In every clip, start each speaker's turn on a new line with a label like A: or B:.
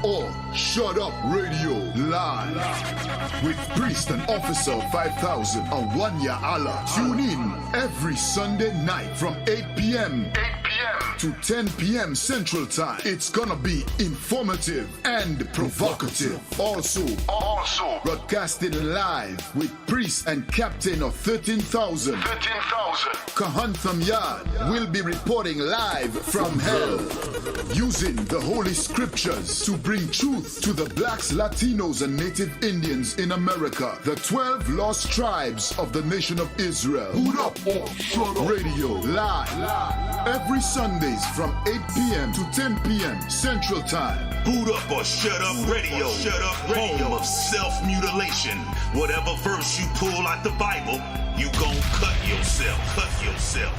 A: or Shut Up Radio live with Priest and Officer 5000 on Wanya Allah. Tune in every Sunday night from 8 p.m. to 10 p.m. Central Time. It's gonna be informative and provocative. Also broadcasting live with Priest and Captain of 13,000. Kahantham Yard will be reporting live from hell, using the Holy Scriptures to bring truth to the blacks, Latinos, and Native Indians in America. The 12 lost tribes of the nation of Israel. Boot up or shut up. Radio live every Sundays from 8 p.m. to 10 p.m. Central Time.
B: Boot up or shut up radio. Shut up radio. Home of self-mutilation. Whatever verse you pull out the Bible, you gon' cut yourself. Cut yourself.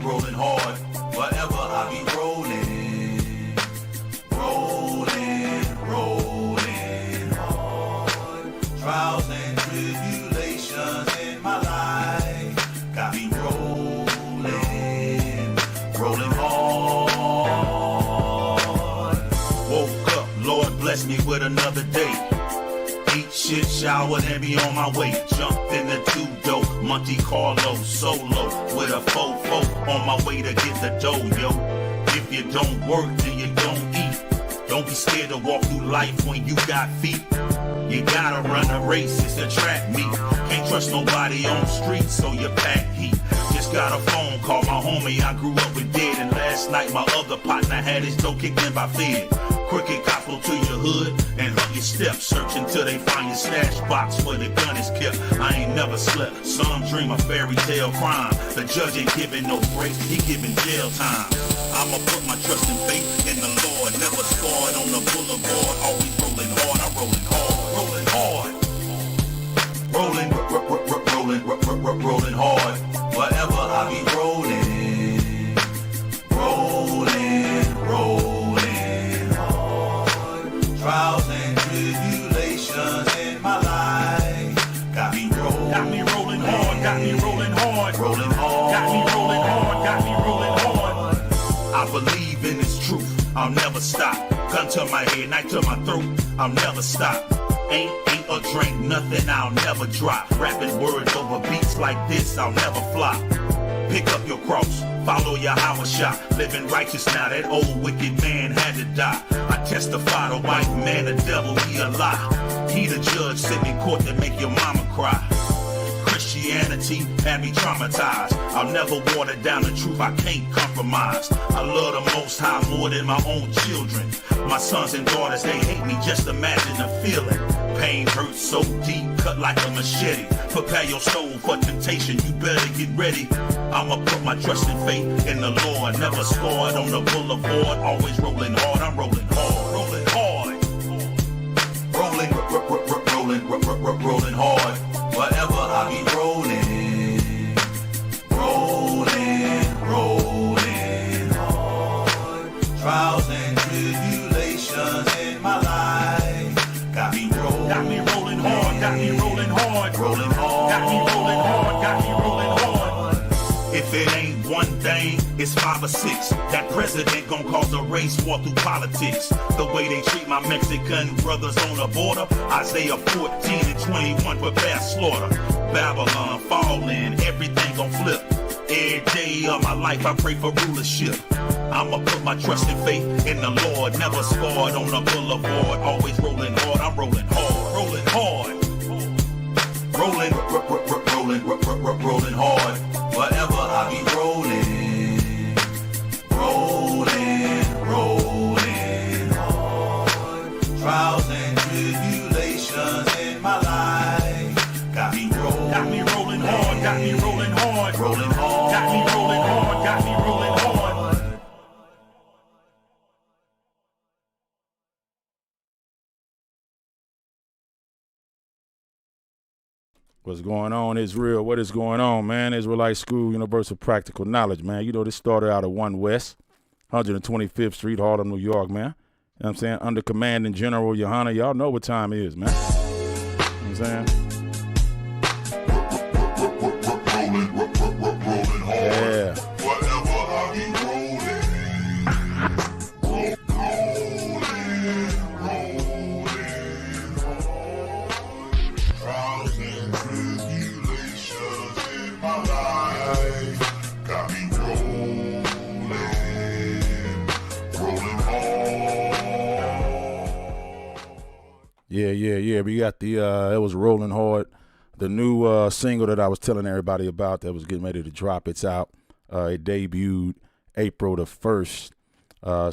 B: Rolling hard, wherever I be rolling hard. Trials and tribulations in my life got me rolling hard. Woke up, Lord bless me with another day. Eat shit, showered, and be on my way. Jumped in the two-dope, Monte Carlo, solo, with a fofo, on my way to get the dough, yo. If you don't work, then you don't eat. Don't be scared to walk through life when you got feet. You gotta run a race, it's a track meet. Can't trust nobody on the street, so you pack heat. Just got a phone call, my homie I grew up with dead. And last night my other partner had his dough kicked in by Fed. Crooked cops go to your hood and hug your steps, searching till they find your stash box where the gun is kept. I ain't never slept, some dream a fairy tale crime. The judge ain't giving no break, he giving jail time. I'ma put my trust and faith in the Lord, never scored on the boulevard, always rolling hard. I'm rolling hard, rolling hard. Wherever I be rolling hard. Trials and tribulations in my life got me rolling hard. I believe in this truth, I'll never stop. Gun to my head, knife to my throat, I'll never stop. Ain't eat or drink nothing, I'll never drop. Rapping words over beats like this, I'll never flop. Pick up your cross, follow your hour shot. Living righteous now, that old wicked man had to die. I testify the white man, the devil, he a lie. He the judge, sitting in court to make your mama cry. Christianity had me traumatized. I'll never water down the truth, I can't compromise. I love the Most High more than my own children. My sons and daughters, they hate me, just imagine the feeling. Pain hurts so deep, cut like a machete. Prepare your soul for temptation, you better get ready. I'ma put my trust and faith in the Lord. Never scored on the boulevard, always rolling hard. I'm rolling hard. Rolling hard. Wherever I be rolling hard. Trials and tribulations in my life got me rolling hard. If it ain't one thing, it's 5 or 6. That president gon' cause a race war through politics. The way they treat my Mexican brothers on the border. Isaiah 14 and 21 prepare slaughter. Babylon falling, everything gon' flip. Every day of my life I pray for rulership. I'ma put my trust and faith in the Lord. Never scored on the boulevard, always rolling hard. I'm rolling hard. Rolling hard. Wherever I be rolling hard. Trials and tribulations in my life got me rolling hard.
C: What's going on, Israel? What is going on, man? Israelite School, Universal Practical Knowledge, man. You know, this started out of One West. 125th Street, Harlem, New York, man. You know what I'm saying? Under Commanding General Yohana. Y'all know what time it is, man. You know what I'm saying? Yeah. Yeah. We got the it was Rolling Hard, the new single that I was telling everybody about that was getting ready to drop. It's out. It debuted April the 1st.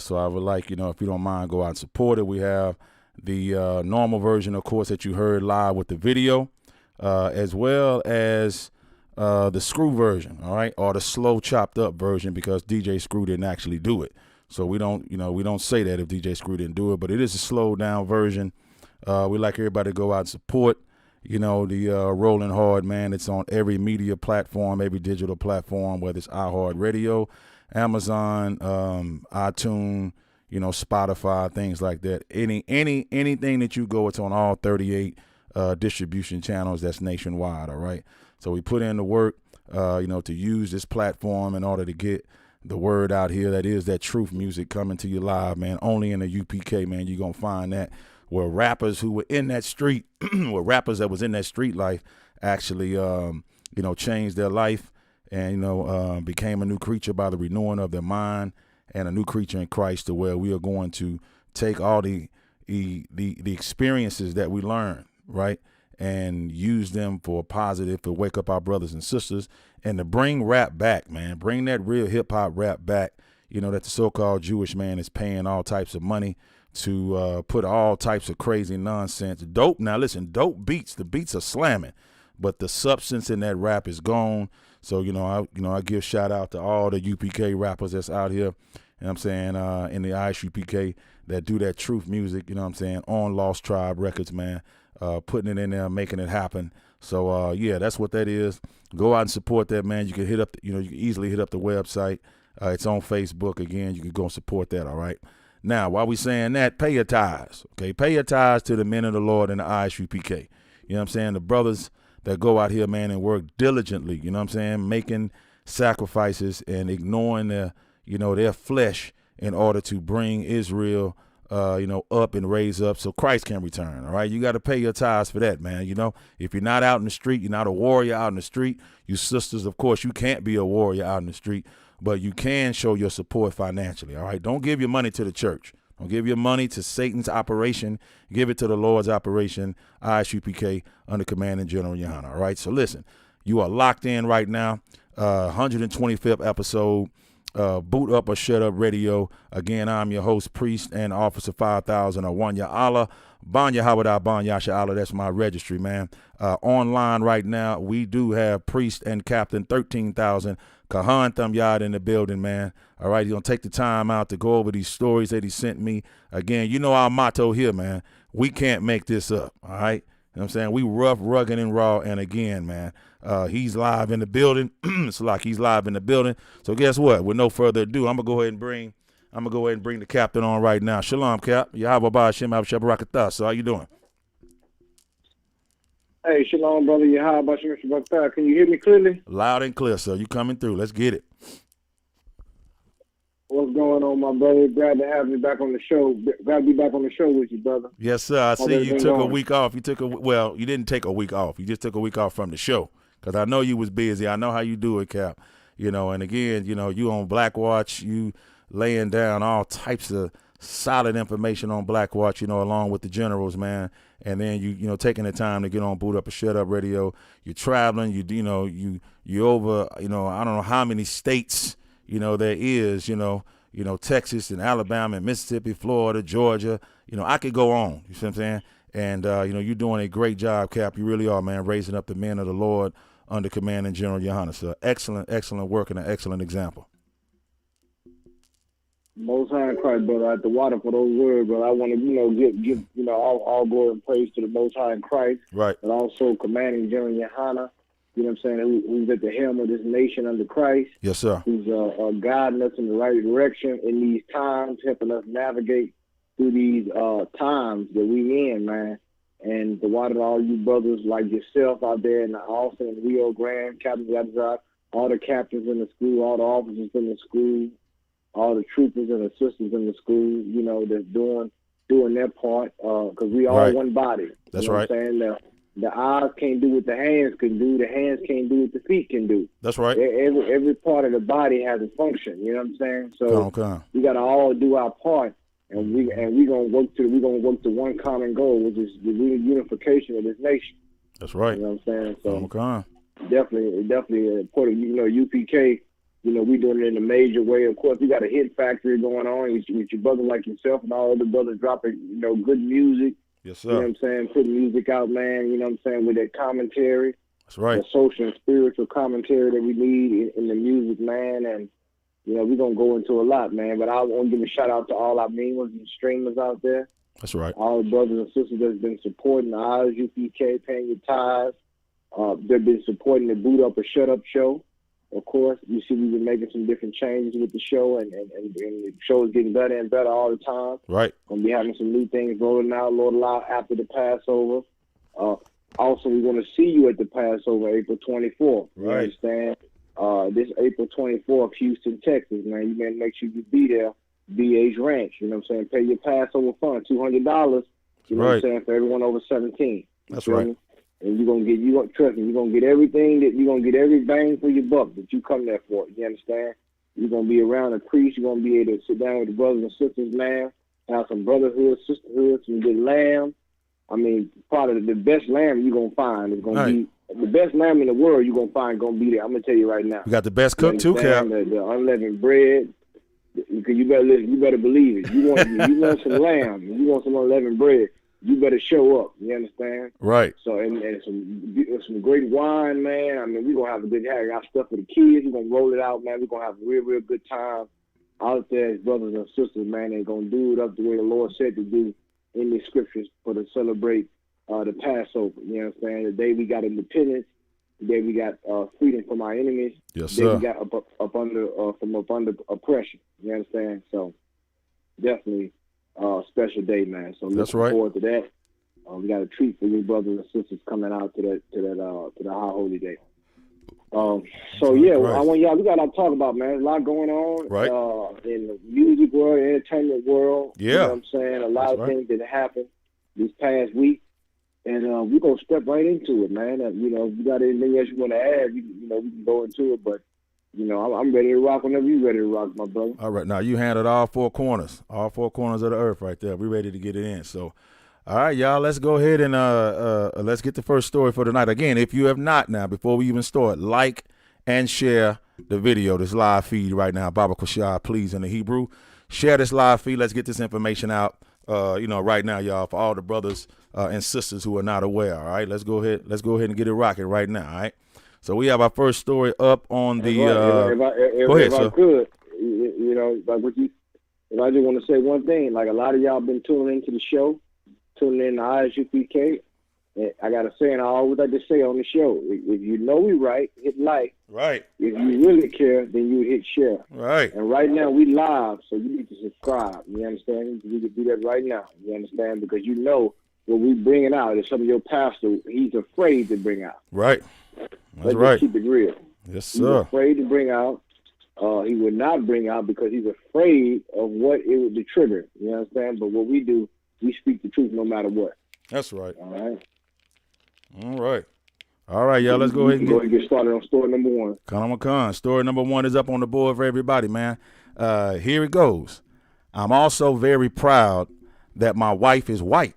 C: So I would like, if you don't mind, go out and support it. We have the normal version, of course, that you heard live with the video, as well as the Screw version, all right, or the slow chopped up version, because DJ Screw didn't actually do it. So we don't say that if DJ Screw didn't do it, but it is a slowed down version. We like everybody to go out and support, the Rolling Hard, man. It's on every media platform, every digital platform, whether it's iHeartRadio, Amazon, iTunes, Spotify, things like that. Anything that you go, it's on all 38 distribution channels. That's nationwide, all right? So we put in the work, to use this platform in order to get the word out here. That is that truth music coming to you live, man. Only in the UPK, man. You're going to find that where rappers who were in that street, where rappers that was in that street life actually, changed their life and, became a new creature by the renewing of their mind and a new creature in Christ, to where we are going to take all the experiences that we learn, right, and use them for positive, to wake up our brothers and sisters and to bring rap back, man. Bring that real hip hop rap back, that the so-called Jewish man is paying all types of money to put all types of crazy nonsense. Dope. Now listen, dope beats. The beats are slamming, but the substance in that rap is gone. So, I give shout out to all the UPK rappers that's out here, I'm saying, in the ISUPK that do that truth music, I'm saying, on Lost Tribe Records, man, putting it in there, making it happen. So, that's what that is. Go out and support that, man. You can hit up, you can easily hit up the website. It's on Facebook. Again, you can go and support that, all right? Now, while we saying that, pay your tithes, okay? Pay your tithes to the men of the Lord in the ISUPK. You know what I'm saying? The brothers that go out here, man, and work diligently, making sacrifices and ignoring their flesh in order to bring Israel, up and raise up so Christ can return, all right? You got to pay your tithes for that, man. If you're not out in the street, you're not a warrior out in the street. You sisters, of course, you can't be a warrior out in the street, but you can show your support financially, all right? Don't give your money to the church. Don't give your money to Satan's operation. Give it to the Lord's operation, ISUPK, under Commanding General Yohana, all right? So listen, you are locked in right now, 125th episode, Boot Up or Shut Up Radio. Again, I'm your host, Priest and Officer 5000, Awanya Allah. Banya Hawada Banyasha Allah, that's my registry, man. Online right now, we do have Priest and Captain 13,000 Kahan Thumyad in the building, man. All right, he's going to take the time out to go over these stories that he sent me. Again, our motto here, man. We can't make this up, all right? You know what I'm saying? We rough, rugged, and raw. And again, man, he's live in the building. It's like he's live in the building. So guess what? With no further ado, I'm gonna go ahead and bring the captain on right now. Shalom, Cap. Yahweh Ba'ashem Abshabarakatah. So how you doing?
D: Hey, shalom, brother. Yahweh Ba'ashem Abshabarakatah. Can you hear me clearly?
C: Loud and clear, sir. You coming through. Let's get it.
D: What's going on, my brother? Glad to have you back on the show. Glad to be back on the show with you, brother.
C: Yes, sir. I see you took a week off. You didn't take a week off. You just took a week off from the show, because I know you was busy. I know how you do it, Cap. And again, you on Black Watch, you laying down all types of solid information on Black Watch, along with the generals, man. And then you taking the time to get on Boot Up or Shut Up Radio. You're traveling. You over, I don't know how many states, there is, Texas and Alabama and Mississippi, Florida, Georgia. I could go on. You see what I'm saying? And, you're doing a great job, Cap. You really are, man, raising up the men of the Lord under Commanding General Yohana. So excellent, excellent work and an excellent example.
D: Most High in Christ, brother. I have to water for those words, but I want to, give all glory and praise to the Most High in Christ.
C: Right.
D: But also Commanding General Yohana you know what I'm saying, who's at the helm of this nation under Christ.
C: Yes, sir.
D: Who's guiding us in the right direction in these times, helping us navigate through these times that we in, man. And to water all you brothers like yourself out there in the Austin and Rio Grande, Captain Yadzak, all the captains in the school, all the officers in the school, all the troopers and the sisters in the school, you know, that's doing their part, because we all one body.
C: That's
D: you know
C: right.
D: What I'm saying? The eyes can't do what the hands can do. The hands can't do what the feet can do.
C: That's right.
D: Every part of the body has a function. You know what I'm saying? So we got to all do our part, and we gonna work to one common goal, which is the unification of this nation.
C: That's right.
D: You know what I'm saying? So
C: definitely
D: important. You know, UPK. You know, we doing it in a major way. Of course, we got a hit factory going on with your brother like yourself and all the brothers dropping, you know, good music.
C: Yes, sir.
D: You know what I'm saying? Putting music out, man. You know what I'm saying? With that commentary.
C: That's right.
D: The social and spiritual commentary that we need in the music, man. And, you know, we're going to go into a lot, man. But I want to give a shout out to all our memers and streamers out there.
C: That's right.
D: All the brothers and sisters that's been supporting the Eyes UPK, paying your tithes. They've been supporting the Boot Up or Shut Up show. Of course, you see we've been making some different changes with the show, and the show is getting better and better all the time.
C: Right.
D: Going to be having some new things rolling out, Lord allow, after the Passover. Also, we're going to see you at the Passover, April 24th. You
C: right.
D: understand? This April 24th, Houston, Texas, man. You better make sure you be there. BH Ranch, you know what I'm saying? Pay your Passover fund, $200, you know what I'm saying, for everyone over 17.
C: That's right.
D: Me? And trust me, you're gonna get everything you're gonna get every bang for your buck that you come there for. You understand? You're gonna be around a priest, you're gonna be able to sit down with the brothers and sisters, man, have some brotherhood, sisterhood, some good lamb. I mean, probably the best lamb you're gonna find is gonna be the best lamb in the world you're gonna find gonna be there. I'm gonna tell you right now.
C: We got the best cook too, Cap.
D: The unleavened bread. Because you better listen, you better believe it. You want some lamb, you want some unleavened bread. You better show up. You understand?
C: Right.
D: So and some great wine, man. I mean, we're gonna have a good time. Got stuff for the kids. We're gonna roll it out, man. We're gonna have a real good time out there as brothers and sisters, man. They're gonna do it up the way the Lord said to do in the scriptures to celebrate the Passover. You know what I'm saying? The day we got independence, the day we got freedom from our enemies.
C: Yes,
D: sir.
C: The
D: day we got up under oppression. You understand? So definitely. Special day, man. So looking forward to that. We got a treat for you brothers and sisters coming out to the High Holy Day. So yeah, I want y'all. We got to talk about, man. There's a lot going on in the music world, entertainment world.
C: Yeah,
D: you know what I'm saying, a lot of things that happened this past week, and we're gonna step right into it, man. You know, if you got anything else you want to add, we can go into it, but. You know, I'm ready to rock whenever you're ready to rock, my brother.
C: All right. Now, you handled all four corners of the earth right there. We're ready to get it in. So, all right, y'all, let's go ahead and let's get the first story for tonight. Again, if you have not now, before we even start, like and share the video, this live feed right now. Baba Kushah, please, in the Hebrew. Share this live feed. Let's get this information out, right now, y'all, for all the brothers and sisters who are not aware, all right? Let's go ahead and get it rocking right now, all right? So we have our first story up on the. Go ahead, sir.
D: I could, you know, like if I just want to say one thing, like a lot of y'all been tuning into the show, tuning in to ISUPK. And I got a saying I always like to say on the show: if you know we right, hit like.
C: Right.
D: If you really care, then you hit share.
C: Right.
D: And right now we live, so you need to subscribe. You understand? You can do that right now. You understand? Because you know what we bringing out is some of your pastor he's afraid to bring out.
C: Right. That's
D: Let's
C: right.
D: Keep it real.
C: Yes, sir.
D: He's afraid to bring out. He would not bring out because he's afraid of what it would be trigger. You understand? But what we do, we speak the truth no matter what.
C: That's right.
D: All right.
C: All right, y'all. Let's go ahead and
D: get started on story number one.
C: Khan. Story number one is up on the board for everybody, man. Here it goes. I'm also very proud that my wife is white.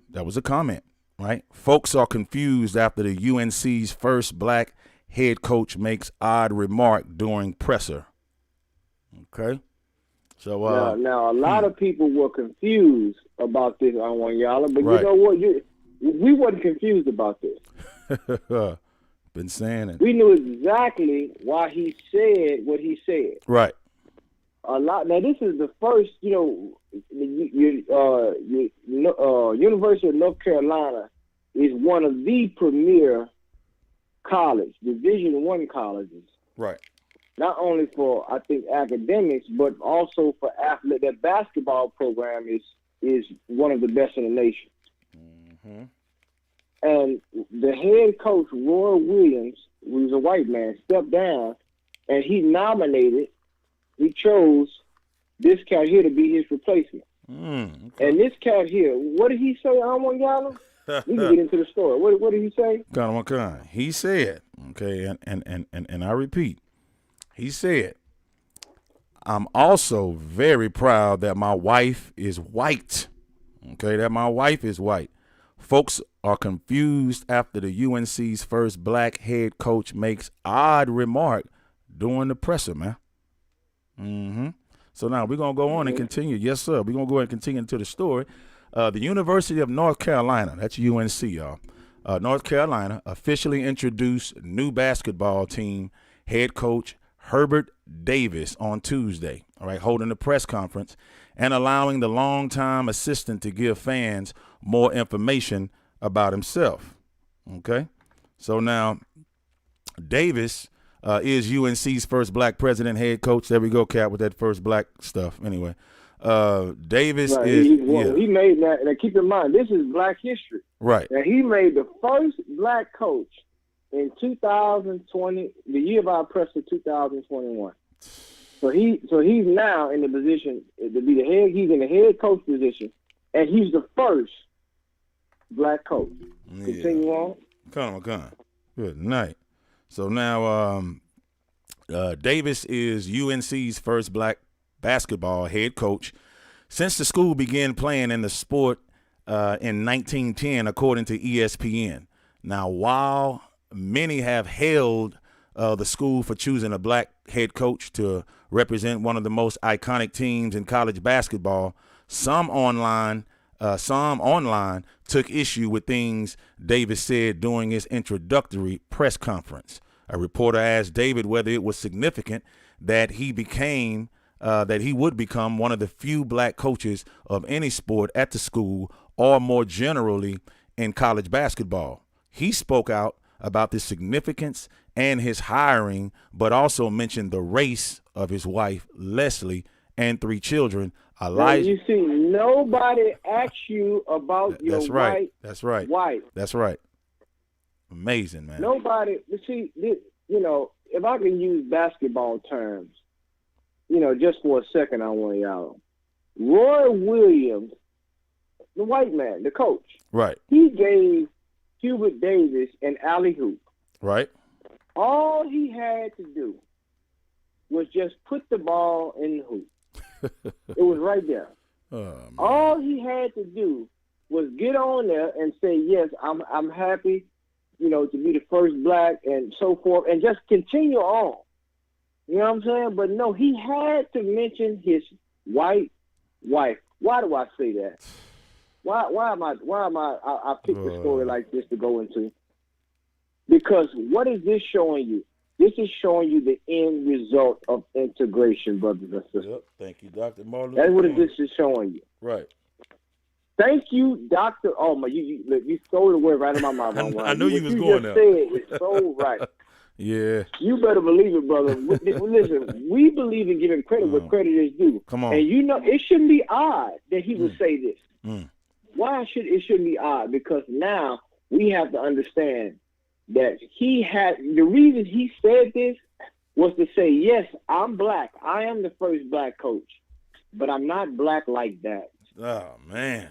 C: That was a comment. Right? Folks are confused after the UNC's first black head coach makes odd remark during presser. Okay. So
D: now a lot of people were confused about this on Wanyala, but you know what? We wasn't confused about this.
C: Been saying it.
D: We knew exactly why he said what he said.
C: Right.
D: A lot. Now this is the first, University of North Carolina is one of the premier college, Division I colleges,
C: Right.
D: not only for, I think, academics, but also for athletes. That basketball program is one of the best in the nation.
C: Mm-hmm.
D: And the head coach, Roy Williams, who's a white man, stepped down, and he chose this cat here to be his replacement.
C: Okay.
D: And this cat here, what did he say, Yala? We can get into the story. What did he say?
C: Kind. He said, okay, and I repeat, he said, I'm also very proud that my wife is white. Okay, that my wife is white. Folks are confused after the UNC's first black head coach makes odd remark during the presser, man. Mm-hmm. So now we're going to go on and continue. Yes, sir. We're going to go ahead and continue into the story. The University of North Carolina, that's UNC, y'all. North Carolina officially introduced new basketball team head coach Herbert Davis on Tuesday, all right, holding a press conference and allowing the longtime assistant to give fans more information about himself. Okay, so now Davis is UNC's first black president head coach. There we go, Cap, with that first black stuff. Anyway, Davis
D: right.
C: is
D: he made that. And keep in mind, this is Black history.
C: Right.
D: And he made the first black coach in 2020, the year of our presser, 2021. So he's now in the position to be the head. He's in the head coach position, and he's the first black coach.
C: Yeah.
D: Continue on.
C: Come on. Good night. So now Davis is UNC's first black basketball head coach since the school began playing in the sport in 1910, according to ESPN. Now, while many have hailed the school for choosing a black head coach to represent one of the most iconic teams in college basketball, some online took issue with things Davis said during his introductory press conference. A reporter asked David whether it was significant that he would become one of the few black coaches of any sport at the school, or more generally in college basketball. He spoke out about the significance and his hiring, but also mentioned the race of his wife, Leslie, and 3 children. Elijah.
D: You see, nobody asks you about your wife.
C: That's right.
D: Wife.
C: That's right. Amazing, man.
D: Nobody. You see, if I can use basketball terms, just for a second, I want y'all. Roy Williams, the white man, the coach.
C: Right.
D: He gave Hubert Davis an alley-oop.
C: Right.
D: All he had to do was just put the ball in the hoop. It was right there. All he had to do was get on there and say, yes, I'm happy, to be the first black and so forth, and just continue on. You know what I'm saying? But no, he had to mention his white wife. Why do I say that? Why am I picked a story like this to go into? Because what is this showing you? This is showing you the end result of integration, brothers and sisters.
C: Yep. Thank you, Dr. Martin.
D: That's what this is showing you.
C: Right.
D: Thank you, Dr. Oh, my, you stole the word right in my mouth.
C: I knew you was going there.
D: It's so right.
C: Yeah.
D: You better believe it, brother. Listen, we believe in giving credit where credit is due.
C: Come on.
D: And it shouldn't be odd that he would say this. Why shouldn't be odd? Because now we have to understand that the reason he said this was to say, yes, I'm black. I am the first black coach, but I'm not black like that.
C: Oh, man.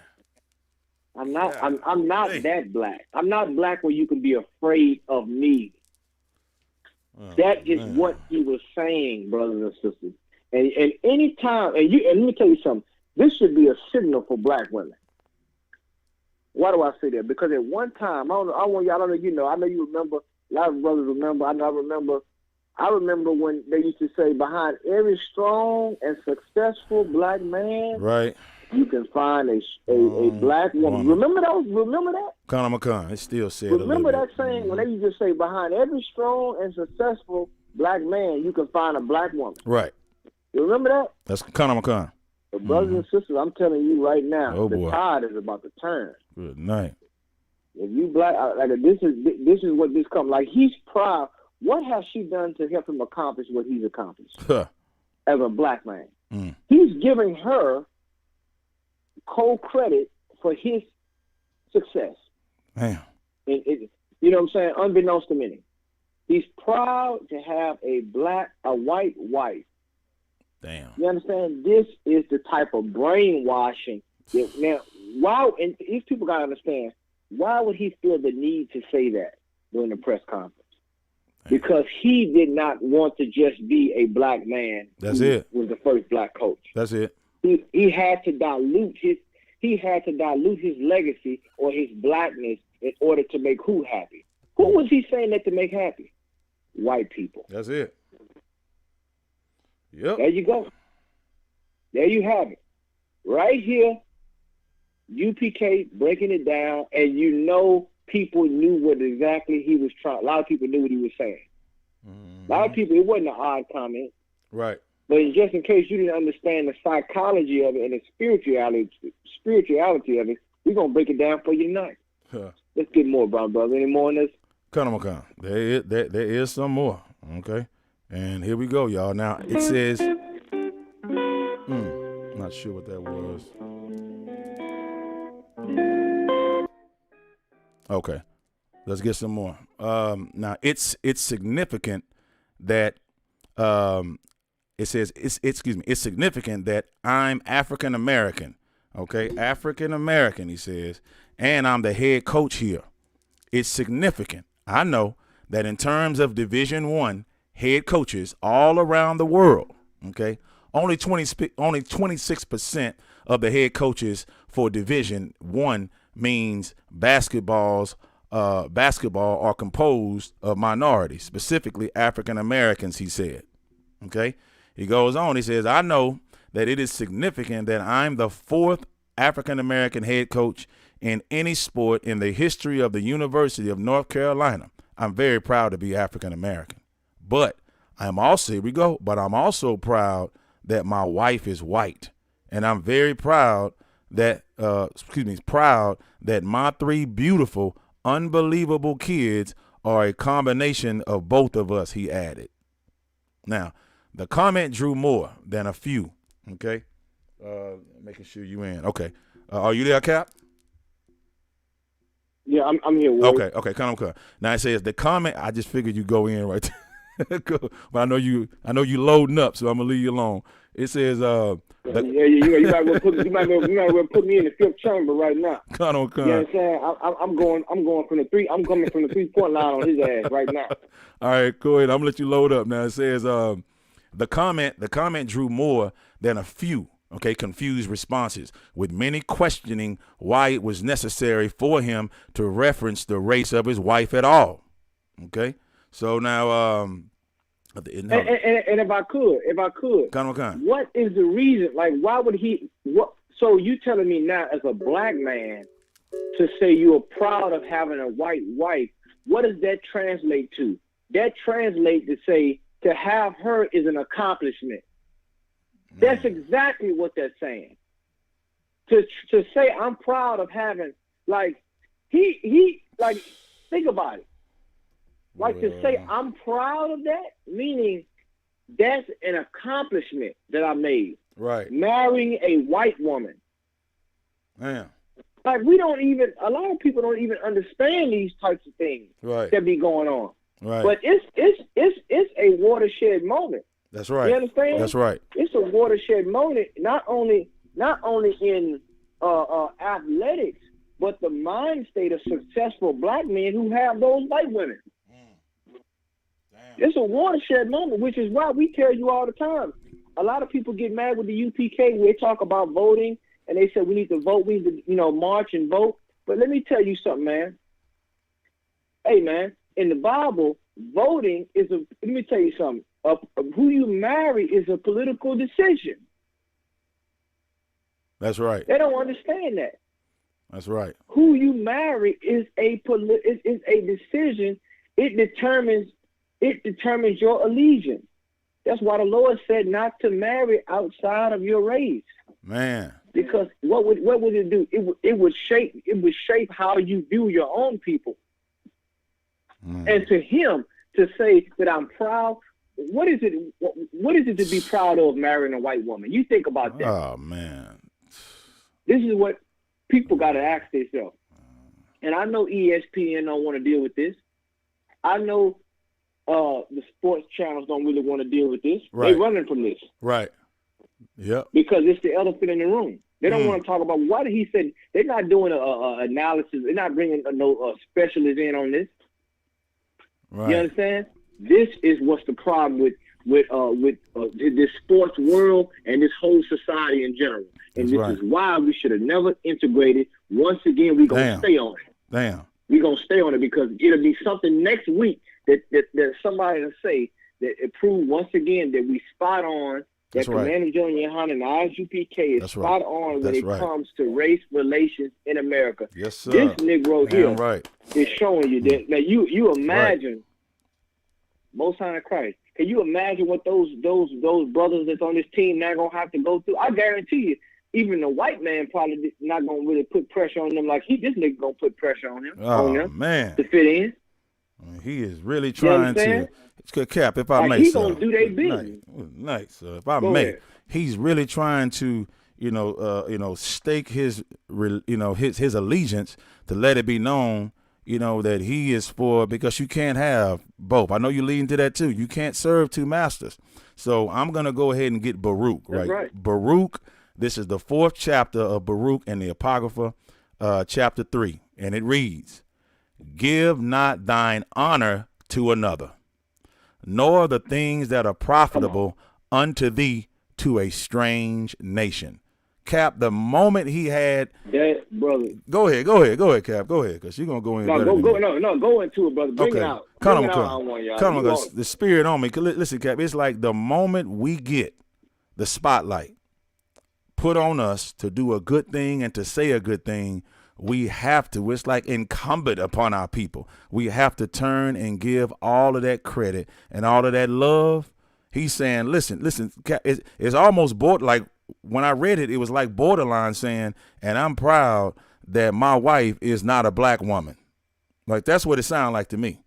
D: I'm not that black. I'm not black where you can be afraid of me. That is what he was saying, brothers and sisters. And any time, and let me tell you something, this should be a signal for black women. Why do I say that? Because at one time, I want y'all to know, I know you remember, a lot of brothers remember, I remember when they used to say, behind every strong and successful black man,
C: right,
D: you can find a black woman. Remember that?
C: Conor McCon, it still said
D: remember that saying when they used to say, behind every strong and successful black man, you can find a black woman.
C: Right.
D: You remember that?
C: That's Conor McCon.
D: But brothers and sisters, I'm telling you right now,
C: the
D: tide is about to turn.
C: Good night.
D: If you black, this is what this comes. Like, he's proud. What has she done to help him accomplish what he's accomplished as a black man?
C: Mm.
D: He's giving her co-credit for his success.
C: Damn.
D: You know what I'm saying? Unbeknownst to many. He's proud to have a white wife.
C: Damn.
D: You understand? This is the type of brainwashing. Now, why? And these people got to understand, why would he feel the need to say that during the press conference?
C: Damn.
D: Because he did not want to just be a black man.
C: That's
D: who
C: it.
D: Was the first black coach.
C: That's it.
D: He had to dilute his legacy or his blackness in order to make who happy? Who was he saying that to make happy? White people.
C: That's it. Yep.
D: There you go. There you have it. Right here, UPK breaking it down, and you know people knew what exactly he was trying. A lot of people knew what he was saying.
C: Mm-hmm.
D: A lot of people, it wasn't an odd comment.
C: Right.
D: But just in case you didn't understand the psychology of it and the spirituality of it, we're going to break it down for you tonight.
C: Huh.
D: Let's get more, brother. Any more on this?
C: Come on. There is some more. Okay. And here we go, y'all. Now, it says, not sure what that was. Okay. Let's get some more. Now, it's significant that it says it's significant that I'm African American. Okay, African American, he says, and I'm the head coach here. It's significant. I know that in terms of Division I head coaches all around the world, okay, only 26% of the head coaches for Division I means basketball are composed of minorities, specifically African Americans, he said. Okay, he goes on. He says, I know that it is significant that I'm the fourth African American head coach in any sport in the history of the University of North Carolina. I'm very proud to be African American, but I'm also proud that my wife is white, and I'm very proud that my three beautiful, unbelievable kids are a combination of both of us, he added. Now, the comment drew more than a few. Okay. Making sure you in. Okay. Are you there, Cap?
D: Yeah, I'm here. Ward.
C: Okay. Come on. Now it says the comment. I just figured you go in right there. But I know you loading up, so I'm gonna leave you alone. It says you might well put me in the fifth chamber right now. Come on.
D: You know what I'm saying? I'm going from the three. I'm coming from the 3-point line on his ass right now.
C: All right, go ahead. I'm gonna let you load up now. It says the comment drew more than a few, confused responses, with many questioning why it was necessary for him to reference the race of his wife at all. Okay, so now, and
D: if I could, what is the reason? Like, why would he? What? So you telling me now, as a black man, to say you are proud of having a white wife? What does that translate to? That translates to say to have her is an accomplishment. That's exactly what they're saying. To say I'm proud of having, like, he think about it. Like, to say I'm proud of that, meaning that's an accomplishment that I made.
C: Right.
D: Marrying a white woman.
C: Man.
D: Like, a lot of people don't even understand these types of things that be going on.
C: Right.
D: But it's a watershed moment.
C: That's right.
D: You understand?
C: That's right.
D: It's a watershed moment, not only in athletics, but the mind state of successful black men who have those white women. It's a watershed moment, which is why we tell you all the time. A lot of people get mad with the UPK when they talk about voting, and they say we need to vote, we need to, march and vote. But let me tell you something, man. Hey, man, in the Bible, voting let me tell you something. Who you marry is a political decision.
C: That's right.
D: They don't understand that.
C: That's right.
D: Who you marry is a decision. It determines your allegiance. That's why the Lord said not to marry outside of your race.
C: Man.
D: Because what would it do? It would shape how you view your own people. And to him to say that I'm proud, what is it? What is it to be proud of marrying a white woman? You think about that.
C: Oh man,
D: this is what people got to ask themselves. And I know ESPN don't want to deal with this. I know the sports channels don't really want to deal with this.
C: Right.
D: They're running from this.
C: Right. Yep.
D: Because it's the elephant in the room. They don't want to talk about why did he say. They're not doing a analysis. They're not bringing no specialist in on this.
C: Right.
D: You understand? This is what's the problem with this sports world and this whole society in general. And
C: That's
D: this
C: right.
D: is why we should have never integrated. Once again, we're going to stay on it.
C: Damn.
D: We're going to stay on it because it'll be something next week that somebody will say that it proved once again that we spot on,
C: That's
D: that
C: right.
D: Commander Junior Hunt and the ISUPK is
C: That's
D: spot
C: right.
D: on when
C: That's
D: it
C: right.
D: comes to race relations in America.
C: Yes, sir.
D: This Negro
C: Damn
D: here
C: right.
D: is showing you that. Now, you imagine, Most High in Christ, can you imagine what those brothers that's on this team now going to have to go through? I guarantee you, even the white man probably not going to really put pressure on them like this nigga going to put pressure on him,
C: Oh man,
D: to fit in.
C: he is really trying to.
D: understand?
C: It's good, Cap. If I
D: Like,
C: may,
D: he
C: sir.
D: gonna do they business.
C: Nice. If I
D: Go
C: may,
D: ahead.
C: he's really trying to, stake his allegiance to let it be known, that he is for, because you can't have both. I know you're leading to that too. You can't serve two masters. So I'm gonna go ahead and get Baruch.
D: That's right.
C: Baruch. This is the 4th chapter of Baruch in the Apocrypha, chapter 3, and it reads, "Give not thine honor to another, nor the things that are profitable unto thee to a strange nation." Cap, the moment he had,
D: That brother.
C: go ahead, Cap, go ahead, because you're gonna go in.
D: No,
C: better than me.
D: go into it, brother. Bring it out.
C: Come
D: Bring it out
C: on,
D: on one, y'all.
C: come on,
D: You
C: because
D: want-
C: the spirit on me. 'Cause listen, Cap, it's like the moment we get the spotlight put on us to do a good thing and to say a good thing, we have to. It's like incumbent upon our people. We have to turn and give all of that credit and all of that love. He's saying, listen, Cap, it's almost like when I read it, it was like borderline saying, and I'm proud that my wife is not a black woman. Like, that's what it sounded like to me.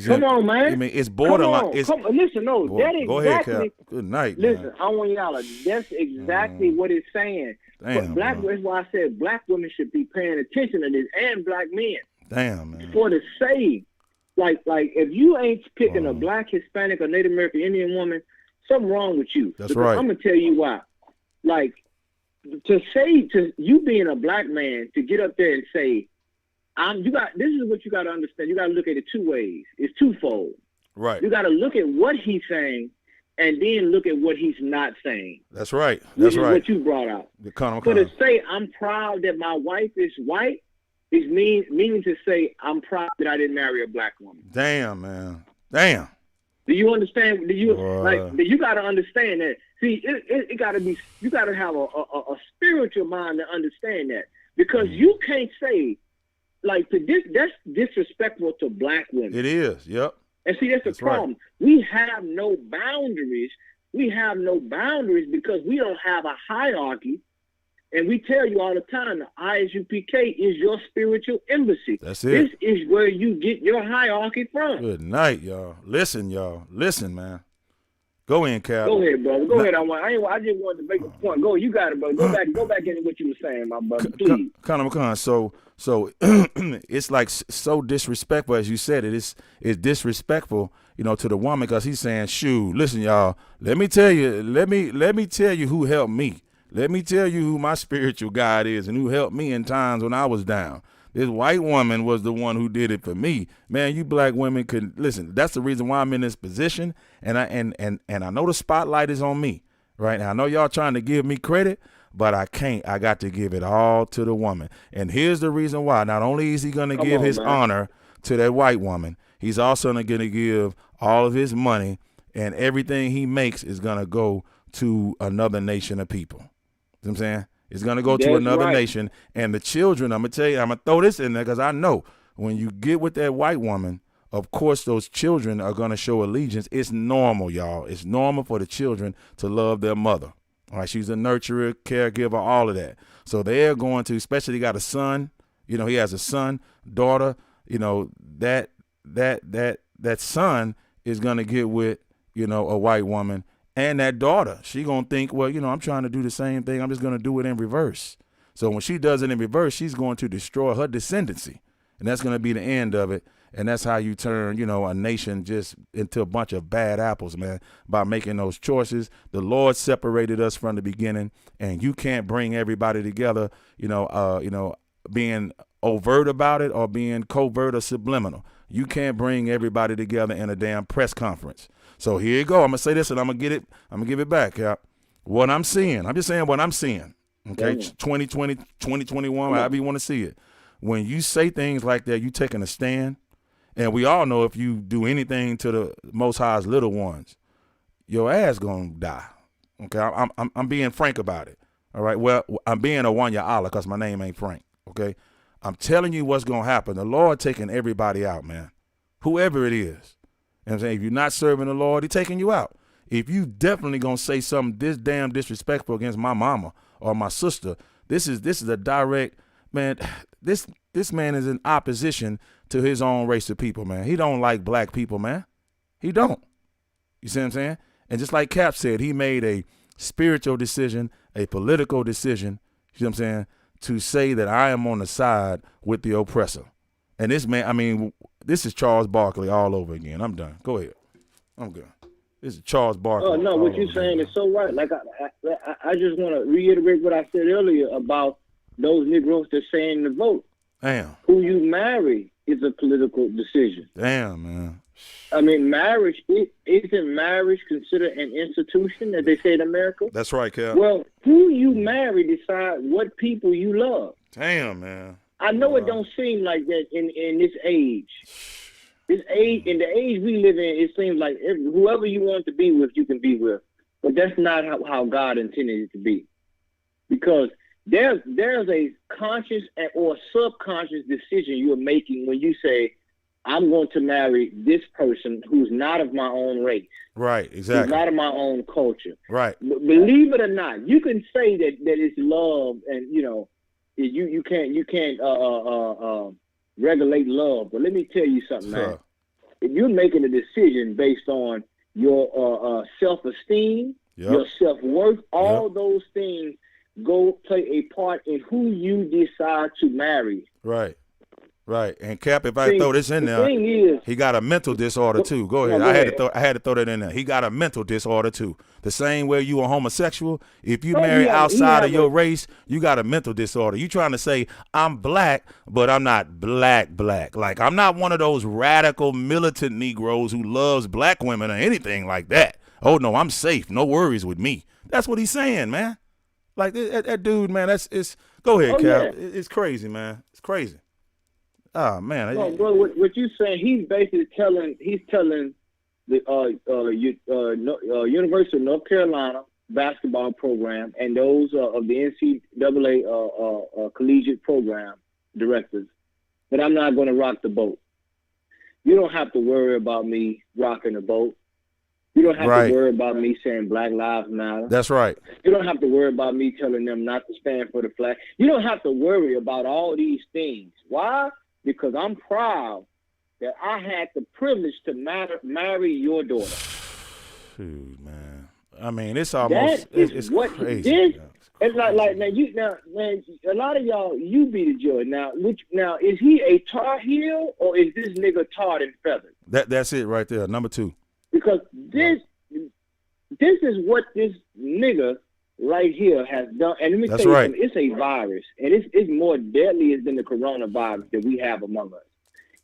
D: Come on, man.
C: I mean, it's borderline.
D: Come on. Listen, no,
C: Boy,
D: that
C: go ahead,
D: exactly.
C: Cap. Good night.
D: Listen,
C: man.
D: I want y'all to. That's exactly what it's saying.
C: Damn,
D: But black.
C: bro.
D: That's why I said black women should be paying attention to this, and black men,
C: Damn, man.
D: for the sake. Like if you ain't picking a black, Hispanic, or Native American Indian woman, something wrong with you.
C: That's
D: Because
C: right.
D: I'm gonna tell you why. Like, to you being a black man, to get up there and say, this is what you got to understand. You got to look at it two ways. It's twofold.
C: Right.
D: You got to look at what he's saying, and then look at what he's not saying.
C: That's right.
D: Which
C: That's
D: is
C: right.
D: what you brought out.
C: Come
D: So to
C: on.
D: say I'm proud that my wife is white is meaning to say I'm proud that I didn't marry a black woman.
C: Damn, man. Damn.
D: Do you understand? You
C: Boy.
D: got to understand that. See, it got to be. You got to have a spiritual mind to understand that, because you can't say like that's disrespectful to black women.
C: It is. Yep.
D: And see, that's the
C: right.
D: problem. We have no boundaries. We have no boundaries because we don't have a hierarchy. And we tell you all the time, the ISUPK is your spiritual embassy.
C: That's it.
D: This is where you get your hierarchy from.
C: Good night, y'all. Listen, man. Go in, Cap.
D: Go ahead, brother. Go ahead. I just wanted to make a point. Go. You got it, brother. Go back into what you were saying, my brother. Please.
C: So it's like so disrespectful, as you said. It's disrespectful, to the woman, because he's saying, "Shoot, listen, y'all. Let me tell you who helped me. Let me tell you who my spiritual guide is and who helped me in times when I was down. This white woman was the one who did it for me. Man, you black women could listen. That's the reason why I'm in this position, and I know the spotlight is on me, right? And I know y'all trying to give me credit, but I can't. I got to give it all to the woman. And here's the reason why. Not only is he going to give his honor to that white woman, he's also going to give all of his money, and everything he makes is going to go to another nation of people. You know what I'm saying? It's going to go to another nation. And the children, I'm going to tell you, I'm going to throw this in there because I know when you get with that white woman, of course, those children are going to show allegiance. It's normal, y'all. It's normal for the children to love their mother. All right, she's a nurturer, caregiver, all of that. So they're going to, especially got a son. You know, he has a son, daughter. You know, that son is gonna get with, you know, a white woman, and that daughter, she gonna think, well, you know, I'm trying to do the same thing. I'm just gonna do it in reverse. So when she does it in reverse, she's going to destroy her descendancy, and that's gonna be the end of it. And that's how you turn, you know, a nation just into a bunch of bad apples, man, by making those choices. The Lord separated us from the beginning, and you can't bring everybody together, you know, being overt about it or being covert or subliminal. You can't bring everybody together in a damn press conference. So here you go. I'm gonna say this, and I'm gonna give it back. Yeah, what I'm seeing. I'm just saying what I'm seeing. Okay, 2020, 2021, however you want to see it. When you say things like that, you taking a stand. And we all know if you do anything to the Most High's little ones, your ass gonna die. Okay, I'm being frank about it. All right. Well, I'm being a one-year Allah because my name ain't Frank. Okay, I'm telling you what's gonna happen. The Lord taking everybody out, man. Whoever it is. You know what I'm saying? If you're not serving the Lord, He's taking you out. If you definitely gonna say something this damn disrespectful against my mama or my sister, this is a direct, man. This man is in opposition to his own race of people, man. He don't like black people, man. He don't. You see what I'm saying? And just like Cap said, he made a spiritual decision, a political decision, you see what I'm saying, to say that I am on the side with the oppressor. And this man, I mean, this is Charles Barkley all over again. I'm done. Go ahead. I'm good. This is Charles Barkley.
D: Oh, no, what you're saying is so right. Like, I just want to reiterate what I said earlier about those Negroes that saying to vote.
C: Damn.
D: Who you marry is a political decision.
C: Damn, man.
D: I mean, marriage, isn't marriage considered an institution, as they say in America?
C: That's right, Cap.
D: Well, who you marry decide what people you love.
C: Damn, man.
D: I know it don't seem like that in this age. This age, in the age we live in, it seems like whoever you want to be with, you can be with. But that's not how God intended it to be. Because there's a conscious or subconscious decision you're making when you say, I'm going to marry this person who's not of my own race.
C: Right, exactly.
D: Who's not of my own culture.
C: Right.
D: Believe it or not, you can say that it's love, and you know, you can't regulate love. But let me tell you something, man. If you're making a decision based on your self-esteem, your self-worth, all those things go play a part in who you decide to marry.
C: Right. Right. And Cap, if I throw this in there, he got a mental disorder too. Go ahead. I had to throw that in there. He got a mental disorder too. The same way you a homosexual, if you marry outside of your race, you got a mental disorder. You trying to say I'm black, but I'm not black. Like I'm not one of those radical militant Negroes who loves black women or anything like that. Oh no, I'm safe. No worries with me. That's what he's saying, man. Like that dude, man. It's go ahead, Cap. Yeah. It's crazy, man. It's crazy. Oh man!
D: No, bro, what you saying? He's basically telling the University of North Carolina basketball program and those of the NCAA collegiate program directors that I'm not going to rock the boat. You don't have to worry about me rocking the boat. You don't have to worry about me saying Black Lives Matter.
C: That's right.
D: You don't have to worry about me telling them not to stand for the flag. You don't have to worry about all these things. Why? Because I'm proud that I had the privilege to marry your daughter.
C: Shoot, man. I mean, it's almost it's crazy.
D: It's like man, a lot of y'all, you be the judge. Now, is he a Tar Heel or is this nigga tarred and feathered?
C: That's it right there, number 2.
D: Because this is what this nigga right here has done. And let me tell you something, it's a virus. And it's more deadly than the coronavirus that we have among us.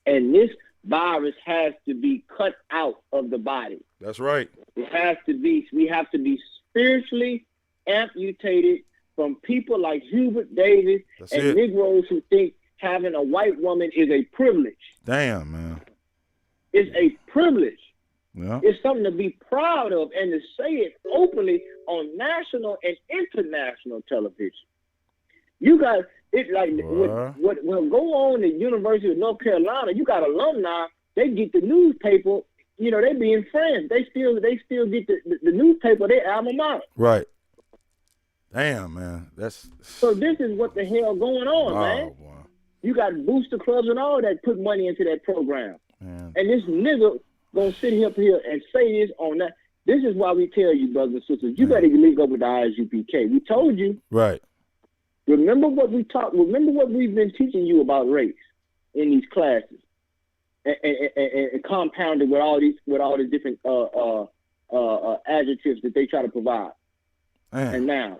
D: And this virus has to be cut out of the body.
C: That's right.
D: We have to be spiritually amputated from people like Hubert Davis and Negroes who think having a white woman is a privilege.
C: Damn, man.
D: It's a privilege.
C: Yeah.
D: It's something to be proud of and to say it openly on national and international television. You got it like what will go on at University of North Carolina. You got alumni. They get the newspaper. You know, they being friends. They still get the newspaper. Their alma mater.
C: Right. Damn, man. That's
D: So this is what the hell going on, man.
C: boy.
D: You got booster clubs and all that put money into that program.
C: Man.
D: And this nigga gonna sit here and say this on that. This is why we tell you, brothers and sisters, you better link up with the ISUPK. We told you.
C: Right.
D: Remember what we taught. Remember what we've been teaching you about race in these classes, and compounded with all these different adjectives that they try to provide.
C: Man.
D: And now,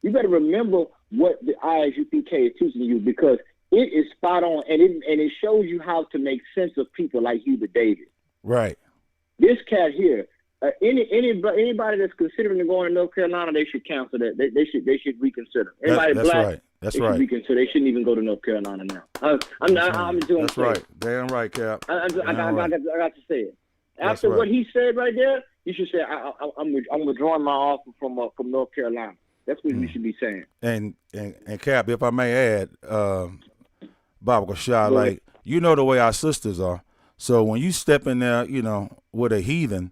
D: you better remember what the ISUPK is teaching you, because it is spot on, and it shows you how to make sense of people like Hubert Davis.
C: Right.
D: This cat here, anybody that's considering going to North Carolina, they should cancel that. They should reconsider. Anybody
C: That's
D: black,
C: right. That's
D: they
C: right.
D: should reconsider. They shouldn't even go to North Carolina now. I'm doing.
C: That's right. Damn right, Cap.
D: I got to say it.
C: That's
D: After
C: right.
D: what he said right there, you should say I'm withdrawing my offer from North Carolina. That's what you should be saying.
C: And Cap, if I may add, Baba Shah,
D: Go ahead.
C: like, you know the way our sisters are. So when you step in there, with a heathen,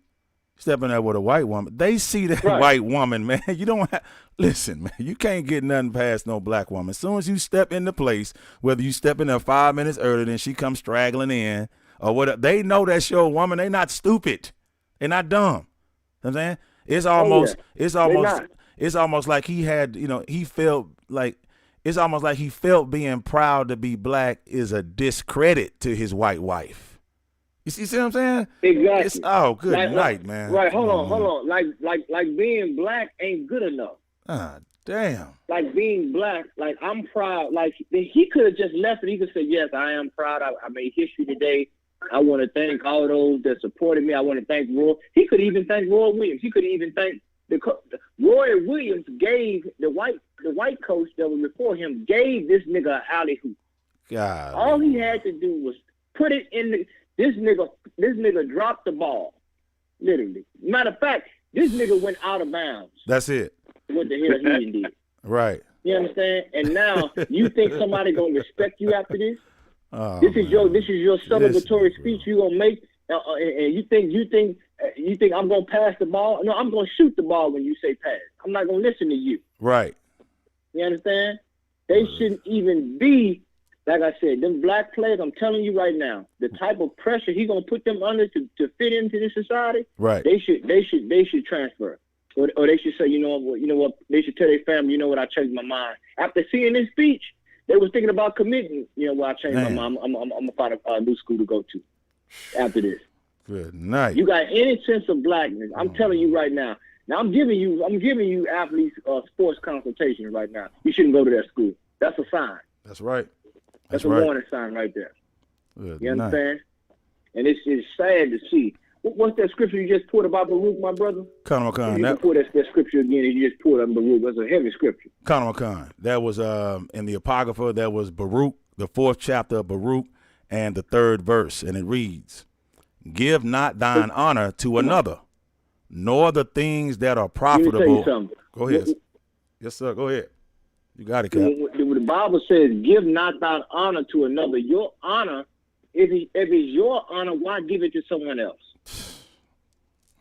C: step in there with a white woman, they see that
D: Right.
C: white woman, man. You don't listen, man. You can't get nothing past no black woman. As soon as you step in the place, whether you step in there 5 minutes earlier than she comes straggling in, or whatever, they know that's your woman. They not stupid. They're not dumb. You know what I'm saying? It's
D: not.
C: It's almost like he had, he felt like, it's almost like he felt being proud to be black is a discredit to his white wife. You see what I'm saying?
D: Exactly.
C: Good
D: Like-
C: night, man.
D: Right. Hold on. Like being black ain't good enough.
C: Damn.
D: Like being black, like I'm proud. Like he could have just left it. He could say, yes, I am proud. I made history today. I want to thank all those that supported me. I want to thank Roy. He could even thank Roy Williams. He could even thank Roy Williams gave the white coach that was before him gave this nigga an alley hoop.
C: God.
D: All he had to do was put it in this nigga dropped the ball. Literally. Matter of fact, this nigga went out of bounds.
C: That's it.
D: What the hell he did.
C: Right.
D: You understand? And now you think somebody gonna respect you after this?
C: Oh,
D: This is your celebratory
C: Listen,
D: speech you gonna make, and you think I'm gonna pass the ball? No, I'm gonna shoot the ball when you say pass. I'm not gonna listen to you.
C: right.
D: You understand? They shouldn't even be, like I said, them black players. I'm telling you right now, the type of pressure he gonna put them under to fit into this society.
C: Right.
D: They should transfer, or they should say, you know what? They should tell their family, you know what? I changed my mind after seeing this speech. They was thinking about committing. You know what? I changed my mind. I'm gonna find a new school to go to after this.
C: Good night.
D: You got any sense of blackness? I'm telling you right now. Now I'm giving you athletes sports consultation right now. You shouldn't go to that school. That's a sign.
C: That's right.
D: That's
C: That's
D: a
C: right.
D: warning sign right there.
C: Good
D: You
C: night.
D: understand? And it's sad to see. What's that scripture you just pulled about Baruch, my brother?
C: Conor
D: You
C: McCon.
D: can
C: That,
D: pull that scripture again and you just pulled up Baruch. That's a heavy scripture.
C: Conor McCon. That was in the Apocrypha. That was Baruch, the 4th chapter of Baruch, and the 3rd verse, and it reads, "Give not thine honor to another, nor the things that are
D: Let me tell you
C: profitable."
D: something.
C: Go ahead. Yes, sir. Go ahead. You got it, Cap.
D: When the Bible says, "Give not thine honor to another," your honor, if it's your honor, why give it to someone else?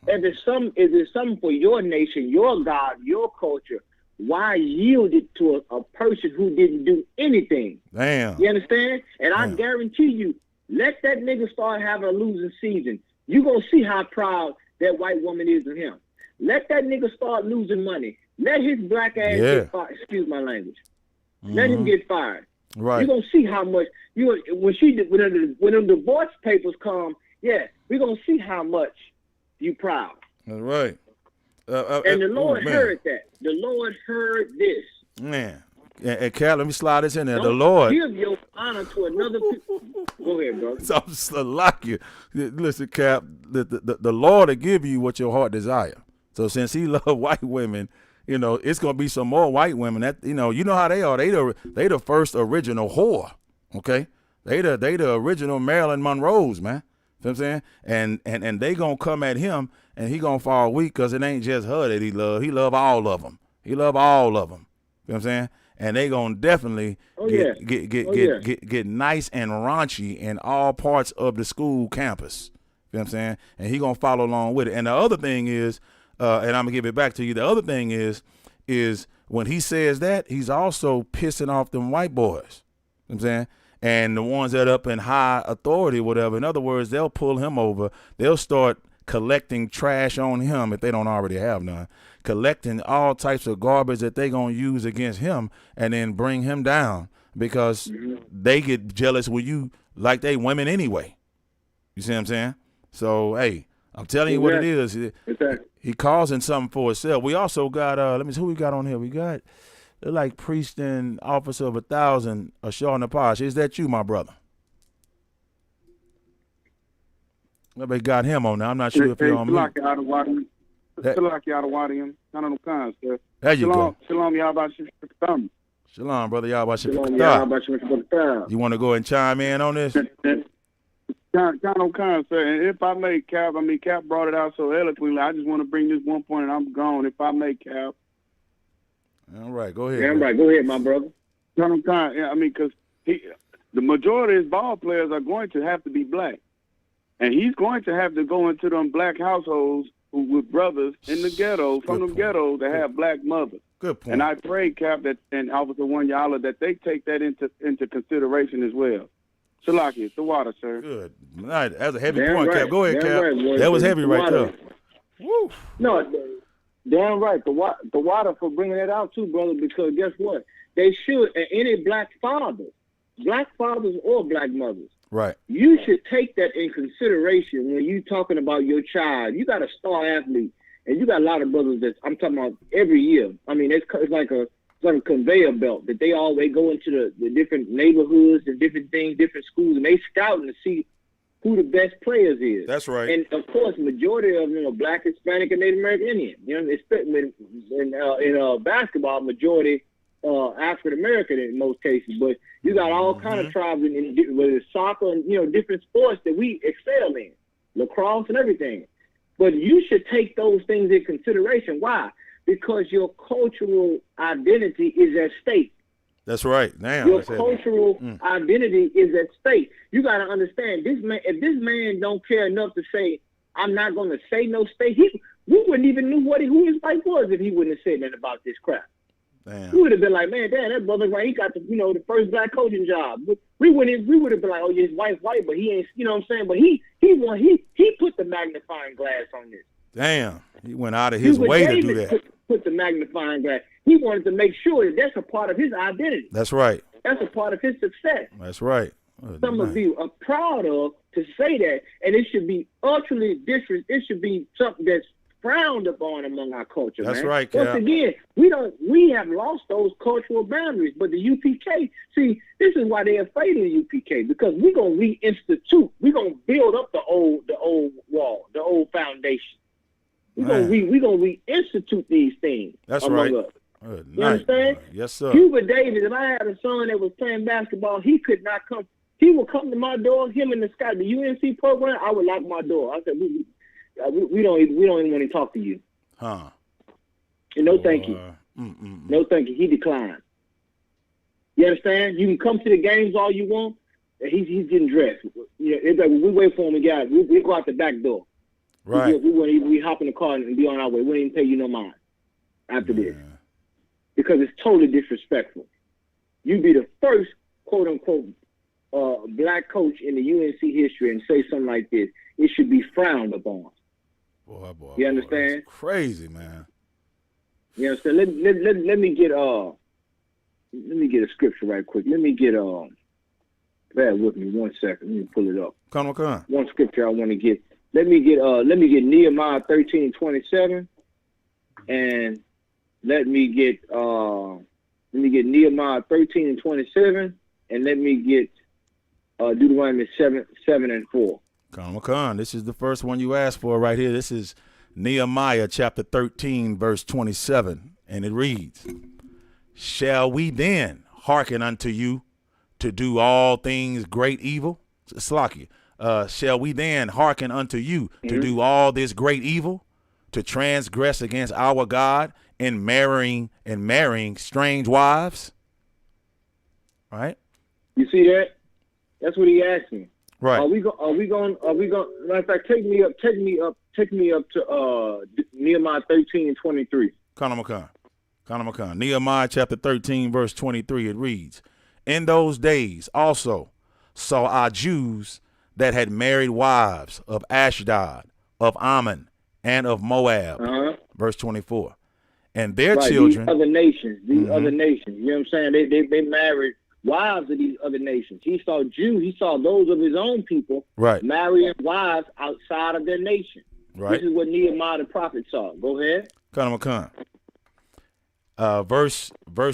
D: If it's something for your nation, your God, your culture, why yield it to a person who didn't do anything?
C: Damn.
D: You understand? And I
C: Damn.
D: guarantee you, let that nigga start having a losing season. You gonna see how proud that white woman is of him. Let that nigga start losing money. Let his black ass
C: Yeah.
D: get fired. Excuse my language. Let him get fired.
C: Right.
D: You're gonna see how much when the divorce papers come. Yeah, we're gonna see how much you proud.
C: That's right.
D: And the Lord
C: man.
D: heard that. The Lord heard this.
C: Man. And Cap, let me slide this in there. The
D: Don't
C: Lord.
D: give your honor to another. Go ahead, bro.
C: So I'm just like you. Listen, Cap, the Lord will give you what your heart desire. So since he loved white women, it's gonna be some more white women that you know how they are. They the first original whore. Okay? They the original Marilyn Monroes, man. You know what I'm saying? And they gonna come at him and he gonna fall weak because it ain't just her that he love. He love all of them. He love all of them. You know what I'm saying? And they gonna definitely get nice and raunchy in all parts of the school campus. You know what I'm saying? And he gonna follow along with it. And the other thing is, and I'm gonna give it back to you. The other thing is is when he says that, he's also pissing off them white boys. You know what I'm saying? And the ones that up in high authority, whatever. In other words, they'll pull him over. They'll start collecting trash on him if they don't already have none, collecting all types of garbage that they going to use against him and then bring him down because they get jealous with you like they women anyway. You see what I'm saying? So, hey, I'm telling you what it is. He causing something for himself. We also got, let me see who we got on here. We got, they're like priest and officer of 1,000, Ashar Napash. Is that you, my brother? Nobody got him on now. I'm not sure if you're on mute. There you go.
E: Shalom, Yahweh Shalom.
C: Shalom, brother Yahweh Shalom. You want to go and chime in on this?
E: Kind of, sir. And if I may, Cap, Cap brought it out so eloquently. I just want to bring this one point, and I'm gone. If I may, Cap.
C: All right, go ahead.
D: Yeah, right. Go ahead, my brother.
E: Because the majority of his ball players are going to have to be black. And he's going to have to go into them black households with brothers in the ghetto, from them ghettos that have black mothers.
C: Good point.
E: And I pray, Cap, that and Officer One Yala, that they take that into consideration as well. Shalaki, it's the water, sir.
C: Good. All right, that's a heavy
D: Damn
C: point,
D: right.
C: Cap. Go ahead,
D: Damn
C: Cap.
D: right,
C: that was heavy right
D: water.
C: there. Woo.
D: No, damn right. The water for bringing that out too, brother. Because guess what? They should. And any black fathers or black mothers,
C: right?
D: You should take that in consideration when you talking about your child. You got a star athlete, and you got a lot of brothers that I'm talking about every year. I mean, it's like a conveyor belt that they always go into the different neighborhoods and different things, different schools, and they scouting to see who the best players is.
C: That's right.
D: And of course, majority of them are black, Hispanic, and Native American Indian. You know, in basketball, majority African American in most cases. But you got all kind of tribes in whether it's soccer and different sports that we excel in, lacrosse and everything. But you should take those things in consideration. Why? Because your cultural identity is at stake.
C: That's right. Damn.
D: Your cultural identity is at stake. You got to understand, this man. If this man don't care enough to say, "I'm not going to say no state," we wouldn't even know who his wife was if he wouldn't have said nothing about this crap.
C: Damn.
D: We would have been like, "Man, damn, that brother, right? He got the first black coaching job." We would have been like, "Oh, yeah, his wife's white, but he ain't." You know what I'm saying? But he put the magnifying glass on this.
C: Damn. He went out of his way to do that.
D: Put the magnifying glass. He wanted to make sure that that's a part of his identity.
C: That's right.
D: That's a part of his success.
C: That's right.
D: Some of you are proud of to say that, and it should be utterly different. It should be something that's frowned upon among our culture.
C: That's
D: man.
C: right, Cap.
D: Once again, we have lost those cultural boundaries. But the UPK, see, this is why they're afraid of the UPK, because we're gonna reinstitute. We're gonna build up the old wall, the old foundation. We're gonna reinstitute these things.
C: That's
D: among
C: right.
D: us.
C: Good
D: You
C: night,
D: understand?
C: boy. Yes, sir.
D: Cuba Davis, if I had a son that was playing basketball, he could not come. He would come to my door, him and the UNC program, I would lock my door. I said, we don't even want to talk to you.
C: Huh.
D: And no thank you. No thank you. He declined. You understand? You can come to the games all you want. He's getting dressed. It's like, we wait for him to we go out the back door.
C: Right.
D: We hop in the car and be on our way. We didn't pay you no mind after this. Because it's totally disrespectful. You be the first, quote unquote, black coach in the UNC history and say something like this. It should be frowned upon.
C: Boy.
D: You understand?
C: That's crazy, man.
D: You understand? Let me get a scripture right quick. Let me get bear with me 1 second. Let me pull it up.
C: Come on.
D: One scripture I want to get. Let me get Nehemiah 13:27, and let me get Nehemiah 13:27, and let me get Deuteronomy 7:4.
C: Come on. This is the first one you asked for right here. This is Nehemiah chapter 13, verse 27, and it reads, "Shall we then hearken unto you to do all things great evil?" Slacky. Shall we then hearken unto you to do all this great evil, to transgress against our God in marrying strange wives? Right?
D: You see that? That's what he asked me.
C: Right.
D: Are we going? Matter of fact, take me up to Nehemiah 13:23.
C: Come Nehemiah chapter 13, verse 23, it reads, in those days also saw our Jews that had married wives of Ashdod, of Ammon, and of Moab. Verse 24. And their children.
D: These other nations, other nations. You know what I'm saying? They married wives of these other nations. He saw Jews, he saw those of his own people marrying wives outside of their nation. This is what Nehemiah the prophet saw. Go ahead.
C: Verse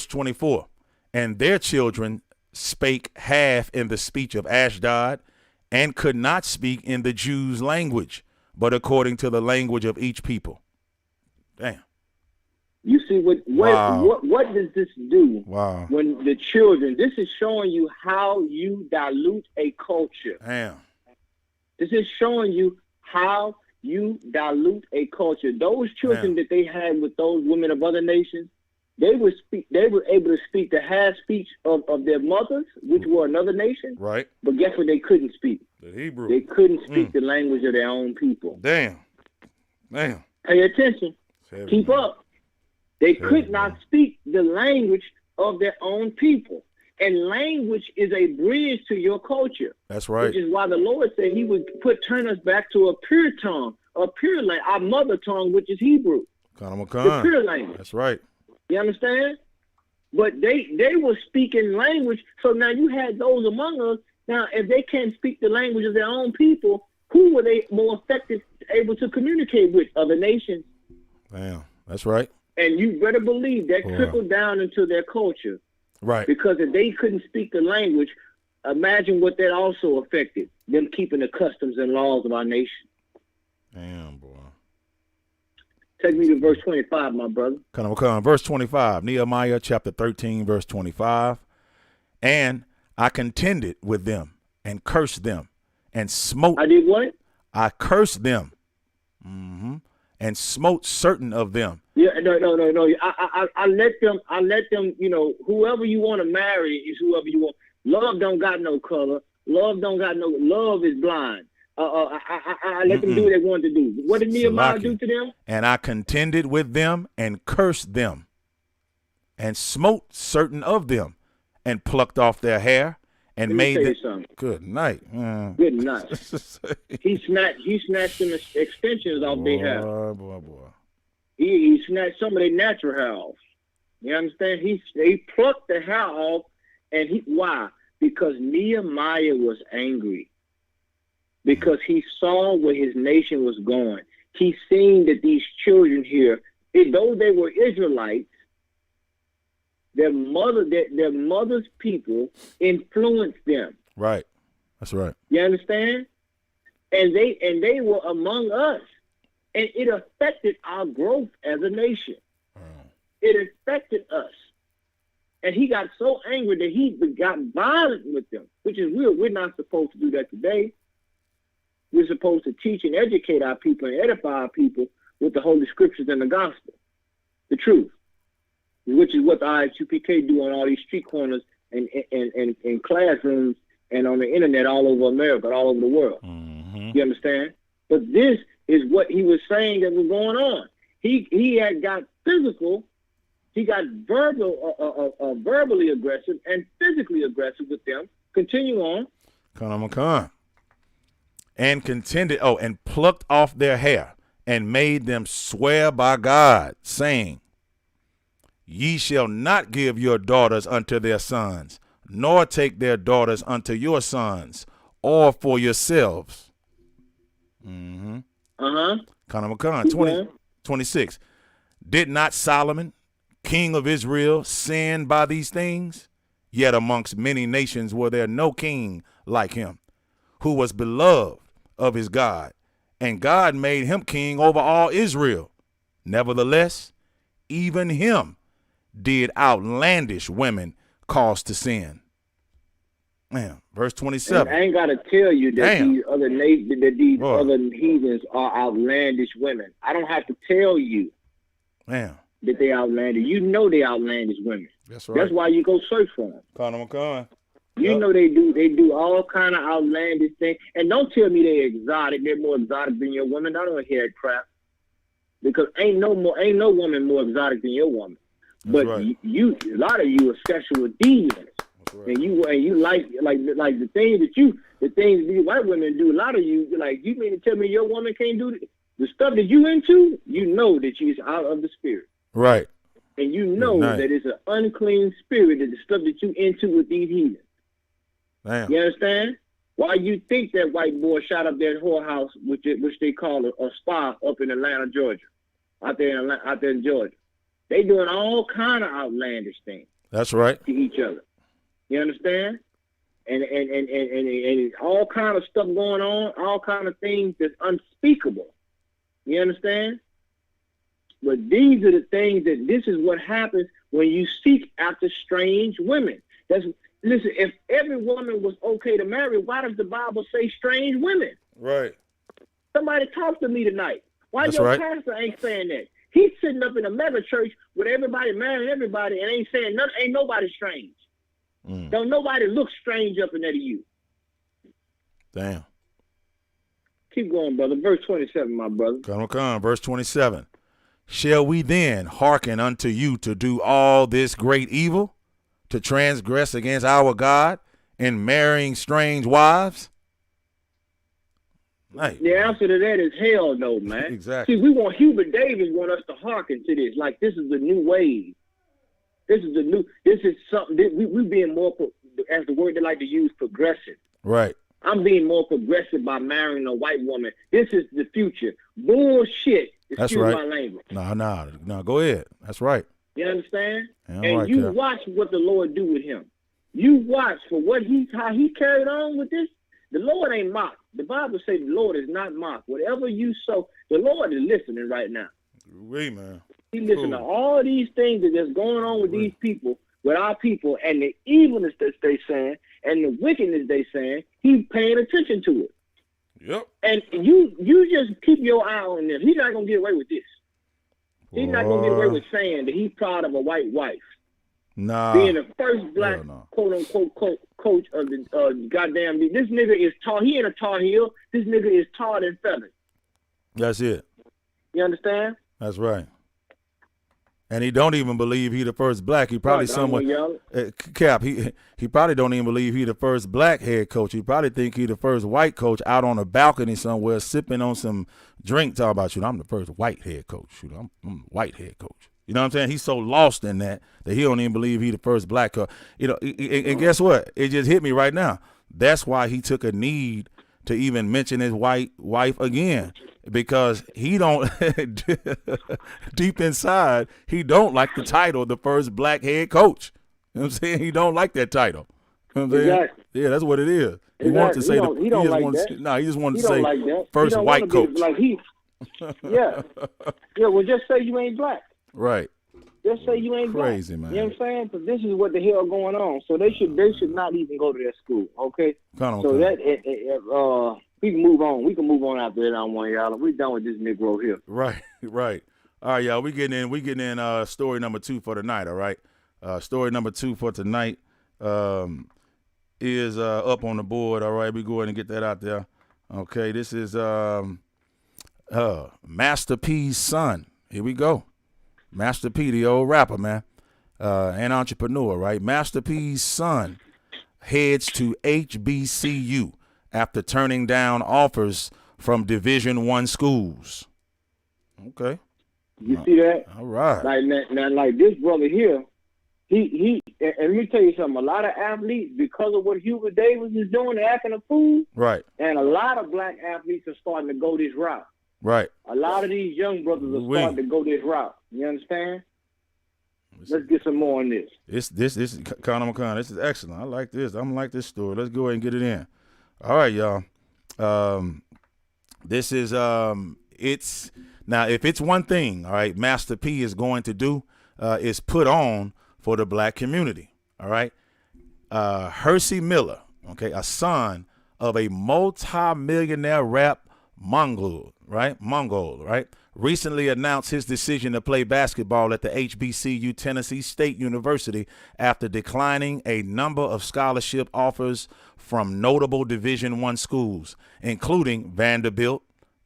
C: 24. And their children spake half in the speech of Ashdod, and could not speak in the Jews' language, but according to the language of each people. Damn.
D: You see what does this do?
C: Wow.
D: When the children, this is showing you how you dilute a culture.
C: Damn.
D: This is showing you how you dilute a culture. Those children that they had with those women of other nations, they were able to speak the half speech of their mothers, which were another nation.
C: Right.
D: But guess what they couldn't speak?
C: The Hebrew.
D: They couldn't speak the language of their own people.
C: Damn.
D: Pay attention. Keep up. They could not speak the language of their own people. And language is a bridge to your culture.
C: That's right.
D: Which is why the Lord said he would turn us back to a pure tongue, a pure language, our mother tongue, which is Hebrew. The pure language.
C: That's right.
D: You understand? But they were speaking language. So now you had those among us. Now, if they can't speak the language of their own people, who were they more effective, able to communicate with? Other nations.
C: Damn. That's right.
D: And you better believe that trickled down into their culture.
C: Right.
D: Because if they couldn't speak the language, imagine what that also affected, them keeping the customs and laws of our nation.
C: Damn, boy.
D: Take me to verse 25, my brother.
C: Verse 25, Nehemiah chapter 13, verse 25. And I contended with them and cursed them and smote.
D: I did what?
C: I cursed them and smote certain of them.
D: Yeah, no. I let them, you know, whoever you want to marry is whoever you want. Love don't got no color. Love is blind. I let them do what they wanted to do. What did Nehemiah do to them?
C: And I contended with them and cursed them and smote certain of them and plucked off their hair and made them. Good night.
D: Good night. He snatched them extensions off their hair.
C: Boy.
D: He snatched some of their natural hair off. You understand? He plucked the hair off, and why? Because Nehemiah was angry. Because he saw where his nation was going. He seen that these children here, though they were Israelites, their mother's people influenced them.
C: Right. That's right.
D: You understand? And they were among us. And it affected our growth as a nation. It affected us. And he got so angry that he got violent with them, which is weird. We're not supposed to do that today. We're supposed to teach and educate our people and edify our people with the Holy Scriptures and the gospel, the truth, which is what the ISUPK do on all these street corners and classrooms and on the internet all over America, all over the world. You understand? But this is what he was saying that was going on. He had got physical. He got verbally aggressive and physically aggressive with them. Continue on.
C: And contended, and plucked off their hair and made them swear by God, saying, Ye shall not give your daughters unto their sons, nor take their daughters unto your sons, or for yourselves. 26. Did not Solomon, king of Israel, sin by these things? Yet amongst many nations were there no king like him, who was beloved of his God, and God made him king over all Israel. Nevertheless, even him did outlandish women cause to sin. Man, verse 27.
D: And I ain't got to tell you that these other other heathens are outlandish women. I don't have to tell you that they outlandish. You know they outlandish women.
C: That's right.
D: That's why you go search for them. You know they do all kind of outlandish things. And don't tell me they're exotic. They're more exotic than your woman. I don't hear that crap. Because ain't no woman more exotic than your woman. But
C: right.
D: you, a lot of you are sexual demons.
C: Right.
D: And you like the things these white women do. A lot of you, like, you mean to tell me your woman can't do the stuff that you into? You know that she's out of the spirit,
C: Right.
D: and you know that it's an unclean spirit. That the stuff that you into with these heathens.
C: Damn.
D: You understand? Why you think that white boy shot up that whorehouse, which they call a spa up in Atlanta, Georgia, out there in Georgia? They doing all kind of outlandish things
C: That's right.
D: to each other. You understand? And all kind of stuff going on, all kind of things that's unspeakable. You understand? But these are the things this is what happens when you seek after strange women. Listen, if every woman was okay to marry, why does the Bible say strange women?
C: Right.
D: Somebody talk to me tonight. Why
C: That's
D: your
C: right.
D: pastor ain't saying that? He's sitting up in a mega church with everybody marrying everybody and ain't saying nothing. Ain't nobody strange. Don't nobody look strange up in there to you.
C: Damn.
D: Keep going, brother. Verse 27, my brother.
C: Come. Verse 27. Shall we then hearken unto you to do all this great evil, to transgress against our God in marrying strange wives? Hey.
D: The answer to that is hell no, man.
C: Exactly.
D: See, Hubert Davis want us to hearken to this. Like, this is the new wave. This is something that we being more, as the word they like to use, progressive.
C: Right.
D: I'm being more progressive by marrying a white woman. This is the future. Bullshit.
C: That's
D: Excuse
C: right.
D: my language.
C: No, go ahead. That's right.
D: You understand?
C: Yeah,
D: and
C: right,
D: you
C: Cap.
D: watch what the Lord do with him. You watch for how he carried on with this. The Lord ain't mocked. The Bible says the Lord is not mocked. Whatever you sow, the Lord is listening right now.
C: Wait, man.
D: He listening to all these things that's going on with these people, with our people, and the evilness that they saying, and the wickedness they saying. He's paying attention to it.
C: Yep.
D: And you just keep your eye on this. He's not gonna get away with this. He's not gonna get away with saying that he's proud of a white wife.
C: Nah.
D: Being the first black
C: no.
D: quote unquote coach of the goddamn league. This nigga is tall. He ain't a Tar Heel. This nigga is tarred and feathered.
C: That's it.
D: You understand?
C: That's right. And he don't even believe he the first black. He probably Cap. He probably don't even believe he the first black head coach. He probably think he the first white coach out on a balcony somewhere sipping on some drink. Talking about, I'm the first white head coach. I'm the white head coach. You know what I'm saying? He's so lost in that he don't even believe he the first black coach. And guess what? It just hit me right now. That's why he took a need to even mention his white wife again, because he don't deep inside he don't like the title, the first black head coach. You know what I'm saying? He don't like that title. You know what I'm saying?
D: Exactly.
C: Yeah, that's what it is. He wants to say
D: he don't like that.
C: He just wanted
D: He
C: to say
D: don't like that.
C: first white coach.
D: Yeah. Well, just say you ain't black.
C: Right.
D: Just say you ain't
C: crazy,
D: black.
C: man.
D: You know what I'm saying? But this is what the hell going on. So they should not even go to that school. Okay. We can move on. We can move on after that on one, y'all. We're done with this Negro here.
C: Right. All right, y'all. We getting in story number 2 for tonight. All right. Story number 2 for tonight is up on the board. All right. We go ahead and get that out there. Okay. This is Master P's son. Here we go. Master P, the old rapper, man, and entrepreneur, right? Master P's son heads to HBCU after turning down offers from Division I schools. Okay.
D: You see that?
C: All right.
D: Like this brother here, he and let me tell you something. A lot of athletes, because of what Hubert Davis is doing, they're acting a fool.
C: Right.
D: And a lot of black athletes are starting to go this route.
C: Right.
D: A lot of these young brothers are starting to go this route. You understand? Let's get some more on this.
C: This is Conor McCon. This is excellent. I like this. I'm like this story. Let's go ahead and get it in. All right, y'all. This is it's now if it's one thing, all right, Master P is going to do is put on for the black community. All right. Hersey Miller, okay, a son of a multi-millionaire rap Mongol, right, recently announced his decision to play basketball at the HBCU Tennessee State University after declining a number of scholarship offers from notable Division I schools, including Vanderbilt,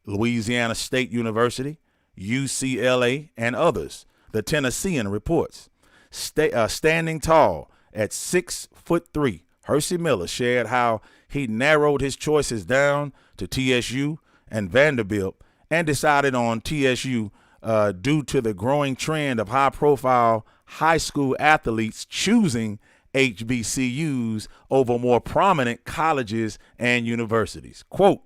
C: Louisiana State University, UCLA, and others, the Tennessean reports. standing tall at 6'3", Hersey Miller shared how he narrowed his choices down to TSU and Vanderbilt and decided on TSU due to the growing trend of high-profile high school athletes choosing HBCUs over more prominent colleges and universities. Quote,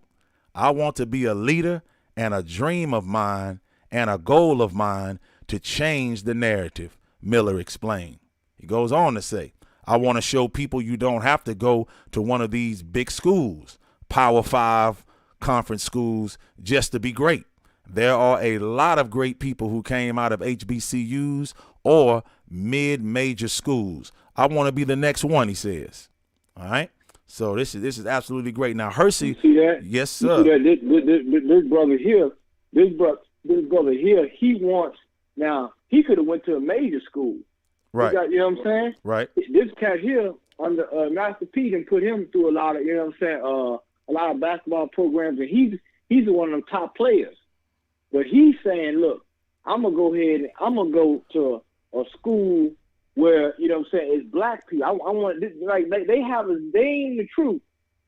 C: "I want to be a leader and a dream of mine and a goal of mine to change the narrative," Miller explained. He goes on to say, "I want to show people you don't have to go to one of these big schools, Power 5 conference schools, just to be great. There are a lot of great people who came out of HBCUs or mid-major schools. I want to be the next one," he says. All right. So this is absolutely great. Now, Hersey.
D: You see that?
C: Yes,
D: You
C: sir.
D: see that? This brother here, he wants, now, he could have went to a major school.
C: Right.
D: You know what I'm saying?
C: Right.
D: This cat here, under Master P, and put him through a lot of, you know what I'm saying, a lot of basketball programs, and he's one of them top players. But he's saying, look, I'm going to go ahead and I'm going to go to a school where, you know what I'm saying, it's black people. I want, like, they ain't the truth.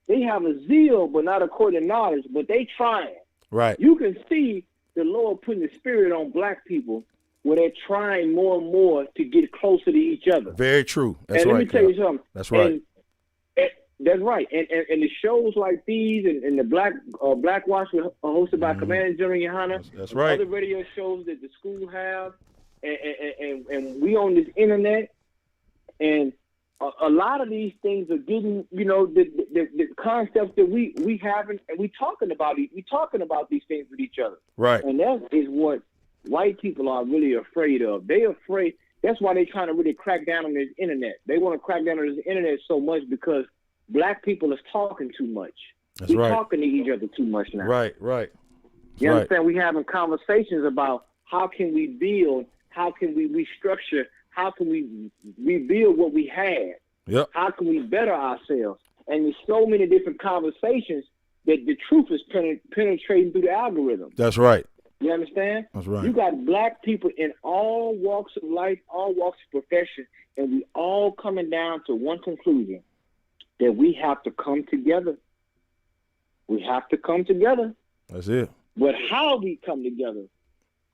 D: They have a zeal, but not according to knowledge, but they trying.
C: Right.
D: You can see the Lord putting the spirit on black people where they're trying more and more to get closer to each other.
C: Very true. That's
D: and
C: right.
D: let me tell you something.
C: That's right.
D: And that's right. And the shows like these and the Black Watch hosted by Commander General Yohana.
C: That's right.
D: Other radio shows that the school have, and we on this internet, and a lot of these things are getting, you know, the concepts that we haven't, and we talking about these things with each other.
C: Right.
D: And that is what white people are really afraid of. They're afraid. That's why they're trying to really crack down on this internet. They want to crack down on this internet so much because black people is talking too much.
C: That's
D: We're
C: right.
D: talking to each other too much now.
C: Right.
D: You
C: Right.
D: understand? We having conversations about how can we build, how can we restructure, how can we rebuild what we had,
C: Yep.
D: how can we better ourselves. And there's so many different conversations that the truth is penetrating through the algorithm.
C: That's right.
D: You understand?
C: That's right.
D: You got black people in all walks of life, all walks of profession, and we all coming down to one conclusion, that we have to come together. We have to come together.
C: That's it.
D: But how we come together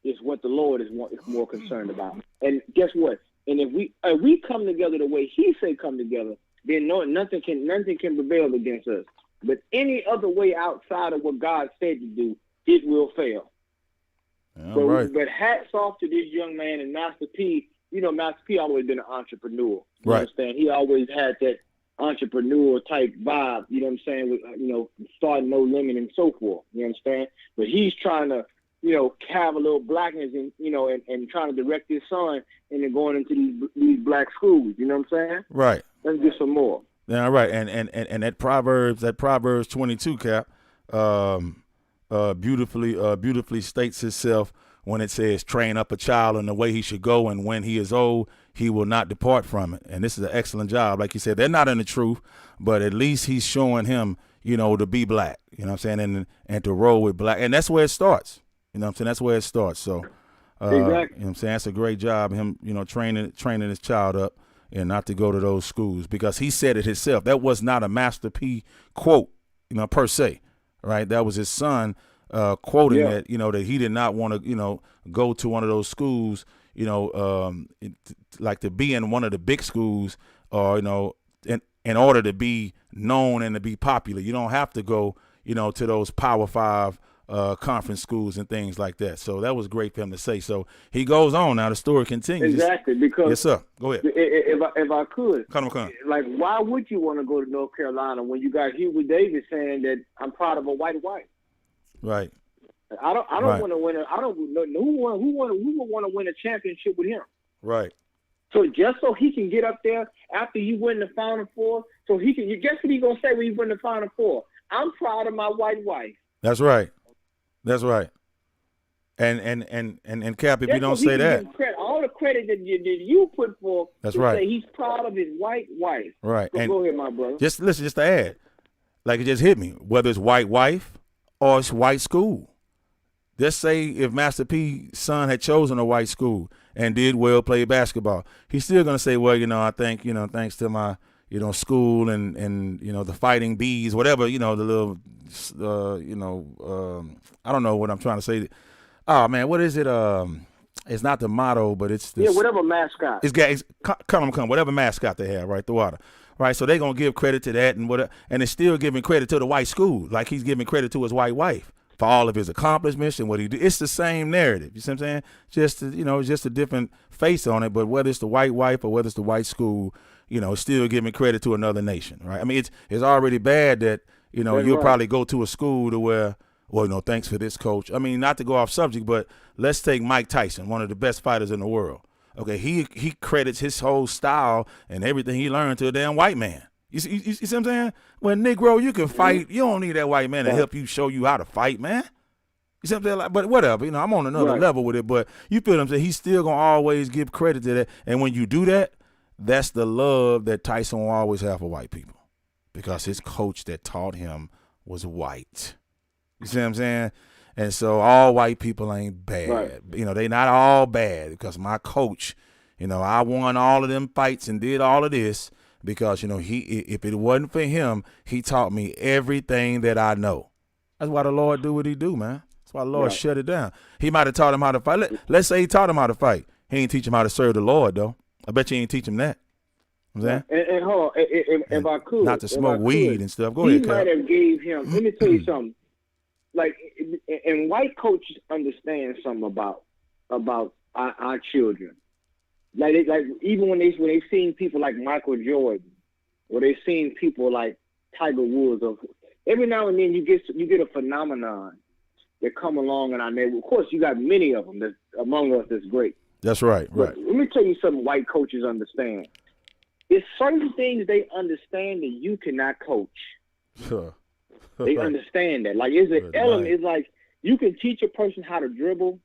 D: is what the Lord is more concerned about. And guess what? And if we come together the way He say come together, then nothing can prevail against us. But any other way outside of what God said to do, it will fail.
C: All right.
D: But hats off to this young man and Master P. You know, Master P always been an entrepreneur. You
C: Right.
D: understand? He always had that entrepreneur type vibe, you know what I'm saying, with, you know, starting No Limit and so forth. You understand? But he's trying to, you know, have a little blackness and, you know, and trying to direct his son into going into these black schools. You know what I'm saying?
C: Right.
D: Let's get some more.
C: Yeah, right. And that Proverbs 22, Cap, beautifully states itself when it says, "Train up a child in the way he should go, and when he is old, he will not depart from it." And this is an excellent job. Like you said, they're not in the truth, but at least he's showing him, you know, to be black, you know what I'm saying, and to roll with black. And that's where it starts. You know what I'm saying? That's where it starts. So,
D: Exactly.
C: You know what I'm saying? That's a great job, him, you know, training his child up and not to go to those schools, because he said it himself. That was not a Master P quote, you know, per se, right? That was his son quoting that, you know, that he did not want to, you know, go to one of those schools, you know, like to be in one of the big schools, or, you know, in order to be known and to be popular. You don't have to go, you know, to those Power 5 conference schools and things like that. So that was great for him to say. So he goes on. Now the story continues.
D: Exactly, because
C: Yes, sir. Go ahead.
D: if I could,
C: Come on.
D: like, why would you want to go to North Carolina when you got Hubert Davis saying that I'm proud of a white wife?
C: Right.
D: I don't
C: Right.
D: want to win. I don't know who would want to win a championship with him.
C: Right.
D: So just so he can get up there after you win the Final Four, so he can. Guess what he gonna say when you win the Final Four? I'm proud of my white wife.
C: That's right. That's right. And Cap, if
D: That's
C: you don't
D: what he
C: say
D: can
C: that,
D: give credit, all the credit that you put for.
C: That's
D: to
C: right.
D: Say he's proud of his white wife.
C: right.
D: So
C: And
D: go ahead, my brother.
C: just to add, like it just hit me, whether it's white wife or it's white school, Let's say if Master P's son had chosen a white school and did well, played basketball, he's still going to say, well, I think, thanks to my, school and the Fighting Bees, whatever, the little, I don't know what I'm trying to say. Oh, man, what is it? It's not the motto, but it's this.
D: Yeah, whatever mascot.
C: It's come, whatever mascot they have, right? The water. Right, so they're going to give credit to that and it's still giving credit to the white school, like he's giving credit to his white wife for all of his accomplishments and what he did. It's the same narrative. You see what I'm saying? Just a different face on it. But whether it's the white wife or whether it's the white school, it's still giving credit to another nation, right? I mean, it's already bad that, you'll probably go to a school to where, well, thanks for this, coach. I mean, not to go off subject, but let's take Mike Tyson, one of the best fighters in the world. Okay, he credits his whole style and everything he learned to a damn white man. You see what I'm saying? When Negro, you can fight. You don't need that white man to help you show you how to fight, man. You see what I'm saying? Like, but whatever, I'm on another level with it. But you feel what I'm saying? He's still going to always give credit to that. And when you do that, that's the love that Tyson will always have for white people because his coach that taught him was white. You see what I'm saying? And so all white people ain't bad. Right. They not all bad because my coach, I won all of them fights and did all of this because, if it wasn't for him, he taught me everything that I know. That's why the Lord do what he do, man. That's why the Lord shut it down. He might have taught him how to fight. Let's say he taught him how to fight. He ain't teach him how to serve the Lord, though. I bet you ain't teach him that. You know what I'm saying?
D: And hold on, if I could.
C: Not to smoke weed and stuff. Go ahead, Cal.
D: He might have gave him, let me tell you something. Like, and white coaches understand something about our children. Like even when they seen people like Michael Jordan, or they seen people like Tiger Woods, or every now and then you get a phenomenon that come along in our neighborhood. Of course, you got many of them that among us that's great.
C: That's right.
D: But let me tell you something. White coaches understand. There's certain things they understand that you cannot coach. They understand that. Like, it's an element. It's like you can teach a person how to dribble.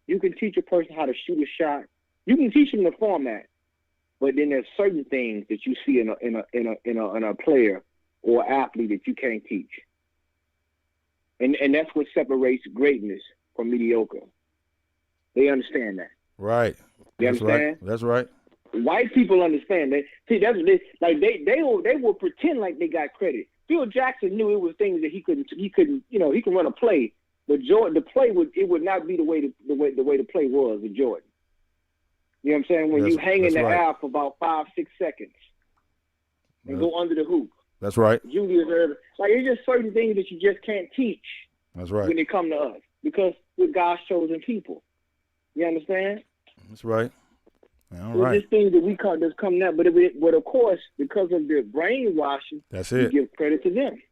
D: You can teach a person how to shoot a shot. You can teach them the format. But then there's certain things that you see in a player or athlete that you can't teach. And that's what separates greatness from mediocre. They understand that.
C: Right.
D: You understand?
C: That's right.
D: White people understand that. See, that's what they will pretend like they got credit. Phil Jackson knew it was things that he couldn't, he can run a play, but Jordan, it would not be the way the play was with Jordan. You know what I'm saying? When you hang in the air for about 5-6 seconds and go under the hoop.
C: That's right.
D: Julius Erving. Like, it's just certain things that you just can't teach. That's right. When they come to us, because we're God's chosen people. You understand?
C: That's right. All
D: so
C: right.
D: There's things that we call that's coming out, but of course, because of their brainwashing,
C: that's it.
D: We give credit to them.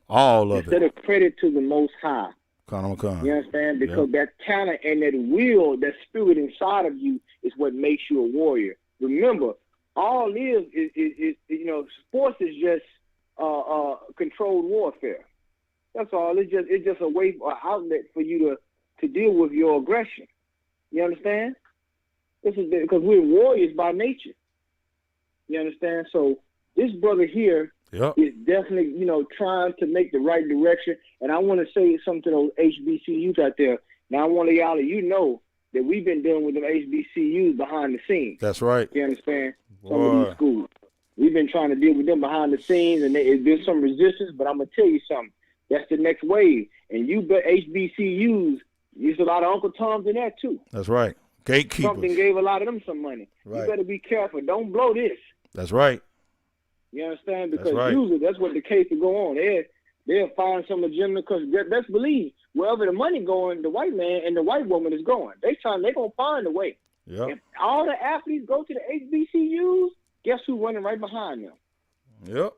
C: All of
D: instead of credit to the Most High.
C: You
D: understand? Because that talent and that will, that spirit inside of you is what makes you a warrior. Remember, all is sports is just controlled warfare. That's all. It's just a way or outlet for you to deal with your aggression. You understand? This is because we're warriors by nature. You understand? So this brother here is definitely, trying to make the right direction. And I want to say something to those HBCUs out there. Now, I want y'all to know that we've been dealing with them HBCUs behind the scenes.
C: That's right.
D: You understand? Some of these schools. We've been trying to deal with them behind the scenes, and there's been some resistance, but I'm going to tell you something. That's the next wave. And you bet HBCUs, there's a lot of Uncle Toms in that, too.
C: That's right. Gatekeepers.
D: Something gave a lot of them some money. Right. You better be careful. Don't blow this.
C: That's right.
D: You understand? Because usually that's what the case will go on. They'll find some agenda because best believe wherever the money going, the white man and the white woman is going. They're going to find a way.
C: Yep.
D: If all the athletes go to the HBCUs, guess who's running right behind them?
C: Yep.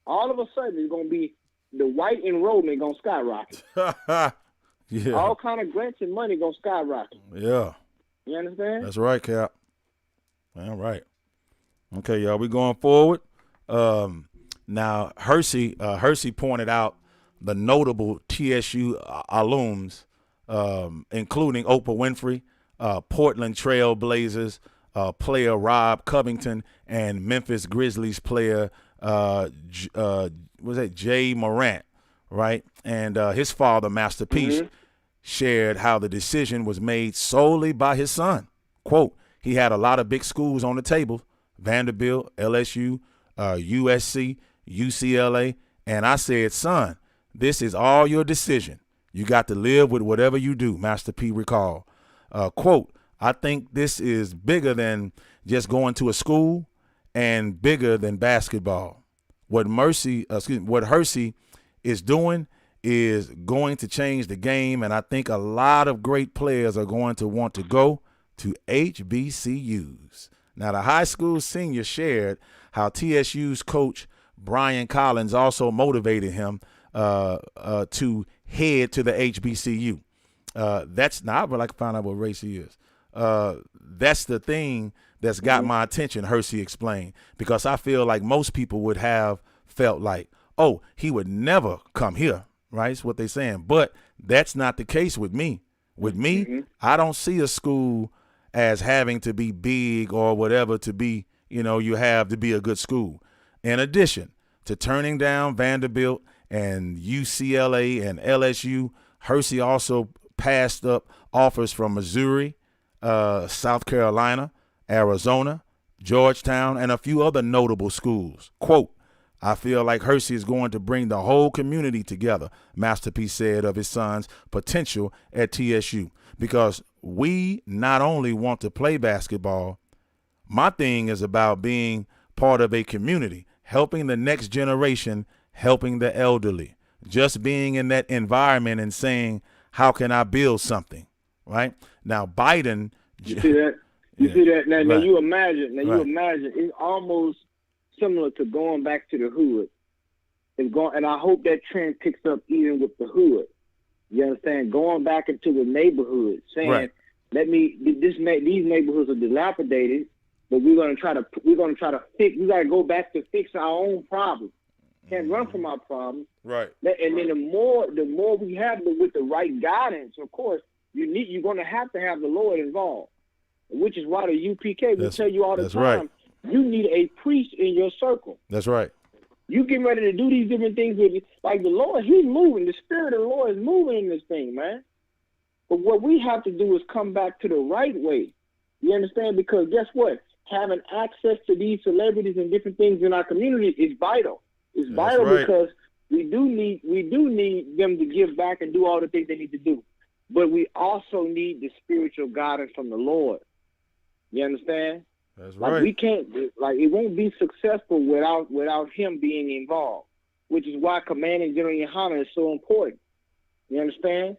D: All of a sudden, it's going to be the white enrollment going to skyrocket.
C: Yeah.
D: All kind of grants and money going to skyrocket.
C: Yeah.
D: You understand?
C: That's right, Cap. All right. Okay, y'all, we going forward. Now, Hersey pointed out the notable TSU alums, including Oprah Winfrey, Portland Trail Blazers player Rob Covington, and Memphis Grizzlies player Jay Morant, right? And his father, Master P. shared how the decision was made solely by his son. Quote, he had a lot of big schools on the table, Vanderbilt, LSU, USC, UCLA, and I said, son, this is all your decision. You got to live with whatever you do, Master P recalled. Quote, I think this is bigger than just going to a school and bigger than basketball. What Hersey is doing is going to change the game, and I think a lot of great players are going to want to go to HBCUs. Now, the high school senior shared how TSU's coach Brian Collins also motivated him to head to the HBCU. I would like to find out what race he is. That's the thing that's got my attention, Hersey explained, because I feel like most people would have felt like, oh, he would never come here, right? That's what they're saying. But that's not the case with me. With me, I don't see a school as having to be big or whatever to be, you have to be a good school. In addition to turning down Vanderbilt and UCLA and LSU, Hersey also passed up offers from Missouri, South Carolina, Arizona, Georgetown, and a few other notable schools. Quote, I feel like Hersey is going to bring the whole community together, Master P said of his son's potential at TSU, because we not only want to play basketball, my thing is about being part of a community, helping the next generation, helping the elderly, just being in that environment and saying, how can I build something, right? Now, Biden.
D: You see that? See that? Now,
C: right.
D: now you imagine. Now
C: right.
D: you imagine. It's almost similar to going back to the hood. And I hope that trend picks up even with the hood. You understand? Going back into the neighborhood, saying,
C: right.
D: these neighborhoods are dilapidated, but we're gonna try to fix. We gotta go back to fix our own problems. Can't run from our problems.
C: Right.
D: And then the more we have with the right guidance, of course, you're gonna have to have the Lord involved, which is why the UPK will tell you all the time.
C: Right.
D: You need a priest in your circle.
C: That's right.
D: You getting ready to do these different things with it. Like the Lord, He's moving. The Spirit of the Lord is moving in this thing, man. But what we have to do is come back to the right way. You understand? Because guess what? Having access to these celebrities and different things in our community is vital. It's vital
C: right.
D: because we do need them to give back and do all the things they need to do. But we also need the spiritual guidance from the Lord. You understand?
C: That's right.
D: Like we can't, like it won't be successful without him being involved, which is why Commanding General Yohana is so important. You understand?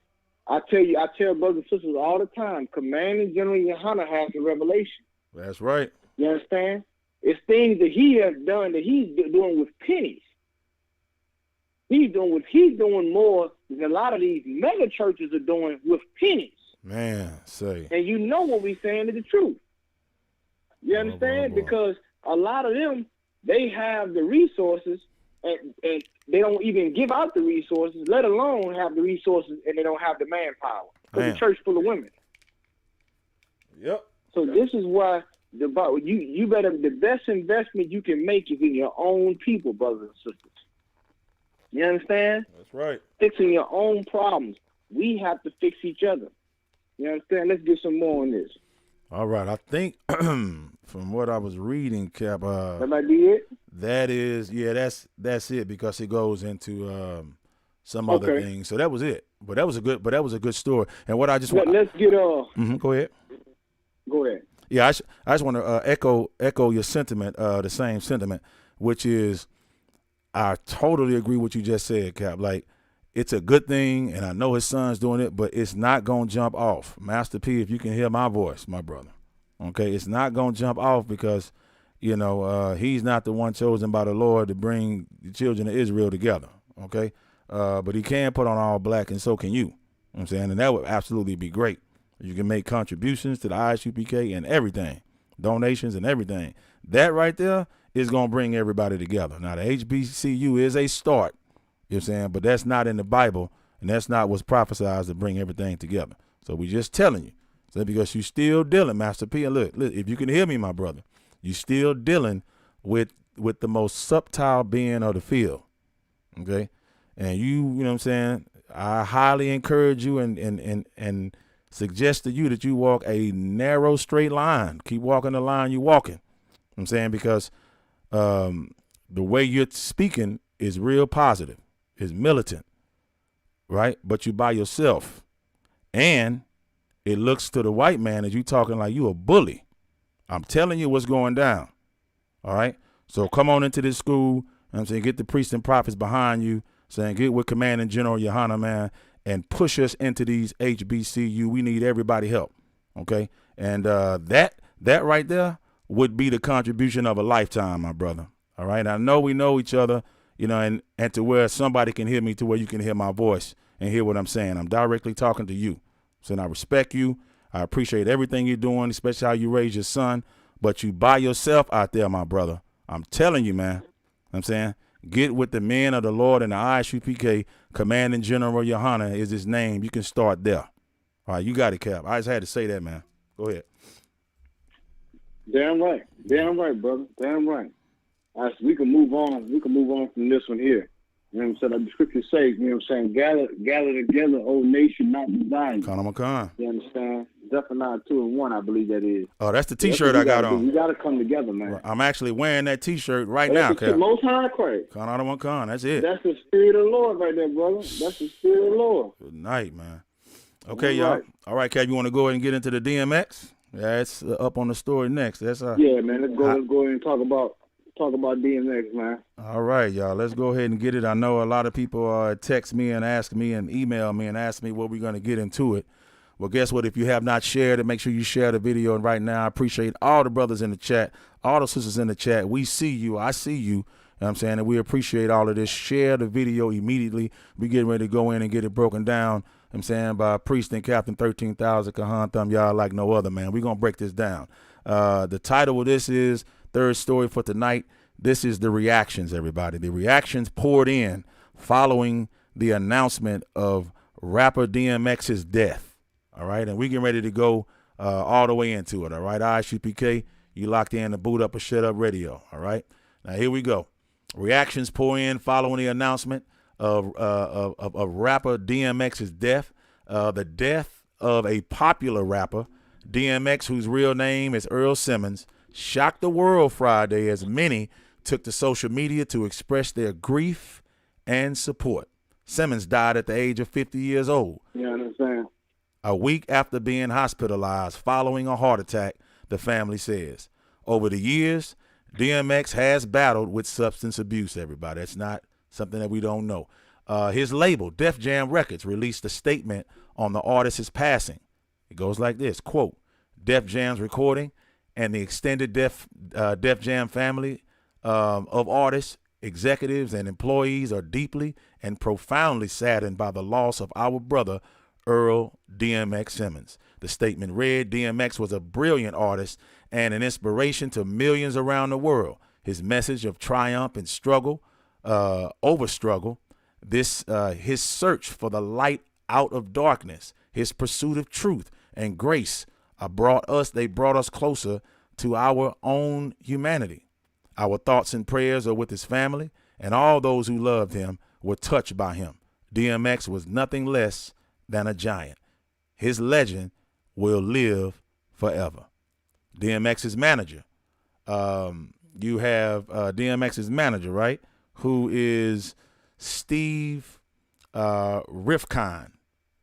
D: I tell brothers and sisters all the time, Commanding General Yohana has the revelation.
C: That's right.
D: You understand? It's things that he has done that he's doing with pennies. He's doing more than a lot of these mega churches are doing with pennies.
C: Man, say.
D: And you know what we're saying is the truth. You understand? Because a lot of them, they have the resources and they don't even give out the resources, let alone have the resources, and they don't have the manpower. Because the church full of women.
C: Yep.
D: So this is why the best investment you can make is in your own people, brothers and sisters. You understand?
C: That's right.
D: Fixing your own problems. We have to fix each other. You understand? Let's get some more on this.
C: All right. I think from what I was reading, Cap,
D: that might be it.
C: That is, that's it, because it goes into some other things. So that was it. But that was a good story. And what I just want,
D: let's get
C: go ahead.
D: Go ahead.
C: Yeah, I just want to echo your sentiment, the same sentiment, which is I totally agree with what you just said, Cap. Like, it's a good thing, and I know his son's doing it, but it's not going to jump off. Master P, if you can hear my voice, my brother, okay, it's not going to jump off because, he's not the one chosen by the Lord to bring the children of Israel together, okay? But he can put on all black, and so can you. You know what I'm saying? And that would absolutely be great. You can make contributions to the ISUPK and everything, donations and everything. That right there is going to bring everybody together. Now, the HBCU is a start. You know what I'm saying? But that's not in the Bible, and that's not what's prophesied to bring everything together. So we just telling you. So because you still dealing, Master P, and look, if you can hear me, my brother, you still dealing with the most subtle being of the field. Okay? And you know what I'm saying? I highly encourage you and suggest to you that you walk a narrow, straight line. Keep walking the line you're walking. I'm saying, because the way you're speaking is real positive, is militant, right? But you by yourself. And it looks to the white man as you talking like you a bully. I'm telling you what's going down. All right. So come on into this school. I'm saying, get the priests and prophets behind you. Saying, get with Commanding General Yohana, man, and push us into these HBCU. We need everybody help. Okay. And that right there would be the contribution of a lifetime, my brother. All right. I know we know each other, you know, and to where somebody can hear me, to where you can hear my voice and hear what I'm saying. I'm directly talking to you. So I respect you. I appreciate everything you're doing, especially how you raise your son. But you by yourself out there, my brother. I'm telling you, man. I'm saying, get with the men of the Lord and the ISUPK. Commanding General Yohana is his name. You can start there. All right, you got it, Cap. I just had to say that, man. Go ahead.
D: Damn right. Damn right, brother. Damn right. We can move on. We can move on from this one here. You know what I'm saying? Like the scripture says, you know what I'm saying? Gather together, O nation, not divided.
C: Khan.
D: You understand? Zephaniah 2:1, I believe that is.
C: Oh, that's the T-shirt I got on.
D: We got to come together, man.
C: I'm actually wearing that T-shirt right now,
D: Cap. That's the Most High Christ.
C: Khan. That's it.
D: That's the Spirit of the Lord right there, brother. That's the Spirit of the Lord.
C: Good night, man. Okay, y'all. All right, Cap, you want to go ahead and get into the DMX? Yeah, it's up on the story next. That's
D: yeah, man. Let's go ahead and talk about DMX, man.
C: All right, y'all. Let's go ahead and get it. I know a lot of people text me and ask me and email me and ask me what we're going to get into it. Well, guess what? If you have not shared it, make sure you share the video. And right now, I appreciate all the brothers in the chat, all the sisters in the chat. We see you. I see you. You know what I'm saying? And we appreciate all of this. Share the video immediately. We getting ready to go in and get it broken down, I'm saying, by Priest and Captain 13,000 Kahan Thumb, y'all like no other, man. We're going to break this down. The title of this is third story for tonight. This is the reactions, everybody. The reactions poured in following the announcement of rapper DMX's death. All right, and we getting ready to go all the way into it. All right, ISUPK, you locked in to Boot Up or Shut Up Radio. All right, now here we go. Reactions pour in following the announcement of rapper DMX's death. The death of a popular rapper, DMX, whose real name is Earl Simmons, shocked the world Friday as many took to social media to express their grief and support. Simmons died at the age of 50 years old.
D: You understand?
C: A week after being hospitalized following a heart attack, the family says. Over the years, DMX has battled with substance abuse, everybody. That's not something that we don't know. His label, Def Jam Records, released a statement on the artist's passing. It goes like this, quote, Def Jam's recording and the extended Def Jam family of artists, executives, and employees are deeply and profoundly saddened by the loss of our brother, Earl DMX Simmons. The statement read, DMX was a brilliant artist and an inspiration to millions around the world. His message of triumph and struggle, over struggle, his search for the light out of darkness, his pursuit of truth and grace brought us closer to our own humanity. Our thoughts and prayers are with his family, and all those who loved him were touched by him. DMX was nothing less than a giant. His legend will live forever. DMX's manager. You have DMX's manager, right? Who is Steve Rifkind.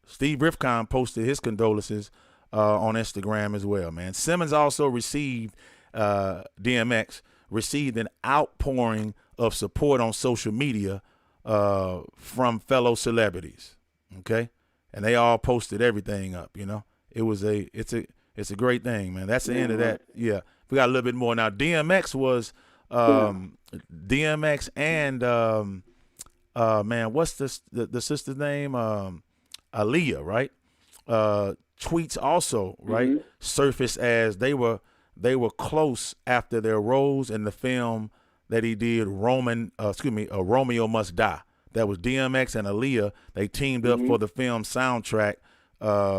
C: Steve Rifkind posted his condolences on Instagram as well, man. Simmons also received, DMX received an outpouring of support on social media from fellow celebrities. Okay. And they all posted everything up, you know. It's a great thing, man. That's the end of that. Yeah. We got a little bit more now. DMX was DMX and man, what's the sister's name? Aaliyah, right? Tweets also, right? Mm-hmm. Surfaced as they were close after their roles in the film that he did, Romeo Must Die. That was DMX and Aaliyah. They teamed up for the film soundtrack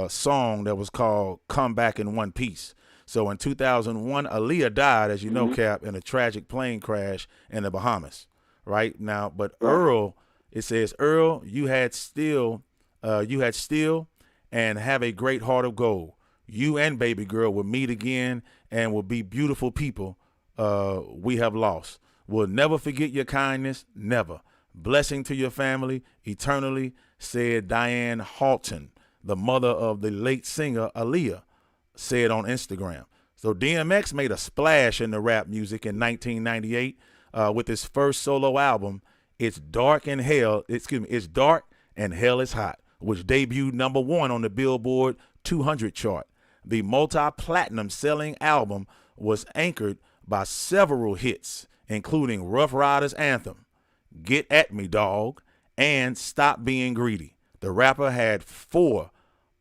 C: song that was called Come Back in One Piece. So in 2001, Aaliyah died, as you know, Cap, in a tragic plane crash in the Bahamas, right? Now, but Earl, it says, Earl, you had still You had Still and Have a Great Heart of Gold. You and Baby Girl will meet again and will be beautiful people we have lost. We'll never forget your kindness, never. Blessing to your family eternally, said Diane Halton, the mother of the late singer Aaliyah, said on Instagram. So DMX made a splash in the rap music in 1998 with his first solo album, It's Dark and Hell is Hot, which debuted #1 on the Billboard 200 chart. The multi-platinum selling album was anchored by several hits, including Rough Riders Anthem, Get At Me Dog, and Stop Being Greedy. The rapper had four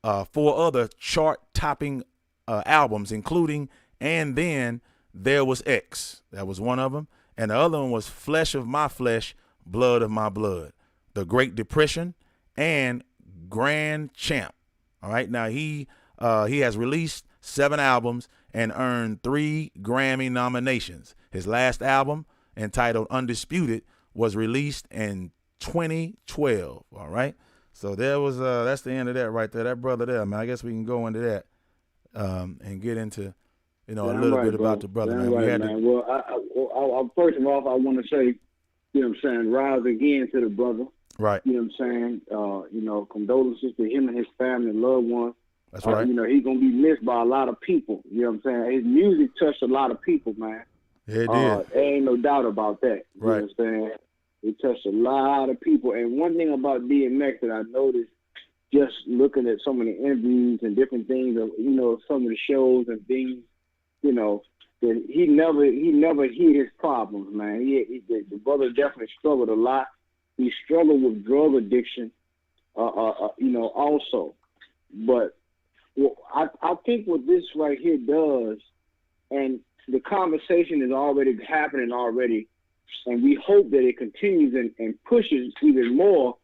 C: other chart-topping albums, including And Then There Was X. That was one of them. And the other one was Flesh of My Flesh, Blood of My Blood, The Great Depression, and Grand Champ. All right, now he has released 7 albums and earned 3 Grammy nominations. His last album, entitled Undisputed, was released in 2012. All right, so there was that's the end of that right there. That brother there, man. I guess we can go into that and get into a little bit about the brother, man.
D: Right, man. Well, I first of all, I want to say, you know what I'm saying, rise again to the brother.
C: Right.
D: You know what I'm saying? Condolences to him and his family and loved ones.
C: That's right.
D: He's going to be missed by a lot of people. You know what I'm saying? His music touched a lot of people, man.
C: Yeah, it did.
D: There ain't no doubt about that. You
C: right.
D: know what I'm saying? It touched a lot of people. And one thing about DMX that I noticed, just looking at some of the interviews and different things, some of the shows and things, that he never hid his problems, man. The brother definitely struggled a lot. He struggled with drug addiction, also. But I think what this right here does, and the conversation is already happening already, and we hope that it continues and pushes even more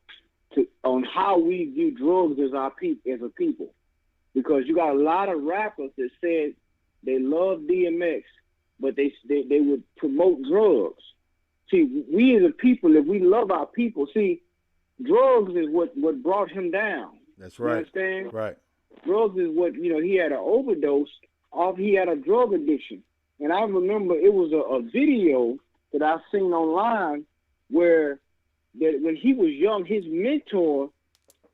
D: on how we view drugs as a people. Because you got a lot of rappers that said they love DMX, but they would promote drugs. See, we as a people, if we love our people, see, drugs is what brought him down.
C: That's right.
D: You understand?
C: Right.
D: Drugs is what, he had an overdose off, he had a drug addiction. And I remember it was a video that I seen online where that when he was young, his mentor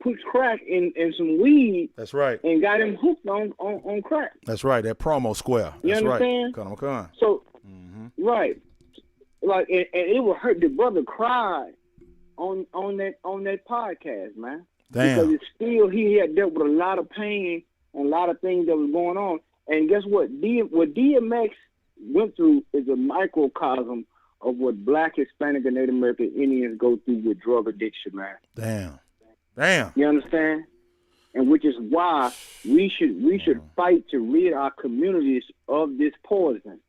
D: put crack in some weed.
C: That's right.
D: And got him hooked on crack.
C: That's right. That promo square.
D: You
C: That's
D: understand?
C: Right. Come on.
D: So, right. Like, and it would hurt. The brother cried on that podcast, man.
C: Damn.
D: Because it's still, he had dealt with a lot of pain and a lot of things that was going on. And guess what? What DMX went through is a microcosm of what Black, Hispanic, and Native American Indians go through with drug addiction, man.
C: Damn.
D: You understand? And which is why we should fight to rid our communities of this poison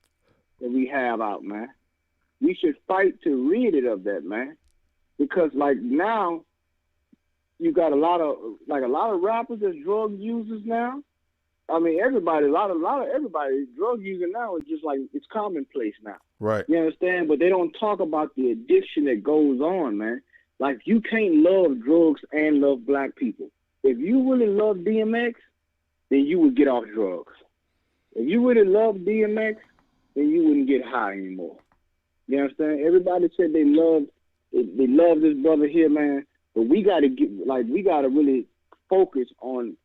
D: that we have out, man. We should fight to rid it of that, man. Because like now, you got a lot of rappers as drug users now. I mean, everybody, a lot of everybody drug using now is just like it's commonplace now.
C: Right.
D: You understand? But they don't talk about the addiction that goes on, man. Like, you can't love drugs and love Black people. If you really love DMX, then you would get off drugs. If you really love DMX, then you wouldn't get high anymore. You understand? Everybody said they love this brother here, man. But we gotta really focus on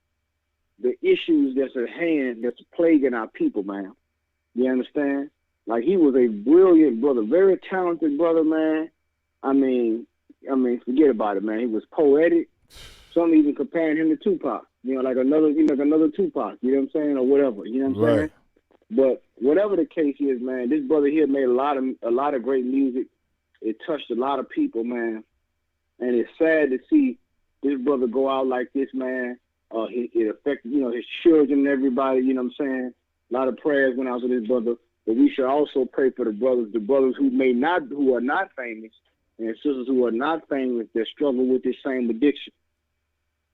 D: the issues that's at hand, that's plaguing our people, man. You understand? Like, he was a brilliant brother, very talented brother, man. I mean, forget about it, man. He was poetic. Some even comparing him to Tupac. Like another Tupac. You know what I'm saying, or whatever. You know what I'm saying? But whatever the case is, man, this brother here made a lot of great music. It touched a lot of people, man. And it's sad to see this brother go out like this, man. It affected, his children and everybody. You know what I'm saying? A lot of prayers went out to this brother. But we should also pray for the brothers who are not famous, and sisters who are not famous that struggle with this same addiction.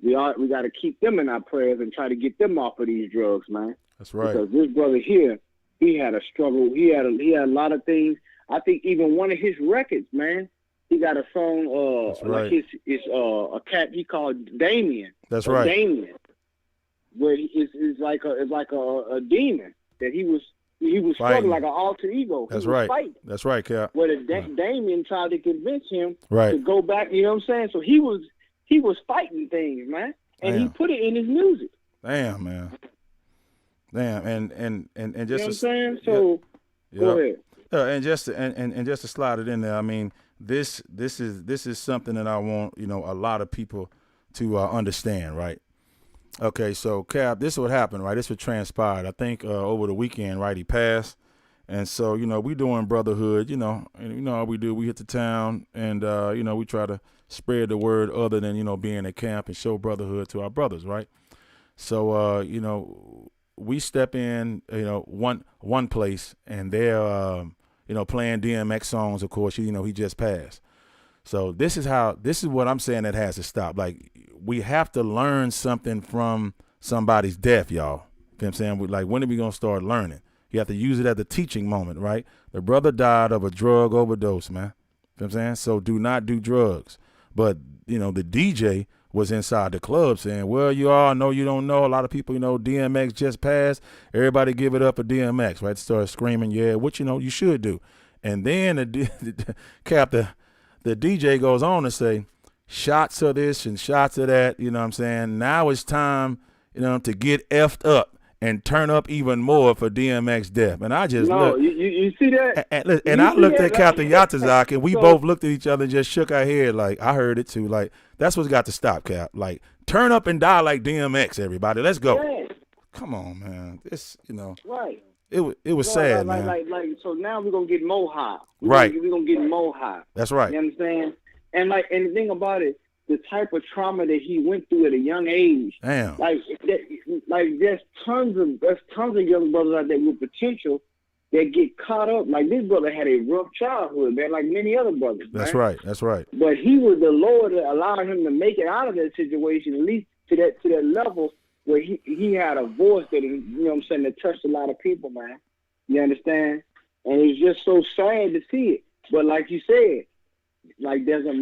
D: We got to keep them in our prayers and try to get them off of these drugs, man.
C: That's right.
D: Because this brother here, he had a struggle. He had a lot of things. I think even one of his records, man, He got a song,
C: That's right.
D: like it's a cat he called Damien.
C: That's right.
D: Damien, where it's like a demon that he was
C: Fighting.
D: struggling like an alter ego.
C: That's
D: he was
C: right.
D: Fighting.
C: That's right, Cap.
D: Where Damien tried to convince him
C: Right.
D: to go back. You know what I'm saying? So he was fighting things, man, and he
C: Damn.
D: put it in his music.
C: Damn, man. Damn, and
D: You know
C: just
D: what I'm saying? So go ahead.
C: And just to slide it in there, I mean, this is something that I want, you know, a lot of people to understand, right? Okay, so Cap, this is what happened, right? This what transpired. I think over the weekend, right? He passed, and so you know we doing brotherhood, you know, and you know how we do. We hit the town, and you know we try to spread the word other than you know being at camp and show brotherhood to our brothers, right? So you know we step in, you know, one place, and they're you know playing DMX songs. Of course, you know he just passed. So this is what I'm saying that has to stop. Like we have to learn something from somebody's death, y'all. You know what I'm saying? Like when are we gonna start learning? You have to use it at the teaching moment, right? The brother died of a drug overdose, man. You know what I'm saying? So do not do drugs. But you know, the DJ was inside the club saying, well, you all know you don't know. A lot of people, you know, DMX just passed. Everybody give it up for DMX, right? Start screaming, yeah, what you know you should do. And then the DJ goes on to say, shots of this and shots of that, you know what I'm saying? Now it's time, you know, to get effed up and turn up even more for DMX death. And I just looked.
D: You see that?
C: And I looked at Captain Yatazak, and we both looked at each other and just shook our head like, I heard it too. Like, that's what's got to stop, Cap. Like, turn up and die like DMX, everybody. Let's go.
D: Yeah.
C: Come on, man. This, you know.
D: Right.
C: It was sad, man.
D: Like, so now we're going to get more high.
C: Right.
D: We're going to get more high.
C: That's right.
D: You understand? And the thing about it, the type of trauma that he went through at a young age.
C: Damn.
D: There's tons of young brothers out there with potential that get caught up. Like this brother had a rough childhood, man, like many other brothers.
C: That's
D: man.
C: right. That's right.
D: But he was the Lord that allowed him to make it out of that situation, at least to that level where he had a voice that, you know what I'm saying, that touched a lot of people, man. You understand? And it's just so sad to see it. But like you said, like there's a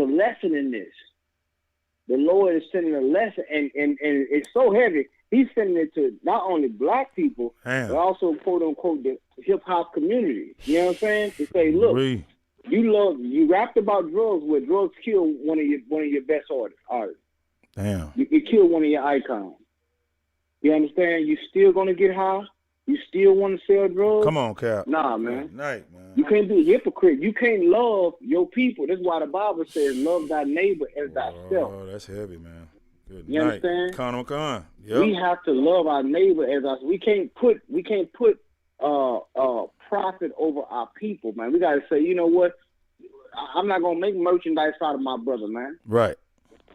D: lesson in this. The Lord is sending a lesson, and it's so heavy. He's sending it to not only black people,
C: Damn.
D: but also quote unquote the hip hop community. You know what I'm saying? To say, look, you rapped about drugs, where drugs kill one of your best artists.
C: Damn.
D: You kill one of your icons. You understand? You still gonna get high? You still want to sell drugs?
C: Come on, Cap.
D: Nah, man.
C: Good night, man.
D: You can't be a hypocrite. You can't love your people. That's why the Bible says, love thy neighbor as thyself.
C: Oh, that's heavy, man. Good
D: You
C: night.
D: understand?
C: Khan. Yep.
D: We have to love our neighbor as us. We can't put profit over our people, man. We gotta say, you know what? I'm not gonna make merchandise out of my brother, man.
C: Right.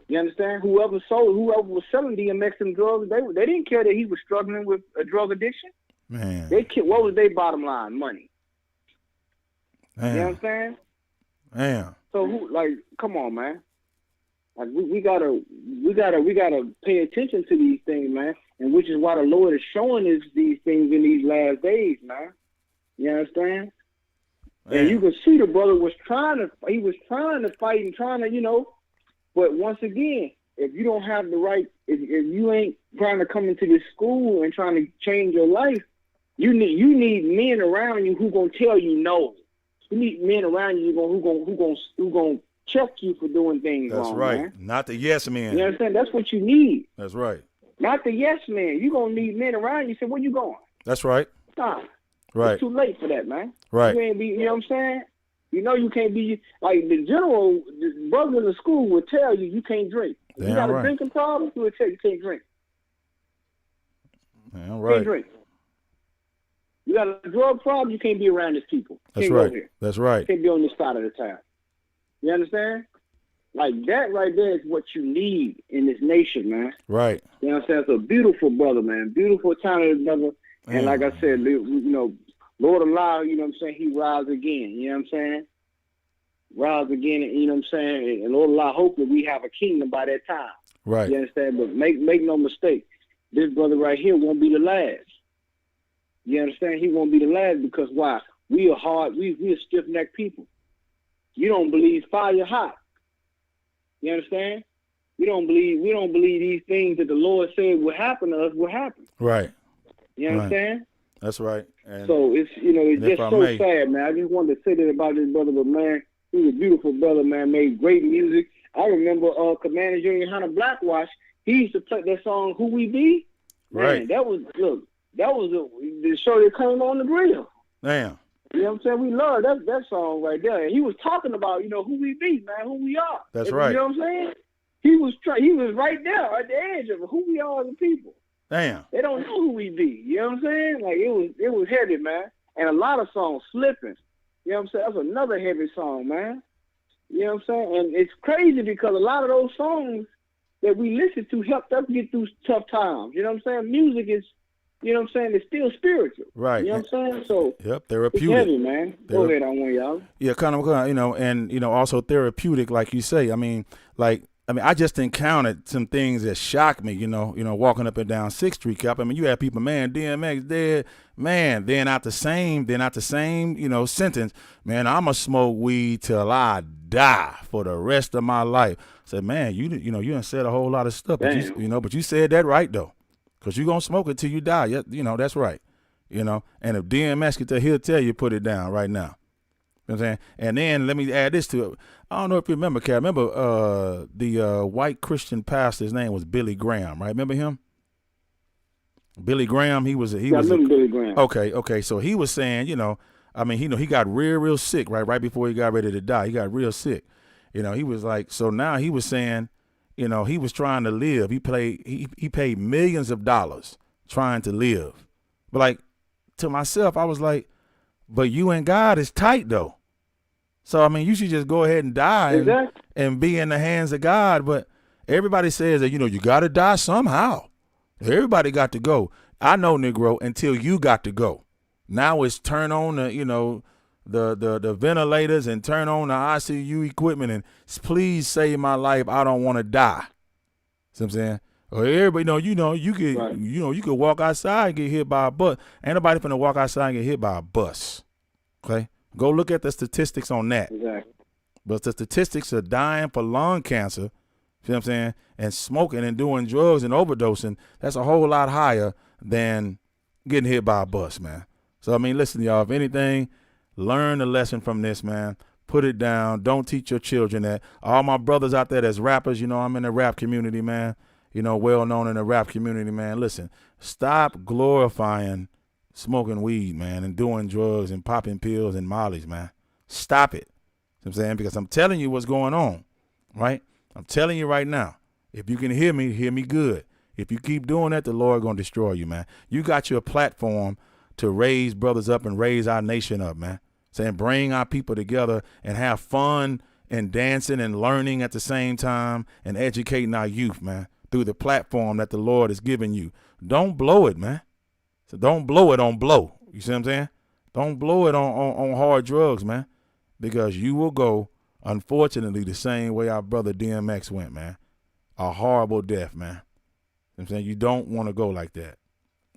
D: You understand? Whoever was selling DMX and drugs, they didn't care that he was struggling with a drug addiction.
C: Man.
D: What was their bottom line? Money.
C: Damn.
D: You know what I'm saying?
C: Damn.
D: So come on, man. Like we gotta pay attention to these things, man. And which is why the Lord is showing us these things in these last days, man. You understand?
C: Man.
D: And you can see the brother was trying to fight and trying to, you know, but once again, if you don't have the right, if you ain't trying to come into this school and trying to change your life, you need men around you who gonna tell you no. You need men around you who gonna check you for doing things wrong.
C: That's right.
D: Man.
C: Not the yes man.
D: You understand? That's what you need.
C: That's right.
D: Not the yes man. You gonna need men around you. Say, where you going?
C: That's right.
D: Nah.
C: Right.
D: It's too late for that, man.
C: Right.
D: You ain't be. You know what I'm saying? You know you can't be like the brothers in the school would tell you can't drink. If you got a drinking problem, he would tell you can't drink.
C: Damn right.
D: Can't drink. You got a drug problem, you can't be around these people.
C: That's
D: can't
C: right.
D: Go here.
C: That's right.
D: Can't be on this side of the town. You understand? Like that right there is what you need in this nation, man.
C: Right.
D: You know what I'm saying? It's a beautiful brother, man. Beautiful, talented brother. And like I said, you know, Lord allow, you know what I'm saying, he rise again. You know what I'm saying? Rise again, you know what I'm saying? And Lord allow, hopefully we have a kingdom by that time.
C: Right.
D: You understand? But make no mistake, this brother right here won't be the last. You understand? He won't be the last because why? We are hard. We are stiff-necked people. you don't believe fire hot. You understand? We don't believe these things that the Lord said will happen to us will happen.
C: Right.
D: You understand?
C: That's right. And
D: so it's it's just so sad, man. I just wanted to say that about this brother, but man, he was a beautiful brother, man. Made great music. I remember Commander Junior Hunter Blackwash. He used to play that song "Who We Be." Man,
C: right.
D: That was the show that came on the grill.
C: Damn.
D: You know what I'm saying? We love that song right there. And he was talking about, who we be, man, who we are.
C: That's right.
D: You know what I'm saying? He was right there at the edge of it, who we are as a people.
C: Damn.
D: They don't know who we be. You know what I'm saying? Like it was heavy, man. And a lot of songs slipping. You know what I'm saying? That's another heavy song, man. You know what I'm saying? And it's crazy because a lot of those songs that we listen to helped us get through tough times. You know what I'm saying? Music is, you know what I'm saying, it's still spiritual.
C: Right.
D: You know what I'm saying? So
C: therapeutic.
D: It's heavy, man. Go ahead on one, y'all.
C: Yeah, kind of, and also therapeutic, like you say. I mean, I just encountered some things that shocked me, walking up and down 6th Street, Cap. I mean, you had people, man, DMX dead, man, then out the same, sentence, man, I'ma smoke weed till I die for the rest of my life. I said, man, you done said a whole lot of stuff, but but you said that right though, because you gonna smoke it till you die. Yeah, that's right. And if DMX could tell, he'll tell you put it down right now. You know what I'm saying? And then let me add this to it. I don't know if you remember, Kat. Remember the white Christian pastor, his name was Billy Graham, right? Remember him? Billy Graham, I remember Billy Graham. Okay. So he was saying, he got real sick, right before he got ready to die. He got real sick. He was like, so now he was saying, he was trying to live. He paid millions of dollars trying to live. But like, to myself, I was like, but you and God is tight though. So, I mean, you should just go ahead and die and be in the hands of God. But everybody says that, you got to die somehow. Everybody got to go. I know, Negro, until you got to go. Now it's turn on the ventilators and turn on the ICU equipment and please save my life. I don't want to die. See what I'm saying? Or everybody you could walk outside and get hit by a bus. Ain't nobody finna walk outside and get hit by a bus. Okay? Go look at the statistics on that.
D: Exactly.
C: But the statistics of dying for lung cancer, see what I'm saying, and smoking and doing drugs and overdosing, that's a whole lot higher than getting hit by a bus, man. So, I mean, listen, y'all, if anything, learn the lesson from this, man. Put it down. Don't teach your children that. All my brothers out there that's rappers, I'm in the rap community, man. Well known in the rap community, man. Listen, stop glorifying smoking weed, man, and doing drugs and popping pills and mollies, man. Stop it. You know what I'm saying? Because I'm telling you what's going on, right? I'm telling you right now. If you can hear me good. If you keep doing that, the Lord going to destroy you, man. You got your platform to raise brothers up and raise our nation up, man. Saying bring our people together and have fun and dancing and learning at the same time and educating our youth, man, through the platform that the Lord has given you. Don't blow it, man. So don't blow it on blow. You see what I'm saying? Don't blow it on hard drugs, man, because you will go, unfortunately, the same way our brother DMX went, man. A horrible death, man. You know what I'm saying? You don't want to go like that.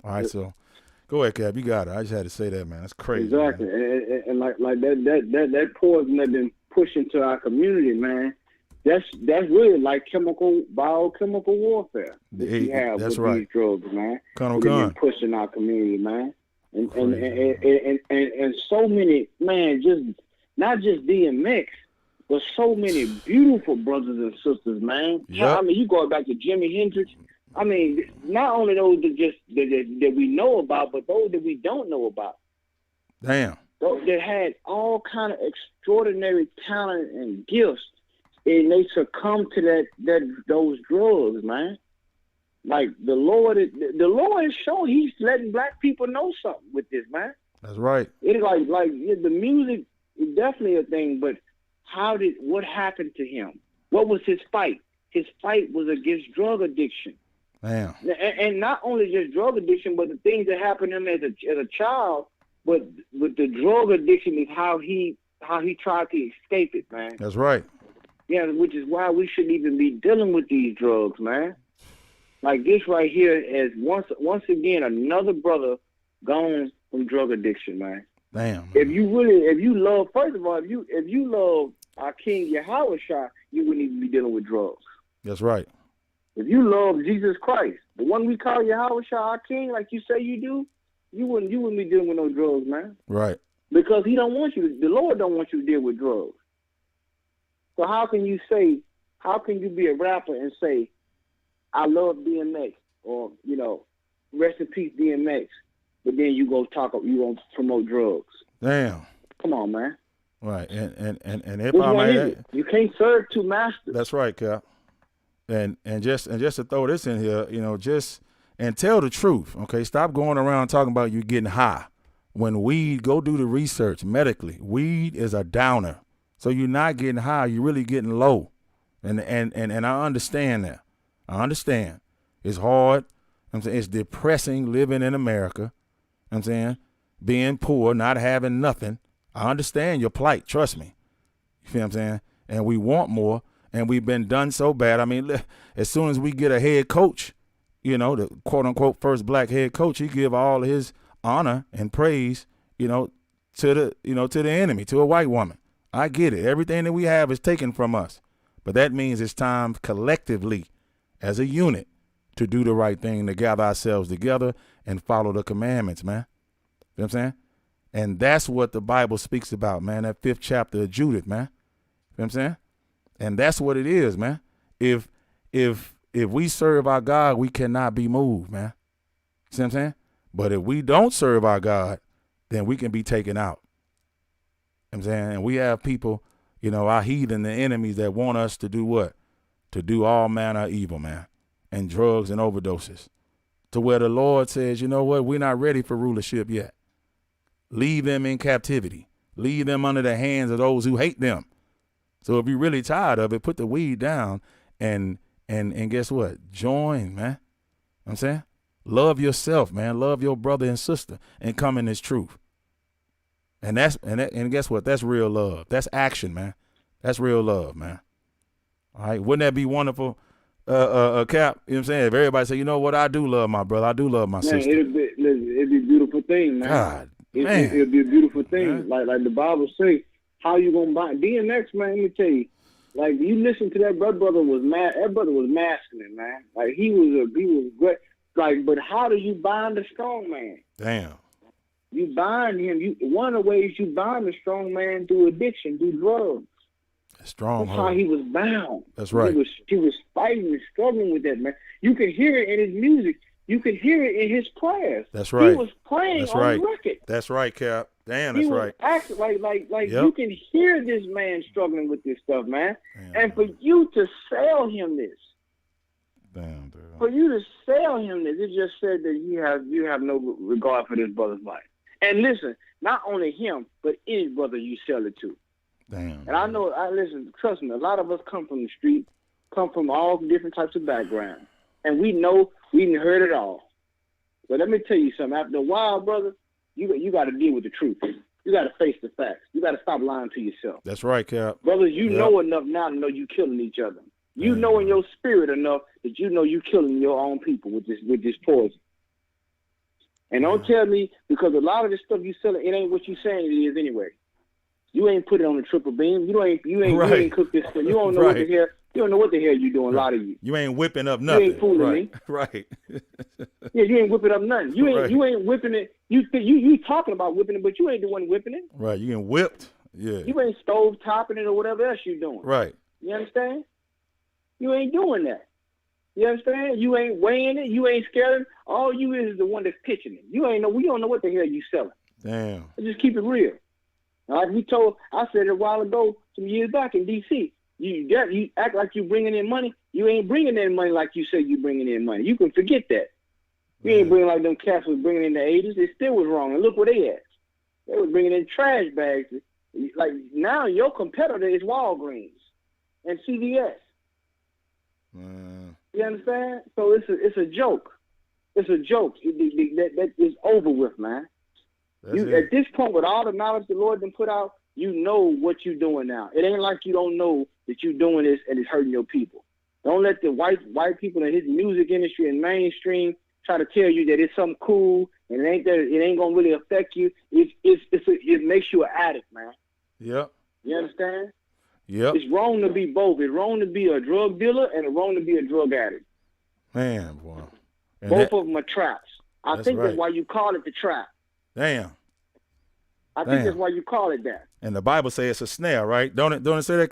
C: All right, so go ahead, Cap. You got it. I just had to say that, man. That's crazy.
D: Exactly. And like that poison that's been pushed into our community, man, that's really like biochemical warfare that we have with these drugs, man. Been pushing our community, man. And so many, man, just not just DMX, but so many beautiful brothers and sisters, man. Yep. I mean, you go back to Jimi Hendrix. I mean, not only those that we know about, but those that we don't know about.
C: Damn.
D: Those that had all kind of extraordinary talent and gifts, and they succumb to those drugs, man. Like the Lord is showing He's letting black people know something with this, man.
C: That's right.
D: It's like the music is definitely a thing, but what happened to him? What was his fight? His fight was against drug addiction.
C: Damn.
D: And not only just drug addiction, but the things that happened to him as a child. But with the drug addiction is how he tried to escape it, man.
C: That's right.
D: Yeah, which is why we shouldn't even be dealing with these drugs, man. Like this right here is once again another brother gone from drug addiction, man.
C: Damn. Man.
D: If you love, first of all, if you love our King Yahweh Shah, you wouldn't even be dealing with drugs.
C: That's right.
D: If you love Jesus Christ, the one we call Yahweh Shah, our King, like you say you do, you wouldn't be dealing with no drugs, man.
C: Right.
D: Because he don't want you to, the Lord don't want you to deal with drugs. So how can you be a rapper and say, I love DMX, or, you know, rest in peace DMX, but then you gonna promote drugs? Damn. Come on, man.
C: Right. And if I might,
D: you can't serve two masters.
C: That's right, Cap. And just to throw this in here, you know, and tell the truth, okay? Stop going around talking about you getting high. When weed, go do the research medically. Weed is a downer. So you're not getting high, you're really getting low. And I understand that. I understand. It's hard. I'm saying it's depressing living in America. I'm saying being poor, not having nothing. I understand your plight. Trust me. You feel what I'm saying? And we want more. And we've been done so bad. I mean, as soon as we get a head coach, you know, the quote unquote first black head coach, he give all his honor and praise, you know, to the enemy, to a white woman. I get it. Everything that we have is taken from us. But that means it's time collectively as a unit to do the right thing, to gather ourselves together and follow the commandments, man. You know what I'm saying? And that's what the Bible speaks about, man, that 5th chapter of Judith, man. You know what I'm saying? And that's what it is, man. If we serve our God, we cannot be moved, man. See what I'm saying? But if we don't serve our God, then we can be taken out. You know what I'm saying? And we have people, you know, our heathen, the enemies that want us to do what? To do all manner of evil, man, and drugs and overdoses. To where the Lord says, you know what? We're not ready for rulership yet. Leave them in captivity. Leave them under the hands of those who hate them. So if you're really tired of it, put the weed down and guess what? Join, man. You know what I'm saying? Love yourself, man. Love your brother and sister and come in this truth. And guess what? That's real love. That's action, man. That's real love, man. All right. Wouldn't that be wonderful, Cap? You know what I'm saying? If everybody say, you know what? I do love my brother. I do love my sister.
D: It'd be a beautiful thing, man.
C: God,
D: man. It'd be a beautiful thing. Man. Like the Bible say, how you gonna buy DMX, man? Let me tell you, like you listen to that brother was mad. That brother was masculine, man. Like he was great. Like, but how do you bind a strong man?
C: Damn.
D: You bind him. One of the ways you bind a strong man through addiction, through drugs.
C: Strong.
D: That's how he was bound.
C: That's right.
D: He was fighting and struggling with that, man. You can hear it in his music. You can hear it in his prayers.
C: That's right.
D: He was praying on record.
C: That's right, Cap. Damn, that's right.
D: Acting like yep. You can hear this man struggling with this stuff, man. Damn, and for you to sell him this,
C: damn, dude.
D: For you to sell him this, it just said that you have no regard for this brother's life. And listen, not only him, but any brother you sell it to.
C: Damn.
D: And I know, trust me, a lot of us come from the street, come from all different types of backgrounds. And we know we didn't heard it all. But let me tell you something. After a while, brother, you got to deal with the truth. You got to face the facts. You got to stop lying to yourself.
C: That's right, Cap.
D: Brothers, you know enough now to know you killing each other. You know in your spirit enough that you know you killing your own people with this poison. And don't tell me, because a lot of this stuff you selling, it ain't what you saying it is anyway. You ain't put it on the triple beam. You ain't cooked this stuff. You don't know what the hell. You don't know what the hell you doing. A lot of you.
C: You ain't whipping up nothing.
D: You ain't fooling me.
C: Right.
D: Yeah, you ain't whipping up nothing. You ain't whipping it. You talking about whipping it, but you ain't the one whipping it.
C: Right. You ain't whipped. Yeah.
D: You ain't stove topping it or whatever else you doing.
C: Right.
D: You understand? You ain't doing that. You understand? You ain't weighing it. You ain't scared. All you is the one that's pitching it. We don't know what the hell you selling.
C: Damn.
D: Just keep it real. Like I said it a while ago, some years back in D.C., you act like you bringing in money. You ain't bringing in money like you say you bringing in money. You can forget that. You ain't bringing like them cats was bringing in the 80s. It still was wrong. And look what they had. They was bringing in trash bags. Like now your competitor is Walgreens and CVS. You understand? So it's a joke. It's a joke. That is over with, man. At this point, with all the knowledge the Lord done put out, you know what you're doing now. It ain't like you don't know that you're doing this and it's hurting your people. Don't let the white people in his music industry and mainstream try to tell you that it's something cool and it ain't gonna really affect you. It makes you an addict, man.
C: Yep.
D: You understand?
C: Yep.
D: It's wrong to be both. It's wrong to be a drug dealer and it's wrong to be a drug addict.
C: Man, boy. And
D: Both of them are traps. I think
C: right.
D: that's why you call it the trap.
C: Damn.
D: I think that's why you call it that.
C: And the Bible says it's a snare, right? Don't it say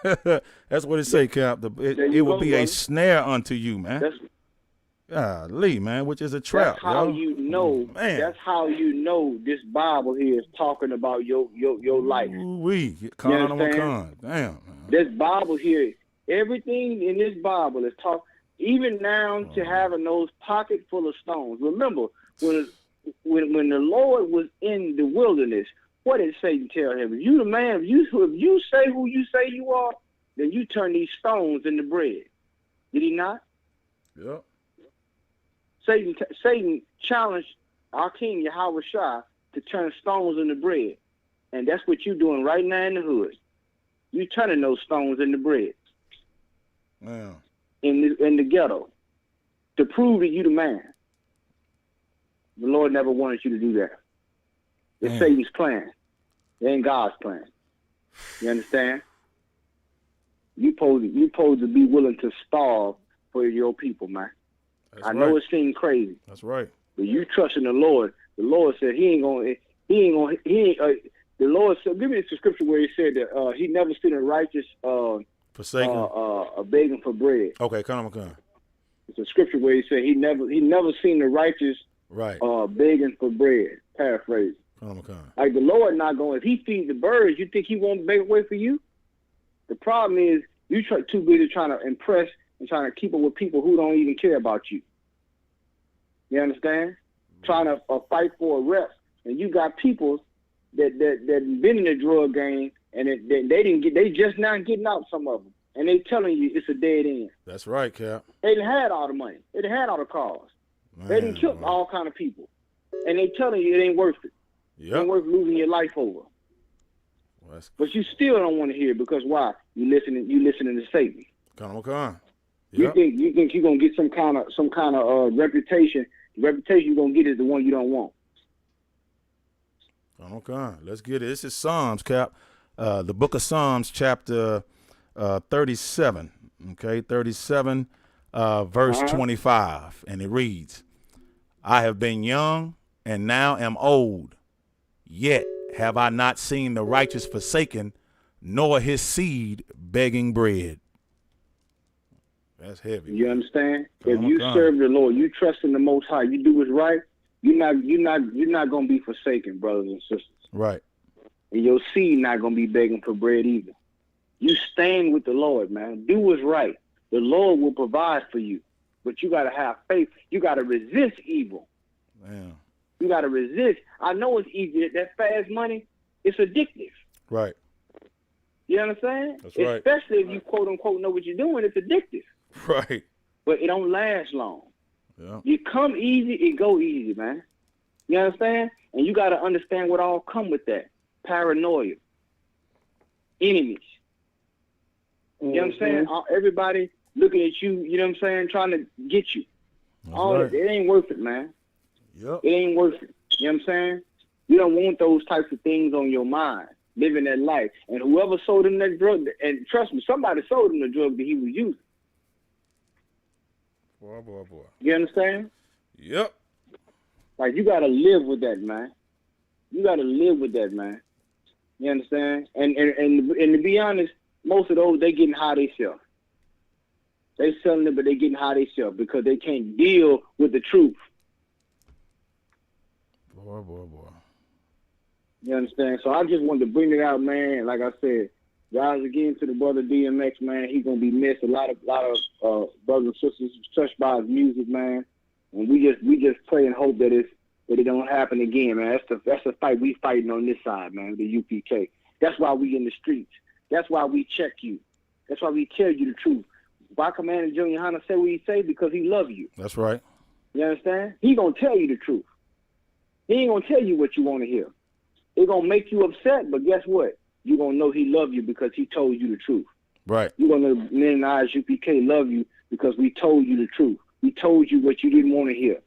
C: that? That's what it say, Cap. It will be a snare unto you, man. Golly, man, which is a trap.
D: That's how you know.
C: Man.
D: That's how you know this Bible here is talking about your life.
C: We con on con. Damn. Man.
D: This Bible here, everything in this Bible is talk. Even now to having those pockets full of stones. Remember when the Lord was in the wilderness, what did Satan tell him? If you the man, if you say who you say you are, then you turn these stones into bread. Did he not?
C: Yep.
D: Satan challenged our King Yahweh Shah to turn stones into bread. And that's what you're doing right now in the hood. You turning those stones into bread.
C: Yeah.
D: In the ghetto. To prove that you the man. The Lord never wanted you to do that. It's Satan's plan. It ain't God's plan. You understand? You supposed to be willing to starve for your people, man. I know it seems crazy.
C: That's right.
D: But you trust in the Lord. The Lord said the Lord said, give me the scripture where he said that he never seen a righteous
C: forsaken,
D: begging for bread.
C: Okay, come on.
D: It's a scripture where he said he never seen the righteous begging for bread. Paraphrase. Like the Lord not going, if he feeds the birds, you think he won't beg away for you? The problem is you too busy trying to impress and trying to keep up with people who don't even care about you. You understand? Trying to fight for a rep, and you got people that been in the drug game, and they just not getting out. Some of them, and they telling you it's a dead end.
C: That's right, Cap.
D: They done had all the money. They done had all the cars. They done killed all kind of people, and they telling you it ain't worth it. It ain't worth losing your life over. But you still don't want to hear it because why? You listening to Satan.
C: Come on.
D: You think you're gonna get some kind of reputation. The reputation you're gonna get is the one you don't want.
C: Okay, let's get it. This is Psalms, Cap. The book of Psalms, chapter 37. Okay, 37, verse 25, and it reads, "I have been young and now am old, yet have I not seen the righteous forsaken, nor his seed begging bread." That's heavy.
D: You understand? If you serve the Lord, you trust in the Most High, you do what's right, you're not gonna be forsaken, brothers and sisters.
C: Right.
D: And your seed not gonna be begging for bread either. You stand with the Lord, man. Do what's right. The Lord will provide for you. But you gotta have faith. You gotta resist evil.
C: Man.
D: You gotta resist. I know it's easy. That fast money, it's addictive.
C: Right.
D: You understand?
C: That's right.
D: Especially if you quote unquote know what you're doing, it's addictive.
C: Right.
D: But it don't last long.
C: Yeah.
D: You come easy, it go easy, man. You understand? And you got to understand what all come with that. Paranoia. Enemies. You know what I'm saying? Everybody looking at you, you know what I'm saying, trying to get you. It ain't worth it, man.
C: Yep.
D: It ain't worth it. You know what I'm saying? You don't want those types of things on your mind, living that life. And whoever sold him that drug, and trust me, somebody sold him the drug that he was using.
C: Boy.
D: You understand?
C: Yep.
D: Like, you got to live with that, man. You got to live with that, man. You understand? And to be honest, most of those, they getting high themselves. They selling it, but they getting high themselves because they can't deal with the truth.
C: Boy.
D: You understand? So I just wanted to bring it out, man. Like I said, guys, again, to the brother DMX, man, he's gonna be missed. A lot of brothers and sisters touched by his music, man. And we just pray and hope that it don't happen again, man. That's the fight we fighting on this side, man. The UPK. That's why we in the streets. That's why we check you. That's why we tell you the truth. Why Commander Junior Hunter say what he say? Because he love you.
C: That's right.
D: You understand? He gonna tell you the truth. He ain't gonna tell you what you want to hear. It gonna make you upset, but guess what? You gonna know he love you because he told you the truth.
C: Right.
D: You gonna know men and I as UPK love you because we told you the truth. We told you what you didn't want to hear,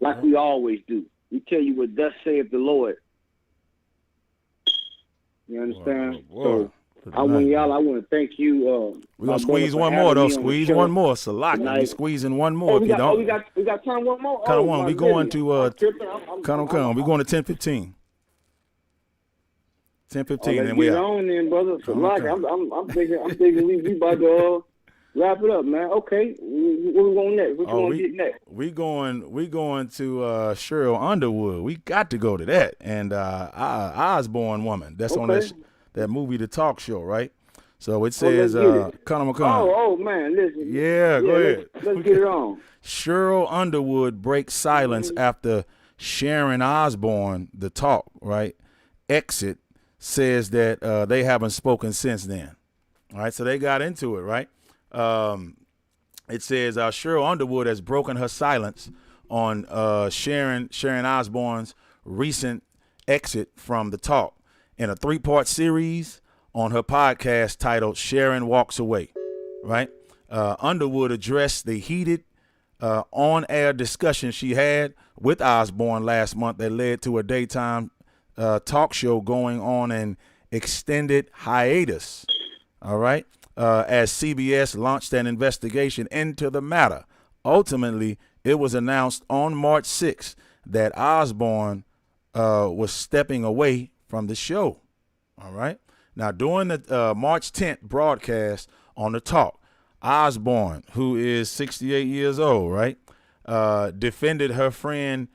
D: like we always do. We tell you what thus saith the Lord. You understand?
C: Boy.
D: So I want to thank you.
C: We're gonna squeeze one more though. Squeeze one more. Salaki. We squeezing one more.
D: Oh, we got time one more.
C: Count on one. We going to count on. We going to 10:15. 10:15, and we
D: out. On then, brother. Salaki. I'm thinking we about to wrap it up, man. Okay, where we going next? What you want to get next?
C: We going to Cheryl Underwood. We got to go to that. And Osborne Woman. That's on that movie, The Talk Show, right? So it says, Conor McCon.
D: Oh, man, listen.
C: Yeah, go ahead.
D: Let's get it on.
C: Cheryl Underwood breaks silence after Sharon Osbourne, The Talk, right? Exit says that they haven't spoken since then. All right, so they got into it, right? It says Cheryl Underwood has broken her silence on Sharon Osbourne's recent exit from The Talk in a 3-part series on her podcast titled Sharon Walks Away, right? Underwood addressed the heated on-air discussion she had with Osbourne last month that led to a daytime talk show going on an extended hiatus, all right? As CBS launched an investigation into the matter. Ultimately, it was announced on March 6th that Osbourne was stepping away from the show. All right. Now, during the March 10th broadcast on The Talk, Osbourne, who is 68 years old, right, defended her friend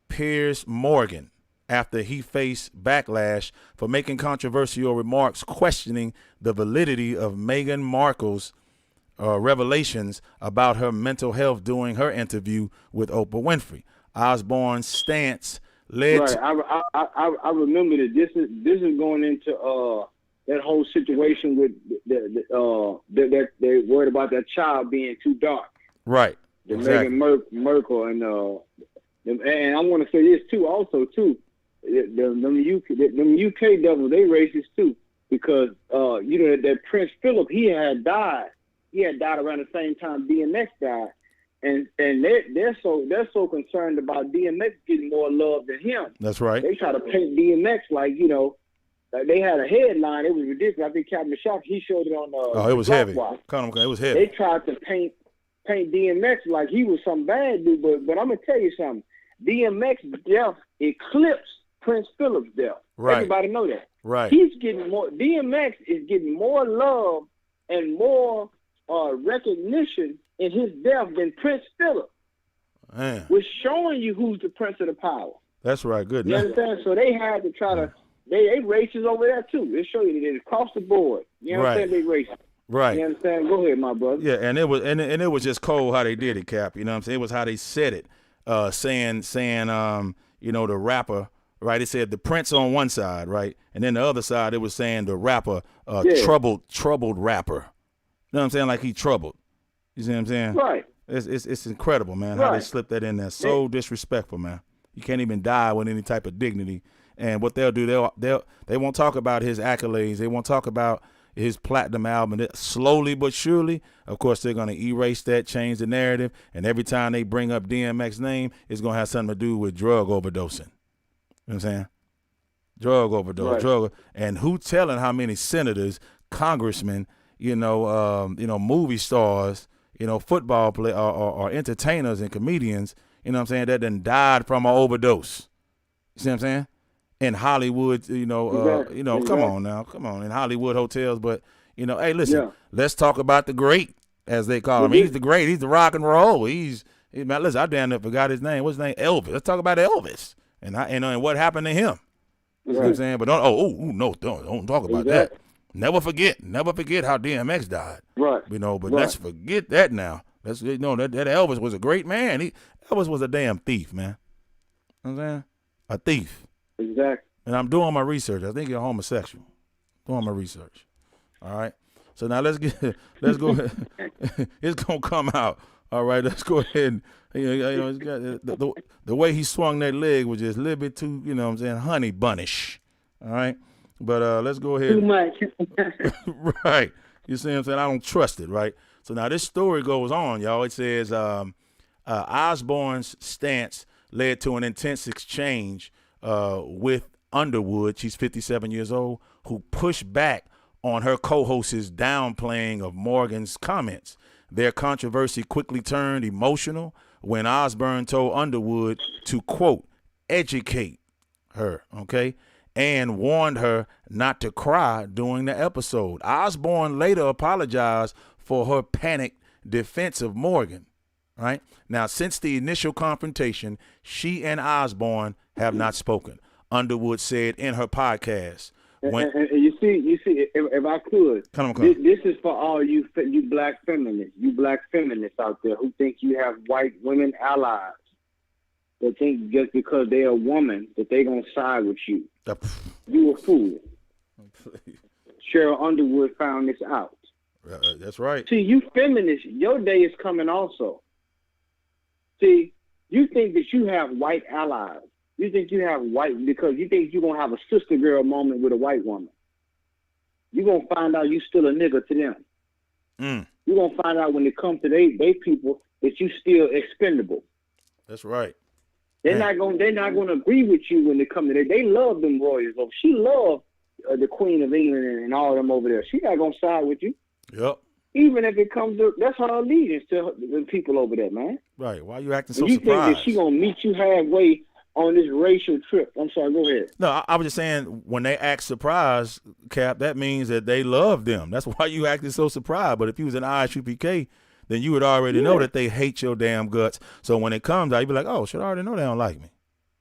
C: Piers Morgan after he faced backlash for making controversial remarks questioning the validity of Meghan Markle's revelations about her mental health during her interview with Oprah Winfrey. Osbourne's stance led
D: to... I remember that this is going into that whole situation with that they worried about that child being too dark.
C: Right.
D: Exactly. Meghan Markle and I want to say this too, also too. Them UK devils, they racist too, because that Prince Philip, he had died around the same time DMX died, and they're so concerned about DMX getting more love than him.
C: That's right.
D: They try to paint DMX like they had a headline. It was ridiculous. I think Captain Shock, he showed it on
C: it was heavy. It was heavy.
D: They tried to paint DMX like he was some bad dude, but I'm gonna tell you something. DMX's death eclipsed Prince Philip's death.
C: Right.
D: Everybody know that.
C: Right.
D: He's getting more. DMX is getting more love and more recognition in his death than Prince Philip.
C: Man.
D: We're showing you who's the prince of the power.
C: That's right. Good.
D: You understand? So they had to try to. They racist over there too. They show you that it's across the board. You understand? They racist.
C: Right.
D: You understand? Go ahead, my brother.
C: Yeah, and it was just cold how they did it, Cap. You know what I'm saying? It was how they said it. Saying the rapper. Right, it said the Prince on one side, right, and then the other side it was saying the rapper, troubled rapper. You know what I'm saying? Like he troubled. You see what I'm saying?
D: Right.
C: It's incredible, man, how they slipped that in there. So disrespectful, man. You can't even die with any type of dignity. And what they'll do, they won't talk about his accolades. They won't talk about his platinum album. Slowly but surely, of course, they're gonna erase that, change the narrative, and every time they bring up DMX's name, it's gonna have something to do with drug overdosing. You know what I'm saying? Drug overdose, and who telling how many senators, congressmen, movie stars, football play or entertainers and comedians, you know what I'm saying, that done died from an overdose. You see what I'm saying? In Hollywood,
D: Exactly.
C: Come on, in Hollywood hotels, but hey, listen, let's talk about the great, as they call him. He's the great. He's the rock and roll. Man, listen, I damn near forgot his name. What's his name? Elvis. Let's talk about Elvis. And what happened to him? You know what I'm saying? But don't talk about that. Never forget how DMX died.
D: Right.
C: Let's forget that now. That Elvis was a great man. Elvis was a damn thief, man. You know what I'm saying? A thief.
D: Exactly.
C: And I'm doing my research. I think you're homosexual. Doing my research. All right. So now let's go. It's gonna come out. All right. Let's go ahead and it's got, the way he swung that leg was just a little bit too, honey bunnish. All right. But let's go ahead.
D: Too much.
C: Right. You see what I'm saying? I don't trust it, right? So now this story goes on, y'all. It says Osbourne's stance led to an intense exchange with Underwood. She's 57 years old, who pushed back on her co-host's downplaying of Morgan's comments. Their controversy quickly turned emotional when Osbourne told Underwood to, quote, educate her, okay, and warned her not to cry during the episode. Osbourne later apologized for her panicked defense of Morgan, right? Now, since the initial confrontation, she and Osbourne have not spoken. Underwood said in her podcast.
D: And you see, if I could,
C: Come on.
D: This is for all you black feminists out there who think you have white women allies that think just because they're a woman that they're going to side with you. You a fool. Cheryl Underwood found this out.
C: That's right.
D: See, you feminists, your day is coming also. See, you think that you have white allies. You think you have white because you think you're going to have a sister girl moment with a white woman. You're going to find out you still a nigga to them. You're going to find out when it comes to they people that you still expendable.
C: That's right.
D: They're not going to agree with you when they come to they love them royals. She loved the Queen of England and all them over there. She's not going to side with you.
C: Yep.
D: Even if it comes to, that's her allegiance to the people over there, man.
C: Right. Why are you acting so
D: you
C: surprised?
D: think that she going to meet you halfway on this racial trip? I'm sorry, go ahead.
C: No, I was just saying when they act surprised, Cap, that means that they love them. That's why you acted so surprised. But if you was an ISUPK, then you would already know that they hate your damn guts. So when it comes out, you'd be like, oh, shit, I already know they don't like me.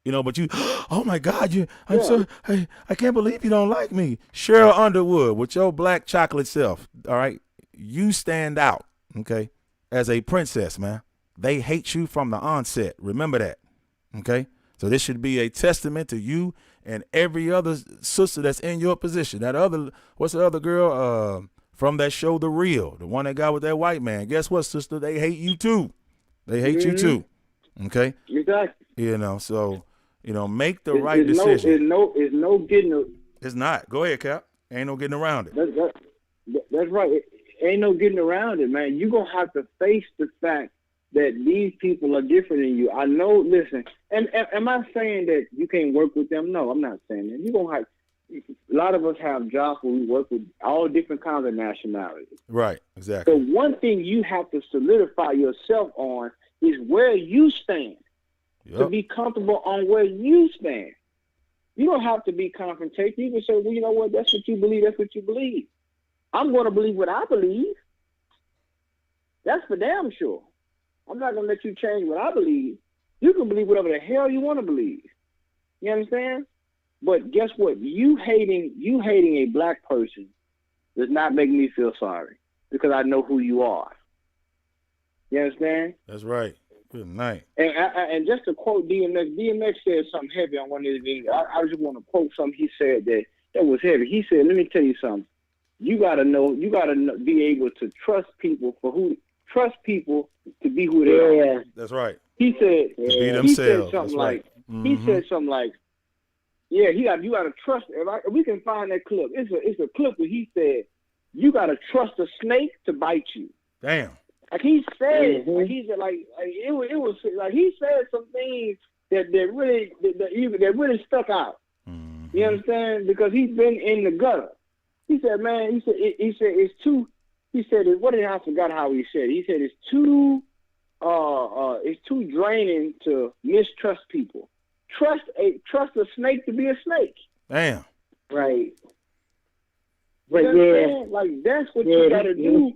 C: You know, but you, oh my God, I can't believe you don't like me. Cheryl Underwood, with your black chocolate self, all right, you stand out, okay, as a princess, man. They hate you from the onset. Remember that, okay? So this should be a testament to you and every other sister that's in your position. That other, what's the other girl from that show, The Real, the one that got with that white man? Guess what, sister? They hate you too. They hate you too, okay?
D: Exactly.
C: You know, so, you know, make the right decision.
D: It's no getting.
C: It's not. Go ahead, Cap. Ain't no getting around it.
D: That's right. Ain't no getting around it, man. You're going to have to face the fact that these people are different than you. I know, listen, and am I saying that you can't work with them? No, I'm not saying that. You're going to have, a lot of us have jobs where we work with all different kinds of nationalities.
C: Right, exactly.
D: So one thing you have to solidify yourself on is where you stand. To be comfortable on where you stand. You don't have to be confrontational. You can say, well, you know what, that's what you believe, that's what you believe. I'm going to believe what I believe. That's for damn sure. I'm not going to let you change what I believe. You can believe whatever the hell you want to believe. You understand? But guess what? You hating a black person does not make me feel sorry because I know who you are. You understand?
C: That's right. Good night.
D: And just to quote DMX said something heavy on one of his videos. I just want to quote something he said that was heavy. He said, let me tell you something. You gotta be able to trust people to be who they are.
C: That's right.
D: He said,
C: be themselves.
D: He said something
C: right.
D: He said something like, yeah, you gotta trust. If we can find that clip, it's a clip where he said, you gotta trust a snake to bite you.
C: Damn.
D: Like he said, he said, it was like he said some things that really stuck out.
C: Mm-hmm.
D: You understand? Because he's been in the gutter. He said, man, it's too. He said, I forgot how he said it. He said it's too draining to mistrust people. Trust a snake to be a snake.
C: Damn.
F: Right.
D: But like that's what you gotta do.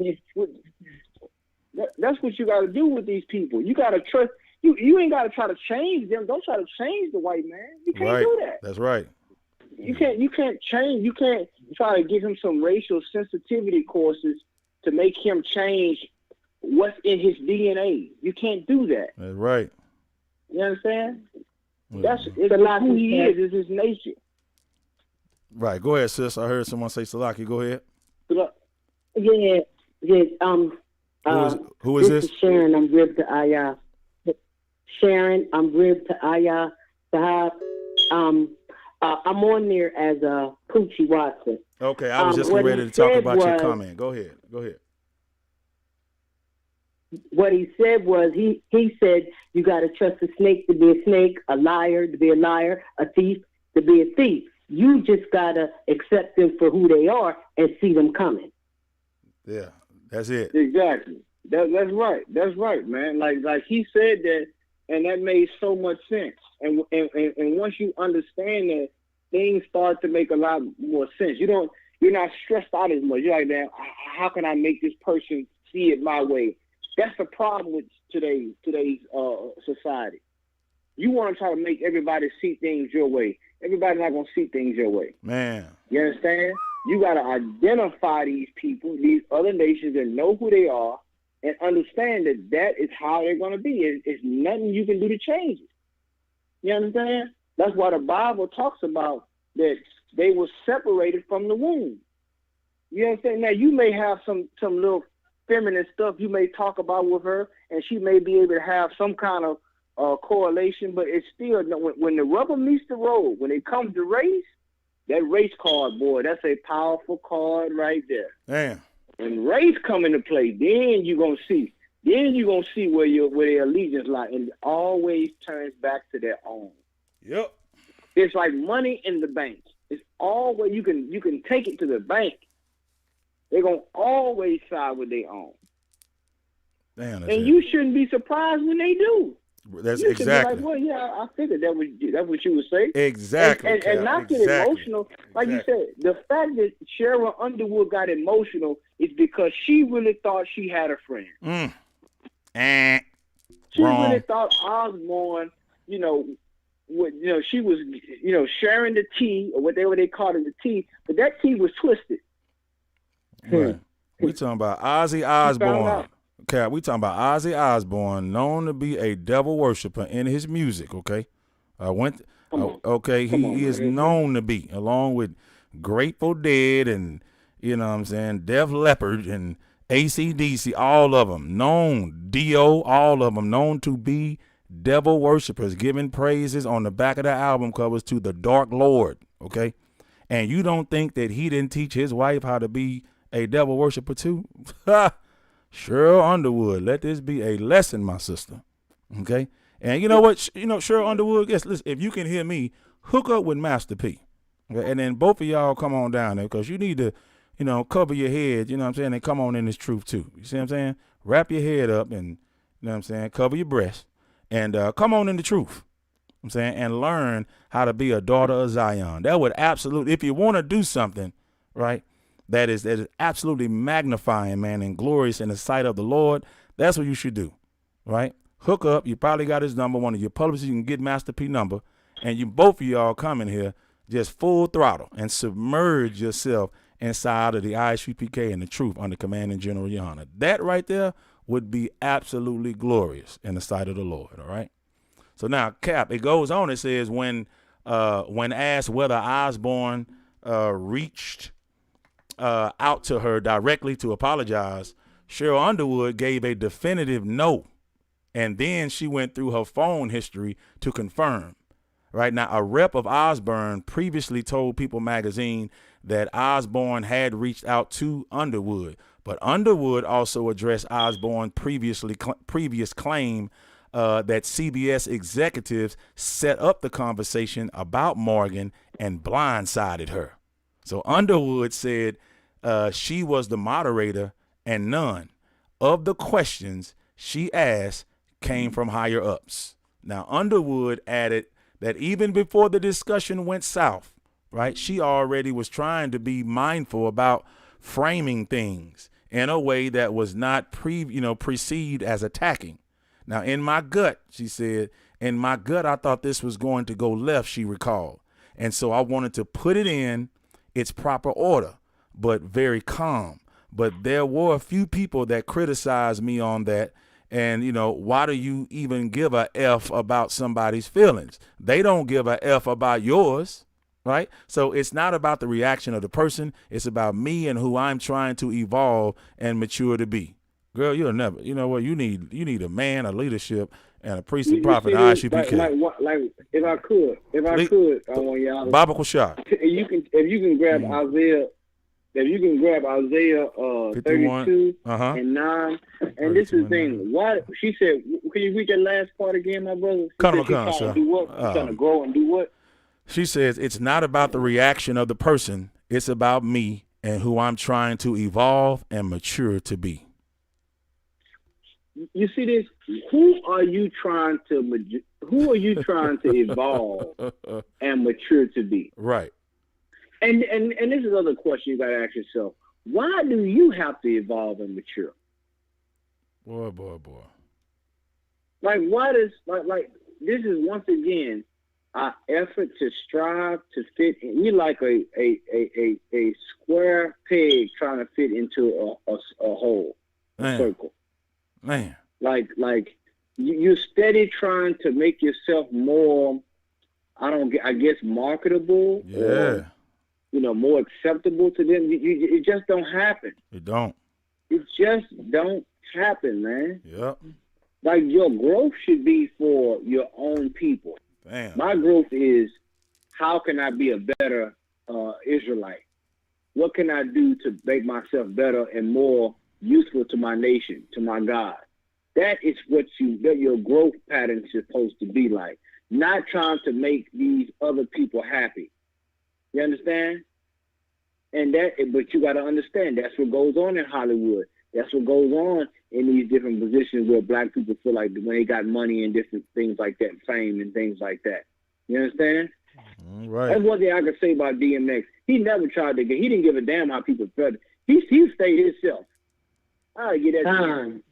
D: That's what you gotta do with these people. You gotta trust. You ain't gotta try to change them. Don't try to change the white man. You can't do that.
C: That's right.
D: You can't change. You can't try to give him some racial sensitivity courses to make him change what's in his DNA. You can't do that.
C: That's right.
D: You understand?
C: Mm-hmm.
D: It's who he is. It's his nature.
C: Right. Go ahead, sis. I heard someone say Salaki. Go ahead.
F: Yeah.
C: Who is this?
F: This is Sharon. I'm rib to Ayah. Sharon. I'm rib to Ayah Sahab. I'm on there as Poochie Watson.
C: Okay, I was just ready to talk about your comment. Go ahead.
F: What he said was he said you got to trust a snake to be a snake, a liar to be a liar, a thief to be a thief. You just gotta accept them for who they are and see them coming.
C: Yeah, that's it.
D: Exactly. That's right. That's right, man. Like he said that, and that made so much sense. And once you understand that, things start to make a lot more sense. You're not stressed out as much. You're like, man, how can I make this person see it my way? That's the problem with today's society. You want to try to make everybody see things your way. Everybody's not going to see things your way.
C: Man.
D: You understand? You got to identify these people, these other nations, and know who they are, and understand that is how they're going to be. It's nothing you can do to change it. You understand? That's why the Bible talks about that they were separated from the womb. You understand? Now, you may have some little feminine stuff you may talk about with her, and she may be able to have some kind of correlation, but it's still, when the rubber meets the road, when it comes to race, that race card, boy, that's a powerful card right there.
C: Damn.
D: When race come into play, then you're gonna see. Then you're gonna see where their allegiance lie, and it always turns back to their own.
C: Yep.
D: It's like money in the bank. It's always you can take it to the bank. They're gonna always side with their own.
C: Damn.
D: And you shouldn't be surprised when they do.
C: That's
D: you
C: exactly.
D: Be like, well, yeah, I figured that's what you would say.
C: Exactly.
D: And not get emotional. Like you said, the fact that Cheryl Underwood got emotional is because she really thought she had a friend. She
C: Wrong.
D: really thought Osborne, she was, sharing the tea or whatever they called it, the tea, but that tea was twisted.
C: Right. We talking about Ozzy Osbourne. Okay, we talking about Ozzy Osbourne, known to be a devil worshiper in his music. Okay, he is known to be, along with Grateful Dead and Def Leppard and AC/DC, all of them known, Dio, all of them known to be devil worshipers, giving praises on the back of the album covers to the Dark Lord. Okay, and you don't think that he didn't teach his wife how to be a devil worshiper too? Cheryl Underwood, let this be a lesson, my sister. Okay? And you know what? Cheryl Underwood, listen, if you can hear me, hook up with Master P. Okay? And then both of y'all come on down there because you need to, cover your head, and come on in this truth too. You see what I'm saying? Wrap your head up and, cover your breast and come on in the truth. And learn how to be a daughter of Zion. That would absolutely, if you want to do something, right? That is absolutely magnifying, man, and glorious in the sight of the Lord. That's what you should do, right? Hook up. You probably got his number. One of your publishers, you can get Master P number, and you both of y'all come in here just full throttle and submerge yourself inside of the ISUPK and the truth under Commanding General Yana. That right there would be absolutely glorious in the sight of the Lord. All right. So now, Cap, it goes on. It says when asked whether Osborne reached out to her directly to apologize, Cheryl Underwood gave a definitive no. And then she went through her phone history to confirm. Right now, a rep of Osborne previously told People magazine that Osborne had reached out to Underwood, but Underwood also addressed Osborne's previous claim that CBS executives set up the conversation about Morgan and blindsided her. So Underwood said she was the moderator and none of the questions she asked came from higher ups. Now, Underwood added that even before the discussion went south, right, she already was trying to be mindful about framing things in a way that was not perceived as attacking. Now, in my gut, she said, I thought this was going to go left, she recalled. And so I wanted to put it in its proper order, but very calm. But there were a few people that criticized me on that. And, why do you even give a F about somebody's feelings? They don't give a F about yours, right? So it's not about the reaction of the person. It's about me and who I'm trying to evolve and mature to be. Girl, you'll never, you need a man, a leadership, and a priest and prophet, ISUPK.
D: Like, if I could, I want y'all.
C: Biblical shot.
D: If you can grab Isaiah. If you can grab Isaiah 32 and 9, and this is the thing. Why she said? Can you read that last part again, my brother?
C: Come on, sir.
D: Do what? Trying to grow and do what?
C: She says, it's not about the reaction of the person. It's about me and who I'm trying to evolve and mature to be.
D: You see this? Who are you trying to evolve and mature to be?
C: Right.
D: And this is another question you got to ask yourself. Why do you have to evolve and mature?
C: Boy.
D: Like, why does like this is once again our effort to strive to fit in. You're like a square peg trying to fit into a hole, a circle.
C: Man.
D: Like you're steady trying to make yourself more, I guess, marketable.
C: Yeah.
D: Or, more acceptable to them. It just don't happen.
C: It don't.
D: It just don't happen, man.
C: Yep.
D: Like, your growth should be for your own people.
C: Damn.
D: My growth is, how can I be a better Israelite? What can I do to make myself better and more useful to my nation, to my God? That is what your growth pattern is supposed to be like. Not trying to make these other people happy. You understand? But you got to understand, that's what goes on in Hollywood. That's what goes on in these different positions where black people feel like when they got money and different things like that, fame and things like that. You understand?
C: Right.
D: That's one thing I could say about DMX. He never tried to he didn't give a damn how people felt. He stayed himself. I get that time.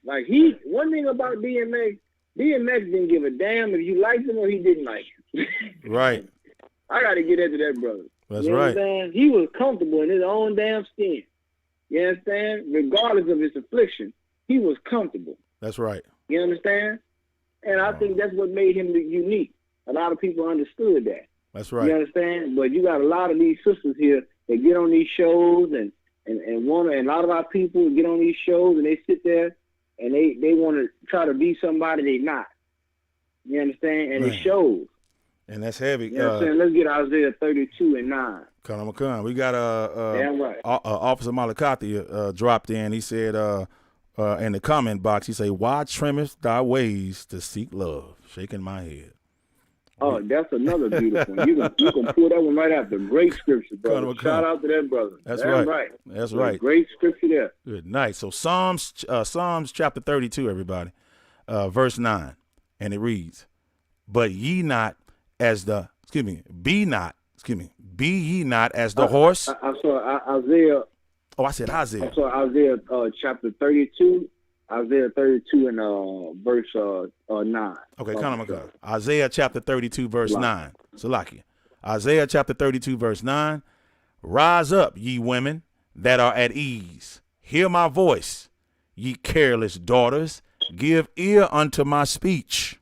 D: Like, one thing about DMX didn't give a damn if you liked him or he didn't like him.
C: Right.
D: I got to get into that brother.
C: That's
D: you know
C: right.
D: What I'm saying? He was comfortable in his own damn skin. You understand? Regardless of his affliction, he was comfortable.
C: That's right.
D: You understand? And I think that's what made him unique. A lot of people understood that.
C: That's right.
D: You understand? But you got a lot of these sisters here that get on these shows and a lot of our people get on these shows and they sit there and they want to try to be somebody they not. You understand? And it shows.
C: And that's heavy.
D: You know what I'm saying? Let's get Isaiah 32:9.
C: Come. We got
D: Damn right.
C: Officer Malakati dropped in. He said in the comment box, he said, "Why trimmest thy ways to seek love?" Shaking my head.
D: Oh, that's another beautiful one. You can pull that one right after. Great scripture, brother. Shout out to that brother.
C: That's
D: Damn
C: right. That's right.
D: Great scripture there.
C: Good night. So Psalms chapter 32, everybody, verse 9, and it reads, "But ye not as the be ye not as the horse."
D: I saw Isaiah.
C: Oh, I said Isaiah.
D: I saw Isaiah chapter 32. Isaiah 32 and verse 9.
C: Okay, come. Isaiah chapter 32, verse 9. Salakia. Isaiah chapter 32, verse 9. "Rise up, ye women that are at ease. Hear my voice, ye careless daughters. Give ear unto my speech."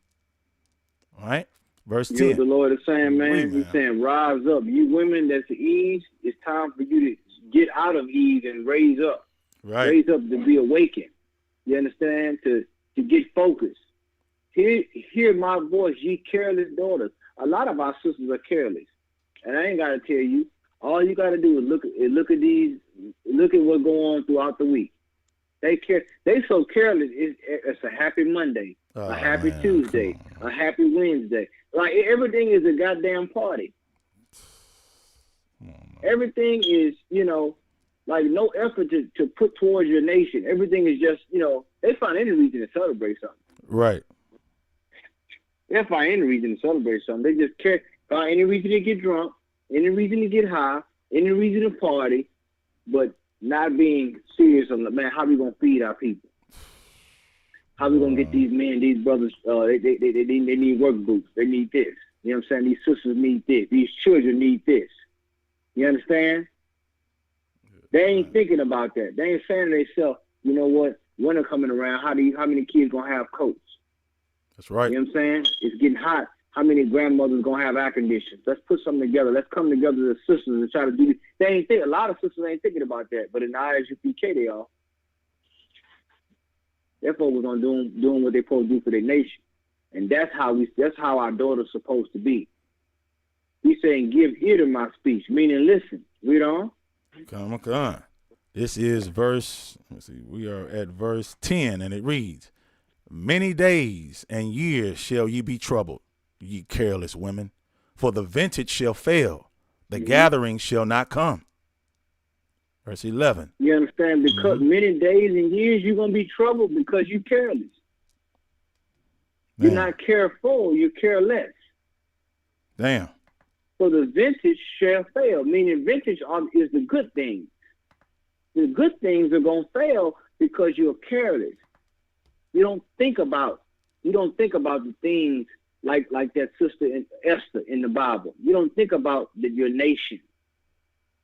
C: All right, verse 10.
D: You know what the Lord is saying, man? He's saying, rise up. You women that's at ease, it's time for you to get out of ease and raise up.
C: Right.
D: Raise up to be awakened. You understand? To get focused. Hear my voice, ye careless daughters. A lot of our sisters are careless. And I ain't got to tell you. All you got to do is look at what's going on throughout the week. They so careless. It's a happy Monday, a happy Tuesday, a happy Wednesday. Like, everything is a goddamn party. Everything is, like, no effort to put towards your nation. Everything is just, they find any reason to celebrate something.
C: Right.
D: They find any reason to celebrate something. They just find any reason to get drunk, any reason to get high, any reason to party, but not being serious on, man, how we going to feed our people? How we going to get these men, these brothers, they need work boots. They need this. You know what I'm saying? These sisters need this. These children need this. You understand? They ain't thinking about that. They ain't saying to themselves, you know what, winter coming around, how many kids going to have coats?
C: That's right.
D: You know what I'm saying? It's getting hot. How many grandmothers going to have air conditioners? Let's put something together. Let's come together as sisters and try to do this. They ain't think. A lot of sisters ain't thinking about that, but in the ISUPK, they are. They're focused on doing what they're supposed to do for their nation. And that's how our daughter's supposed to be. He's saying, give ear to my speech, meaning listen. Read on.
C: Come on. This is verse, we are at verse 10, and it reads, "Many days and years shall ye be troubled, ye careless women. for the vintage shall fail, the gathering shall not come. Verse 11.
D: You understand? Because many days and years you're going to be troubled because you're careless.
C: Man.
D: You're not careful, you're careless.
C: Damn.
D: So the vintage shall fail, meaning vintage is the good things. The good things are going to fail because you're careless. You don't think about the things like that sister Esther in the Bible. You don't think about your nation,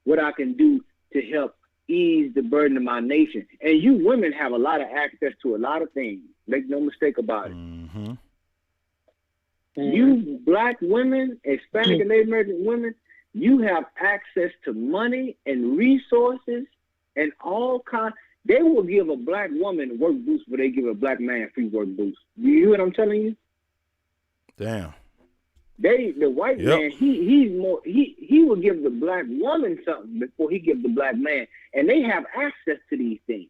D: what I can do to help ease the burden of my nation. And you women have a lot of access to a lot of things. Make no mistake about it.
C: Mm-hmm.
D: You black women, Hispanic and Native American women, you have access to money and resources and all kinds. They will give a black woman work boost, but they give a black man free work boost. You hear what I'm telling you?
C: Damn.
D: The white man, he will give the black woman something before he gives the black man, and they have access to these things.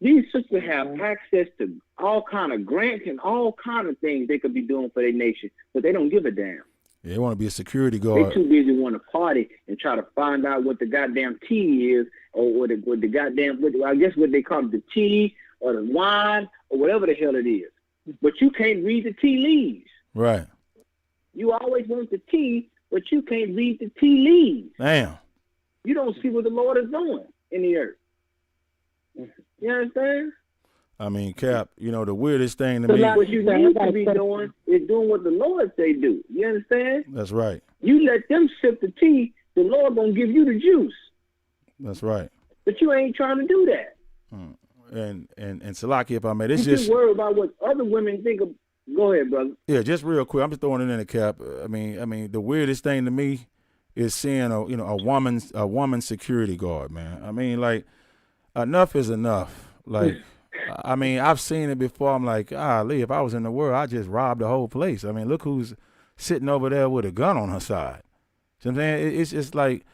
D: These sisters have access to all kind of grants and all kind of things they could be doing for their nation, but they don't give a damn.
C: Yeah, they want to be a security guard.
D: They too busy want to party and try to find out what the goddamn tea is, or what the goddamn, I guess what they call it, the tea or the wine or whatever the hell it is. But you can't read the tea leaves.
C: Right.
D: You always want the tea, but you can't read the tea leaves.
C: Damn.
D: You don't see what the Lord is doing in the earth. You understand?
C: I mean, Cap, the weirdest thing to me.
D: What you need to be doing is doing what the Lord say do. You understand?
C: That's right.
D: You let them sip the tea, the Lord gonna give you the juice.
C: That's right.
D: But you ain't trying to do that.
C: And Salaki, if I may, it's
D: you
C: just
D: worry about what other women think of. Go ahead, brother.
C: Yeah, just real quick. I'm just throwing it in the Cap. I mean, the weirdest thing to me is seeing a woman security guard, man. I mean, like, enough is enough. Like, I mean, I've seen it before. I'm like, Lee, if I was in the world, I'd just rob the whole place. I mean, look who's sitting over there with a gun on her side. You know what I'm saying? It's just like,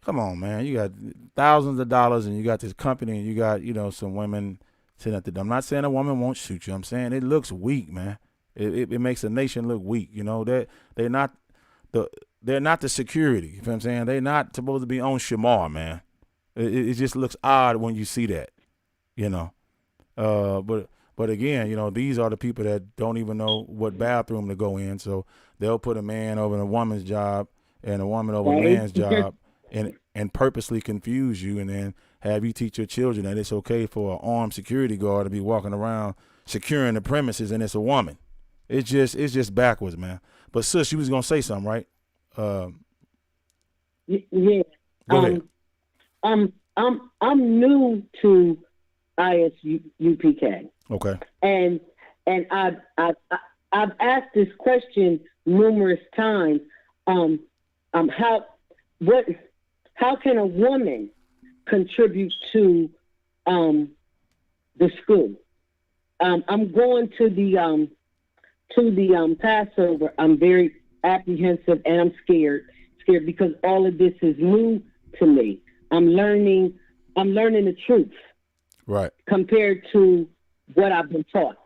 C: come on, man. You got thousands of dollars and you got this company and you got, some women sitting at the door. I'm not saying a woman won't shoot you. I'm saying it looks weak, man. It makes a nation look weak. They're not the security. You know what I'm saying? They're not supposed to be on Shamar, man. It just looks odd when you see that, But again, these are the people that don't even know what bathroom to go in, so they'll put a man over a woman's job and a woman over a man's job, and purposely confuse you, and then have you teach your children that it's okay for an armed security guard to be walking around securing the premises, and it's a woman. It's just backwards, man. But sis, you was gonna say something, right?
F: Yeah.
C: Go ahead.
F: I'm new to ISUPK.
C: Okay.
F: And I've asked this question numerous times. How can a woman contribute to the school? I'm going to the Passover. I'm very apprehensive and I'm scared because all of this is new to me. I'm learning the truth.
C: Right.
F: Compared to what I've been taught.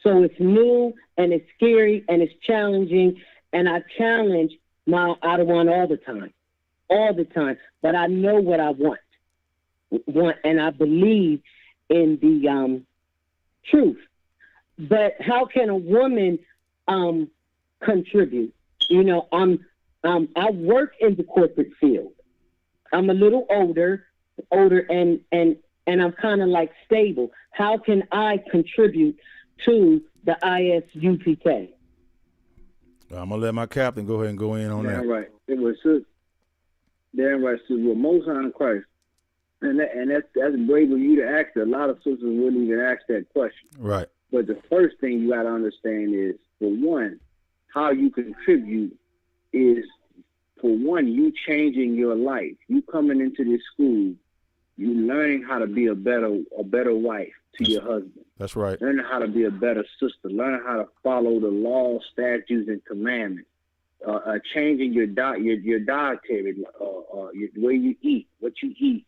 F: So it's new and it's scary and it's challenging, and I challenge my Adawan all the time. But I know what I want, and I believe in the truth. But how can a woman contribute? I work in the corporate field. I'm a little older, and I'm kind of like stable. How can I contribute to the ISUPK?
C: I'm gonna let my captain go ahead and go in on that.
D: Right. It was damn right. So we're most high in Christ, and that's brave of you to ask that. A lot of sisters wouldn't even ask that question.
C: Right.
D: But the first thing you got to understand is, for one, how you contribute is, for one, you changing your life. You coming into this school, you learning how to be a better wife to your husband.
C: That's right.
D: Learning how to be a better sister. Learning how to follow the laws, statutes, and commandments. Changing your dietary, the way you eat, what you eat,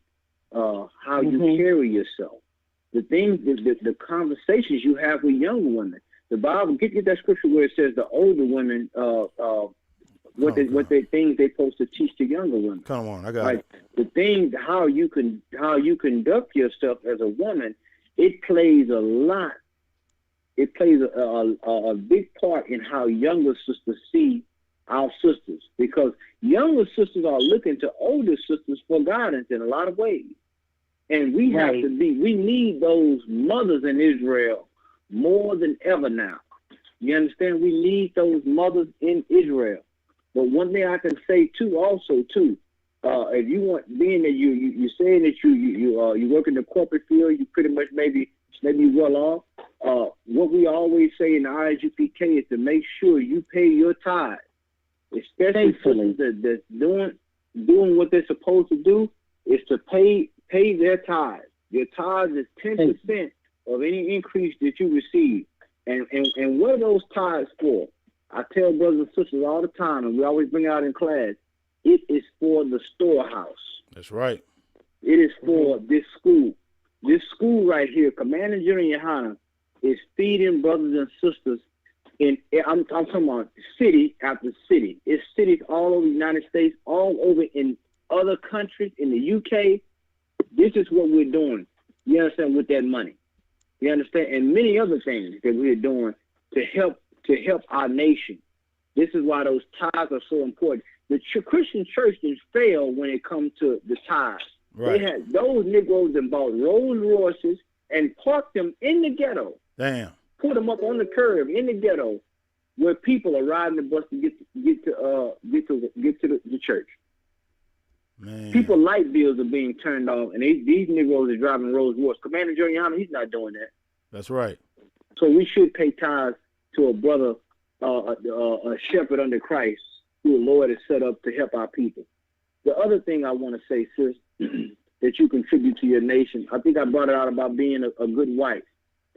D: how you carry yourself. The things, the conversations you have with younger women. The Bible, get that scripture where it says the older women what the things they're supposed to teach the younger women.
C: Come on, I got
D: Like
C: it.
D: the thing, how you conduct yourself as a woman, it plays a lot. It plays a big part in how younger sisters see our sisters, because younger sisters are looking to older sisters for guidance in a lot of ways. And we have to we need those mothers in Israel more than ever now. You understand? We need those mothers in Israel. But one thing I can say too, if you want, being that you saying that you work in the corporate field, you pretty much maybe well off. What we always say in the ISUPK is to make sure you pay your tithes, especially sisters that's doing what they're supposed to do, is to pay their tithes. Your tithes is 10% of any increase that you receive. And what are those tithes for? I tell brothers and sisters all the time, and we always bring it out in class, it is for the storehouse.
C: That's right.
D: It is for this school. This school right here, Commander General Yohana, is feeding brothers and sisters I'm talking about city after city. It's cities all over the United States, all over in other countries, in the UK. This is what we're doing. You understand, with that money. You understand? And many other things that we're doing to help our nation. This is why those tithes are so important. The Christian church has failed when it comes to the tithes.
C: Right.
D: They had those Negroes that bought Rolls Royces and parked them in the ghetto.
C: Damn.
D: Put them up on the curb in the ghetto, where people are riding the bus to get to the church.
C: Man.
D: People light bills are being turned off, and these Negroes are driving Rolls Royce. Commander Giuliani, he's not doing that.
C: That's right.
D: So we should pay tithes to a brother, a shepherd under Christ, who the Lord has set up to help our people. The other thing I want to say, sis, that you contribute to your nation, I think I brought it out about being a good wife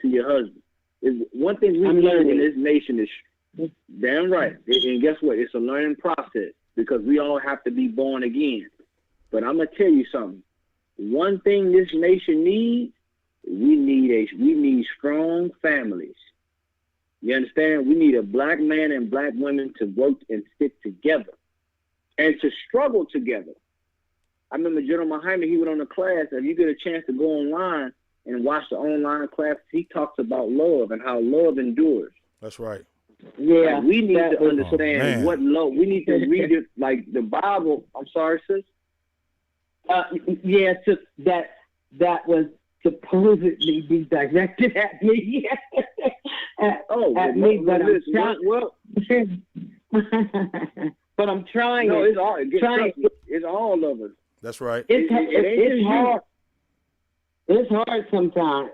D: to your husband. Is one thing we learned in this nation is damn right. And guess what? It's a learning process, because we all have to be born again. But I'm gonna tell you something. One thing this nation needs, we need strong families. You understand? We need a black man and black women to work and stick together and to struggle together. I remember General Muhammad, he went on a class. If you get a chance to go online and watch the online class, he talks about love and how love endures.
C: That's right.
D: Yeah, like we need to understand what love. We need to read it like the Bible. I'm sorry, sis.
F: Yeah, so that was supposedly be directed at me. at me, but I'm trying. Well, but I'm trying.
D: No, it's all of us.
C: That's right.
F: It's hard. It's hard sometimes.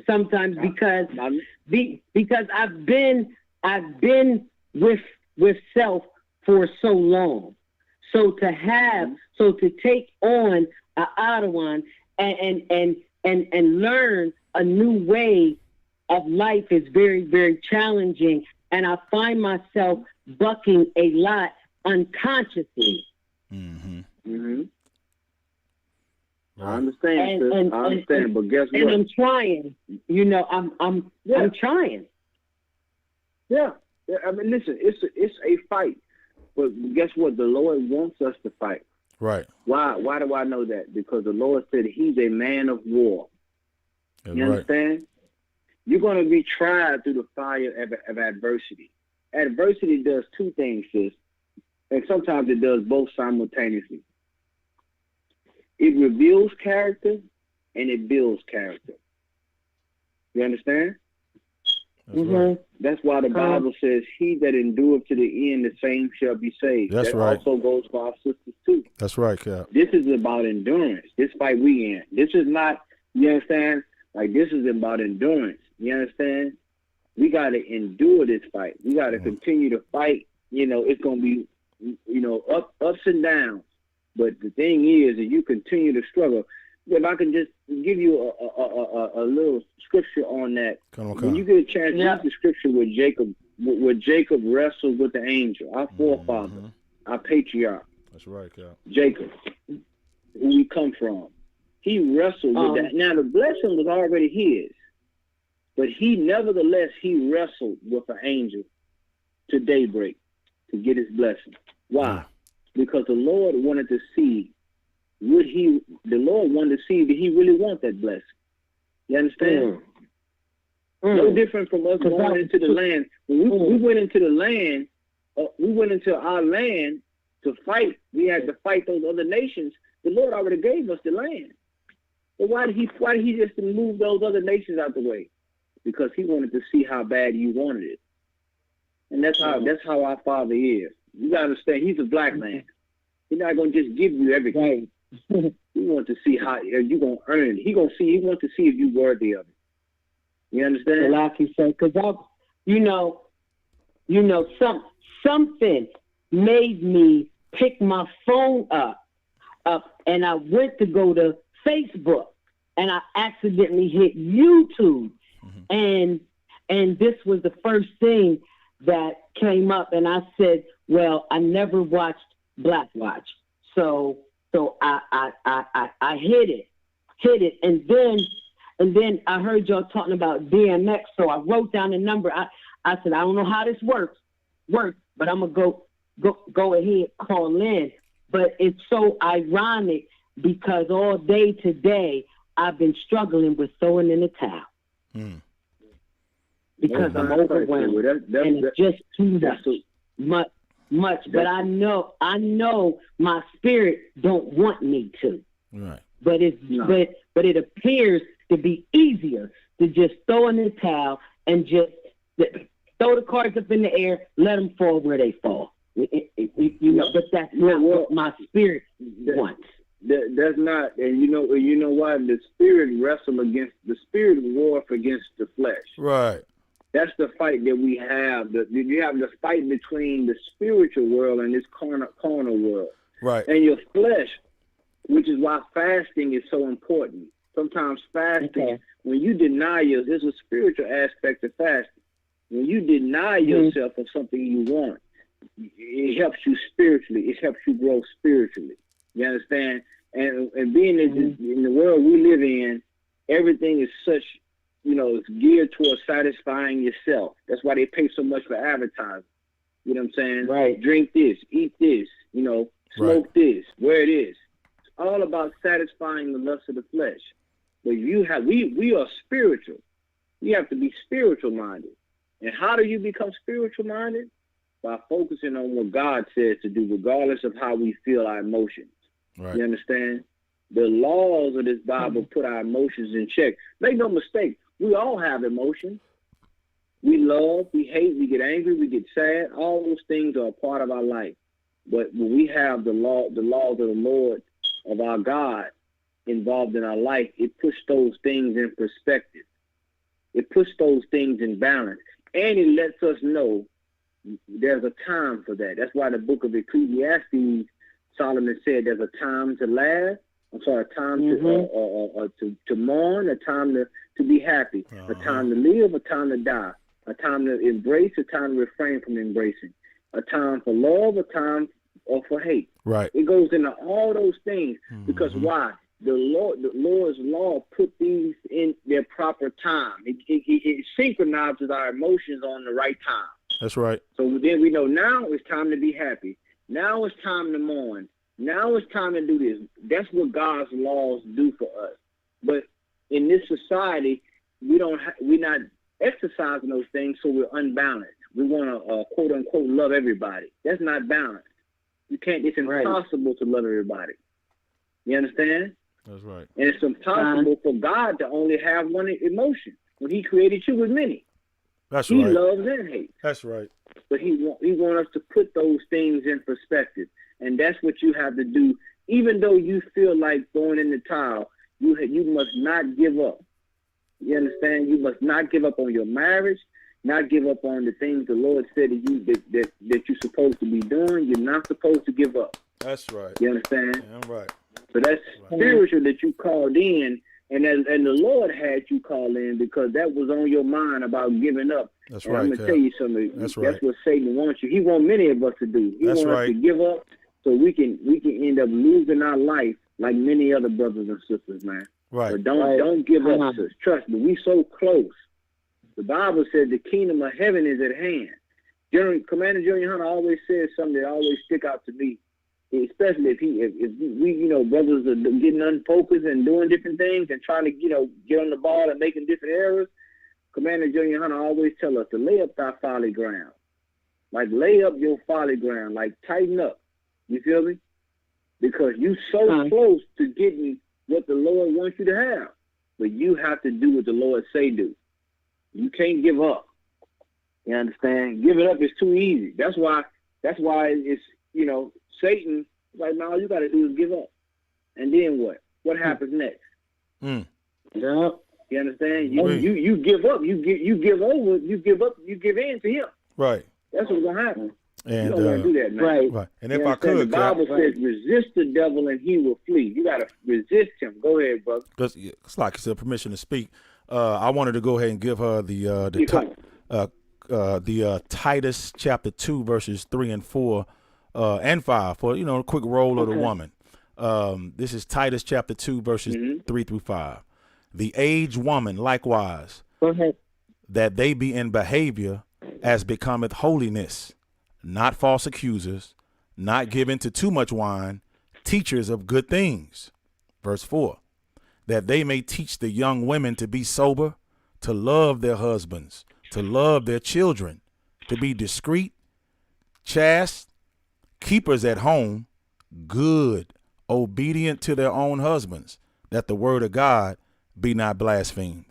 F: Sometimes because I've been with self for so long. So to take on an Adawan and learn a new way of life is very, very challenging. And I find myself bucking a lot unconsciously.
C: Mm-hmm.
D: Mm-hmm.
C: Right.
D: I understand, I understand, but guess what?
F: And I'm trying. I'm trying.
D: Yeah. I mean, listen, it's a fight. But guess what? The Lord wants us to fight.
C: Right.
D: Why do I know that? Because the Lord said he's a man of war.
C: That's
D: you understand? You're going to be tried through the fire of adversity. Adversity does two things, sis. And sometimes it does both simultaneously. It reveals character and it builds character. You understand?
C: That's right.
D: That's why the Bible says, he that endureth to the end, the same shall be saved.
C: That's
D: that
C: right.
D: also goes for our sisters too.
C: That's right, Cap.
D: This is about endurance. This fight we in. This is not, you understand? Like, this is about endurance. You understand? We got to endure this fight. We got to continue to fight. It's going to be, ups and downs. But the thing is that you continue to struggle. If I can just give you a little scripture on that. When you get a chance, read the scripture where Jacob wrestled with the angel, our forefather, our patriarch.
C: That's right, Cap.
D: Jacob, who we come from. He wrestled with that. Now, the blessing was already his, but he wrestled with an angel to daybreak. to get his blessing. Why? Because the Lord wanted to see, did he really want that blessing? You understand? No different from us going into the land. When we went into the land, we went into our land to fight. We had to fight those other nations. The Lord already gave us the land. But why did he just move those other nations out the way? Because he wanted to see how bad you wanted it. And that's how our Father is. You gotta understand, he's a black man. He's not gonna just give you everything. He wants to see how you gonna earn it. He wants to see if you're worthy of it. You understand?
F: Like you said, because something made me pick my phone up, and I went to go to Facebook, and I accidentally hit YouTube, and this was the first thing that came up, and I said, well, I never watched Black Watch, so I hit it, and then I heard y'all talking about DMX, so I wrote down the number. I said, I don't know how this works, but I'm gonna go ahead, call in. But it's so ironic because all day today I've been struggling with throwing in the towel because I'm overwhelmed, and it's just too much. But I know my spirit don't want me to.
C: Right.
F: But it appears to be easier to just throw in the towel and just throw the cards up in the air, let them fall where they fall. But that's not what my spirit wants.
D: That's not, and you know why? The spirit war against the flesh.
C: Right.
D: That's the fight that we have. You have the fight between the spiritual world and this carnal world.
C: Right.
D: And your flesh, which is why fasting is so important. Sometimes fasting, when you deny there's a spiritual aspect of fasting. When you deny yourself of something you want, it helps you spiritually. It helps you grow spiritually. You understand? And being in the world we live in, everything is such, it's geared towards satisfying yourself. That's why they pay so much for advertising. You know what I'm saying?
F: Right.
D: Drink this, eat this, smoke this, wear this. It's all about satisfying the lust of the flesh. But we are spiritual. We have to be spiritual minded. And how do you become spiritual minded? By focusing on what God says to do, regardless of how we feel our emotions.
C: Right.
D: You understand? The laws of this Bible put our emotions in check. Make no mistake, we all have emotions. We love, we hate, we get angry, we get sad. All those things are a part of our life. But when we have the laws of the Lord, of our God, involved in our life, it puts those things in perspective. It puts those things in balance. And it lets us know there's a time for that. That's why the book of Ecclesiastes, Solomon said there's a time to laugh, a time to mourn, a time to be happy, a time to live, a time to die, a time to embrace, a time to refrain from embracing, a time for love, a time for hate.
C: Right.
D: It goes into all those things because why? The Lord's law put these in their proper time. It synchronizes our emotions on the right time.
C: That's right.
D: So then we know now it's time to be happy. Now it's time to mourn. Now it's time to do this. That's what God's laws do for us. But in this society, we're not exercising those things, so we're unbalanced. We want to quote unquote love everybody. That's not balanced. You can't. It's impossible to love everybody. You understand?
C: That's right.
D: And it's impossible for God to only have one emotion when He created you with many.
C: That's
D: He
C: right.
D: loves and hates.
C: That's right.
D: But He wants us to put those things in perspective, and that's what you have to do. Even though you feel like throwing in the towel, you must not give up. You understand? You must not give up on your marriage, not give up on the things the Lord said to you that you're supposed to be doing. You're not supposed to give up.
C: That's right.
D: You understand?
C: Yeah, I'm right.
D: So that's spiritual that you called in, and the Lord had you call in because that was on your mind about giving up.
C: That's
D: and
C: right.
D: I'm gonna tell you something.
C: That's right.
D: That's what Satan wants you. He wants many of us to do. He
C: That's
D: wants
C: right.
D: us to give up so we can end up losing our life like many other brothers and sisters, man.
C: Right.
D: But don't give up, sis. Trust me, we so close. The Bible said the kingdom of heaven is at hand. Commander Junior Hunter always says something that always stick out to me, especially if we brothers are getting unfocused and doing different things and trying to get on the ball and making different errors. Commander Junior Hunter always tell us to lay up thy folly ground, like lay up your folly ground, like tighten up. You feel me? Because you so close to getting what the Lord wants you to have, but you have to do what the Lord say do. You can't give up. You understand? Giving up is too easy. That's why it's Satan like, no, all you got to do is give up. And then what? What happens next? Yeah. You understand? You give up. You give over. You give up. You give in to him.
C: Right.
D: That's what's gonna happen.
C: And
D: you don't want to do that, man.
C: Right. And if I could,
D: the Bible says, resist the devil and he will flee. You got to resist him. Go ahead, brother.
C: It's like you said, permission to speak. I wanted to go ahead and give her the Titus chapter 2 verses 3 and 4 and 5 for a quick role of the woman. This is Titus chapter 2 verses 3 through 5. The aged woman likewise, that they be in behavior as becometh holiness, not false accusers, not given to too much wine, teachers of good things. Verse 4, that they may teach the young women to be sober, to love their husbands, to love their children, to be discreet, chaste, keepers at home, good, obedient to their own husbands, that the word of God be not blasphemed.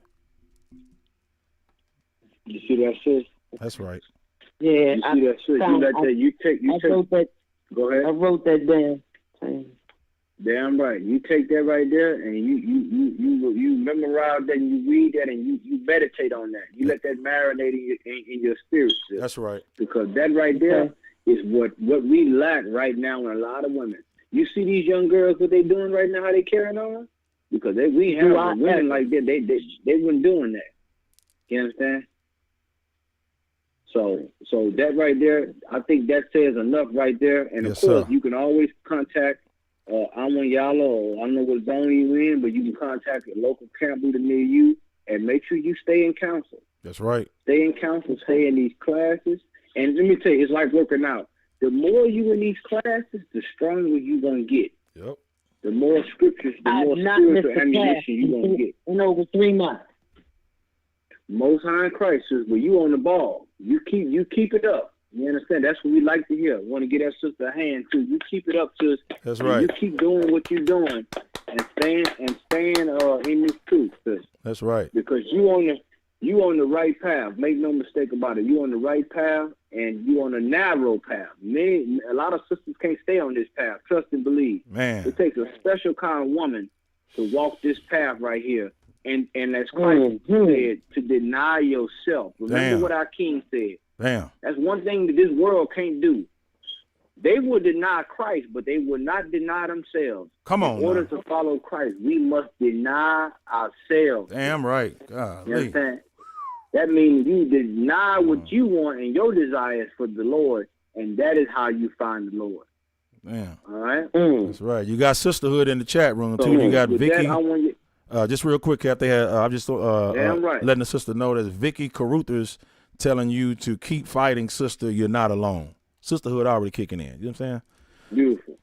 D: You see that, sis?
C: That's right.
F: Yeah,
D: you see that, sis? You take. Go ahead.
F: I wrote that down.
D: Damn right. You take that right there, and you memorize that, and you read that, and you meditate on that. You let that marinate in your spirit, sis.
C: That's right.
D: Because that right there is what we lack right now in a lot of women. You see these young girls, what they doing right now, how they carrying on? Because we have women like that, they weren't doing that. You understand? So that right there, I think that says enough right there. And of course, you can always contact Amanyala, or I don't know what zone you in, but you can contact a local camp leader near you and make sure you stay in counsel.
C: That's right.
D: Stay in counsel, stay in these classes. And let me tell you, it's like working out. The more you in these classes, the stronger you're going to get.
C: Yep.
D: The more scriptures, the more spiritual ammunition you're going to get.
F: In over 3 months.
D: Most High in Christ says, well, you on the ball. You keep it up. You understand? That's what we like to hear. Want to get that sister a hand too. You keep it up, sis.
C: That's right.
D: You keep doing what you're doing and staying in this truth, sis.
C: That's right.
D: Because you on the right path. Make no mistake about it. You on the right path, and you on a narrow path. A lot of sisters can't stay on this path. Trust and believe.
C: Man,
D: it takes a special kind of woman to walk this path right here. And as Christ said, to deny yourself. Remember what our King said.
C: Damn.
D: That's one thing that this world can't do. They will deny Christ, but they will not deny themselves.
C: Come on.
D: In order to follow Christ, we must deny ourselves.
C: Damn right. God,
D: you understand? That means you deny what you want and your desires for the Lord, and that is how you find the Lord.
C: Damn.
D: All right?
C: That's right. You got sisterhood in the chat room, too. You got Vicky. Just real quick, Cap, I'm just letting the sister know that Vicky Caruthers telling you to keep fighting, sister. You're not alone. Sisterhood already kicking in. You know what I'm saying?
D: Beautiful.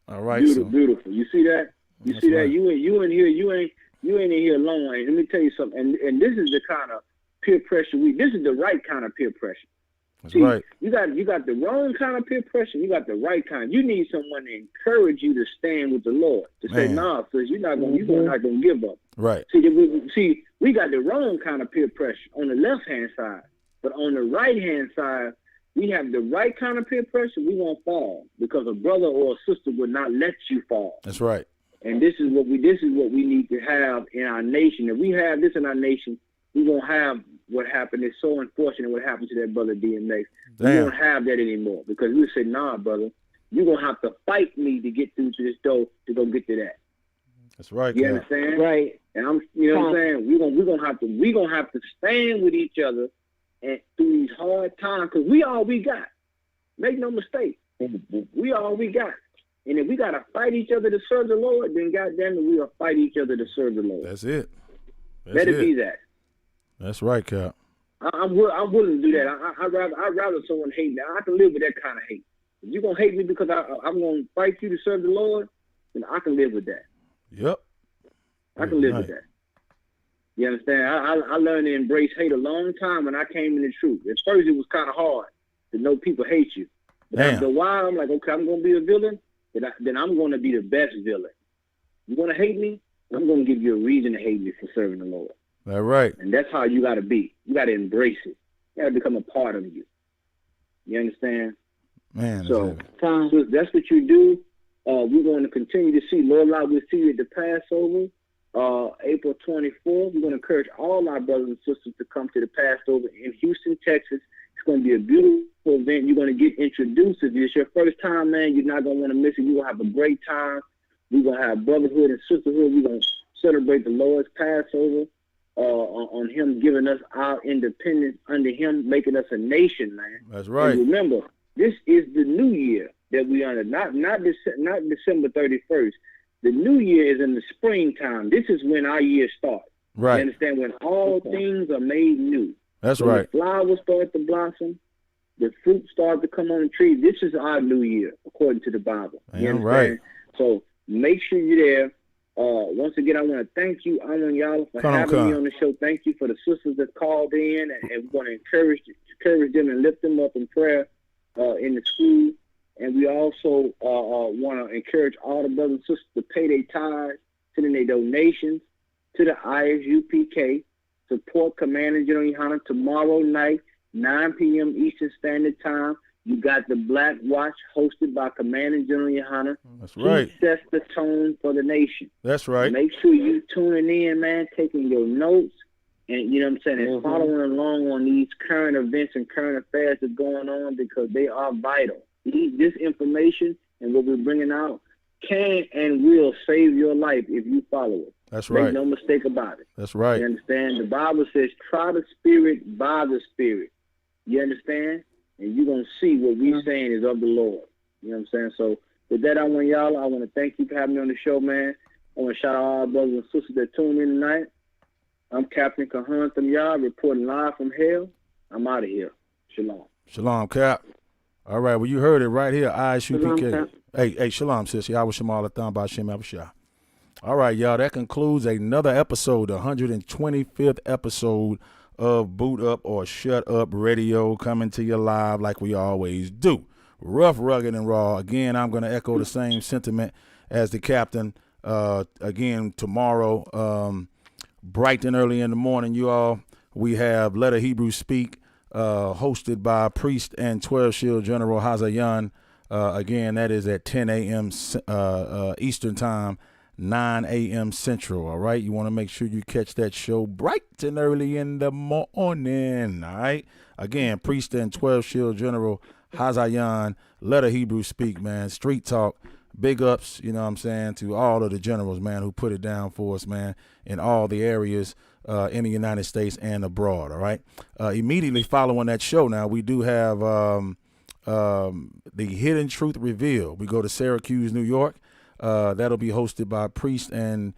C: All right.
D: Beautiful. You see that? You see that? You in here. You ain't in here alone. Let me tell you something. And this is the kind of peer pressure this is the right kind of peer pressure.
C: That's right.
D: You got the wrong kind of peer pressure. You got the right kind. You need someone to encourage you to stand with the Lord. To say, nah, because you're not gonna give up.
C: Right.
D: See, we got the wrong kind of peer pressure on the left hand side, but on the right hand side, we have the right kind of peer pressure. We won't fall because a brother or a sister would not let you fall.
C: That's right.
D: And this is what we need to have in our nation. If we have this in our nation, we won't have what happened. It's so unfortunate what happened to that brother DMX. We won't have that anymore because we say, nah, brother, you're going to have to fight me to get through to this door to go get to that.
C: That's right.
D: You understand? Right. And what I'm saying? We're gonna have to stand with each other and through these hard times because we all we got. Make no mistake. We all we got. And if we got to fight each other to serve the Lord, then goddamn it, we'll fight each other to serve the Lord.
C: That's it.
D: Let it be that.
C: That's right, Cap.
D: I'm willing to do that. I'd rather someone hate me. I can live with that kind of hate. If you're gonna hate me because I'm gonna fight you to serve the Lord, then I can live with that.
C: Yep.
D: I can live with that. You understand? I learned to embrace hate a long time when I came in the truth. At first, it was kind of hard to know people hate you. But after a while, I'm like, okay, I'm going to be a villain, then I'm going to be the best villain. You want to hate me? I'm going to give you a reason to hate me for serving the Lord.
C: That's right.
D: And that's how you got to be. You got to embrace it. You got to become a part of you. You understand?
C: Man.
D: So that's what you do. We're going to continue to see. Lord, we'll see you at the Passover. April 24th, we're going to encourage all our brothers and sisters to come to the Passover in Houston, Texas. It's going to be a beautiful event. You're going to get introduced. If it's your first time, man, you're not going to want to miss it. You're going to have a great time. We're going to have brotherhood and sisterhood. We're going to celebrate the Lord's Passover on him giving us our independence, under him making us a nation, man.
C: That's right.
D: And remember, this is the new year that we under, not December 31st. The new year is in the springtime. This is when our year starts.
C: Right.
D: You understand? When all things are made new.
C: That's
D: when
C: right.
D: The flowers start to blossom, the fruit start to come on the tree. This is our new year, according to the Bible. You understand?
C: Right.
D: So make sure you're there. Once again, I want to thank you, Alan Yala, for having me on the show. Thank you for the sisters that called in, and we want to encourage them and lift them up in prayer in the school. And we also want to encourage all the brothers and sisters to pay their tithes, send in their donations to the ISUPK. Support Commander General Yohana tomorrow night, 9 p.m. Eastern Standard Time. You got the Black Watch hosted by Commander General Yohana.
C: That's right.
D: He sets the tone for the nation.
C: That's right.
D: Make sure you tuning in, man, taking your notes, and you know what I'm saying, and following along on these current events and current affairs that's going on, because they are vital. This information and what we're bringing out can and will save your life if you follow it.
C: That's right.
D: Make no mistake about it.
C: That's right.
D: You understand? The Bible says, try the spirit by the spirit. You understand? And you're going to see what we're saying is of the Lord. You know what I'm saying? So with that, I want to thank you for having me on the show, man. I want to shout out all our brothers and sisters that tuned in tonight. I'm Captain Kahan Thamyah, reporting live from hell. I'm out of here. Shalom.
C: Shalom, Cap. All right, well, you heard it right here, ISUPK. Hey, shalom, sis. Yahweh Shemal Atham B'Shem Abishah. All right, y'all, that concludes another episode, the 125th episode of Boot Up or Shut Up Radio, coming to you live like we always do. Rough, rugged, and raw. Again, I'm going to echo the same sentiment as the captain. Again, tomorrow, bright and early in the morning, you all, we have Let a Hebrew Speak, hosted by Priest and 12 Shield General Hazayan. Again, that is at 10 a.m. Eastern Time, 9 a.m. Central. All right. You want to make sure you catch that show bright and early in the morning. All right. Again, Priest and 12 Shield General Hazayan. Let a Hebrew Speak, man. Street talk. Big ups, you know what I'm saying, to all of the generals, man, who put it down for us, man, in all the areas in the United States and abroad, all right? Immediately following that show now, we do have the Hidden Truth Reveal. We go to Syracuse, New York. That'll be hosted by Priest and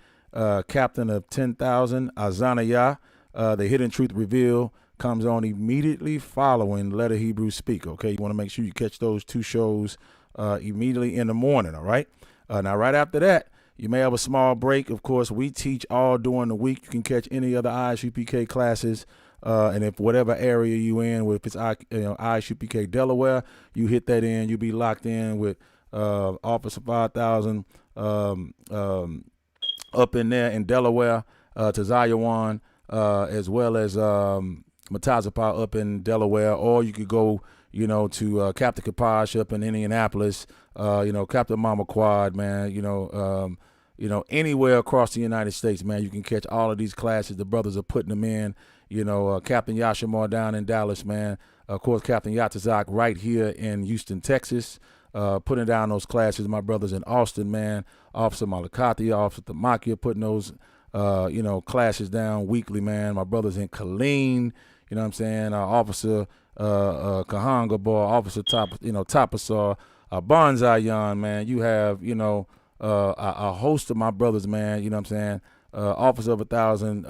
C: Captain of 10,000, Azanaya. The Hidden Truth Reveal comes on immediately following Let a Hebrew Speak, okay? You want to make sure you catch those two shows immediately in the morning, all right? Now, right after that, you may have a small break. Of course, we teach all during the week. You can catch any other ISUPK classes, and if whatever area you in, if it's ISUPK Delaware, you hit that in. You'll be locked in with Officer 5000 up in there in Delaware, to Zion, as well as Matazapa up in Delaware, or you could go, to Captain Kapash up in Indianapolis, Captain Mama Quad, man, anywhere across the United States, man, you can catch all of these classes. The brothers are putting them in, Captain Yashamar down in Dallas, man. Of course, Captain Yatazak right here in Houston, Texas, putting down those classes. My brothers in Austin, man, Officer Malakati, Officer Tamakia, putting those, classes down weekly, man. My brothers in Killeen, Officer Kahanga Boy, Officer Tapasar, Bonzayan, man. You have, a host of my brothers, man, Officer of 1,000,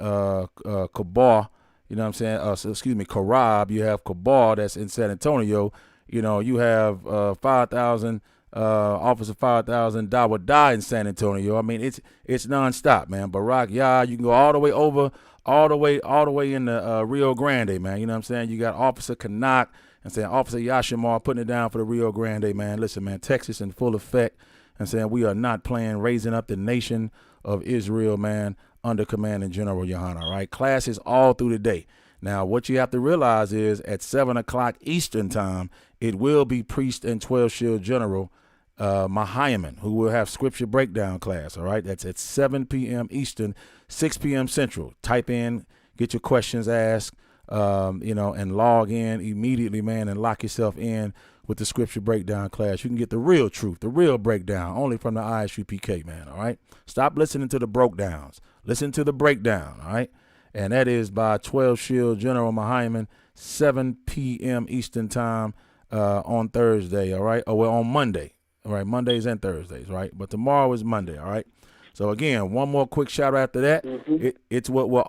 C: Kabar, You know what I'm saying? Karab. You have Kabar that's in San Antonio. You know, you have 5,000 Officer 5,000 Dawada in San Antonio. I mean, it's nonstop, man. Barak Yah, you can go all the way over, all the way in the Rio Grande, man. You know what I'm saying? You got Officer Kanak and saying Officer Yashimar putting it down for the Rio Grande, man. Listen, man, Texas in full effect. And saying we are not playing raising up the nation of Israel, man, under command in General Yohana, all right? Classes all through the day. Now, what you have to realize is at 7 o'clock Eastern time, it will be Priest and 12 Shield General Mahiaman, who will have scripture breakdown class, all right? That's at 7 p.m. Eastern, 6 p.m. Central. Type in, get your questions asked, and log in immediately, man, and lock yourself in with the scripture breakdown class. You can get the real truth, the real breakdown, only from the ISUPK, man, all right? Stop listening to the broke downs. Listen to the breakdown, all right? And that is by 12 Shield General Mahiaman, 7 p.m. Eastern time on Thursday, all right? On Monday, all right? Mondays and Thursdays, right? But tomorrow is Monday, all right? So again, one more quick shout out after that. Mm-hmm. It's what we're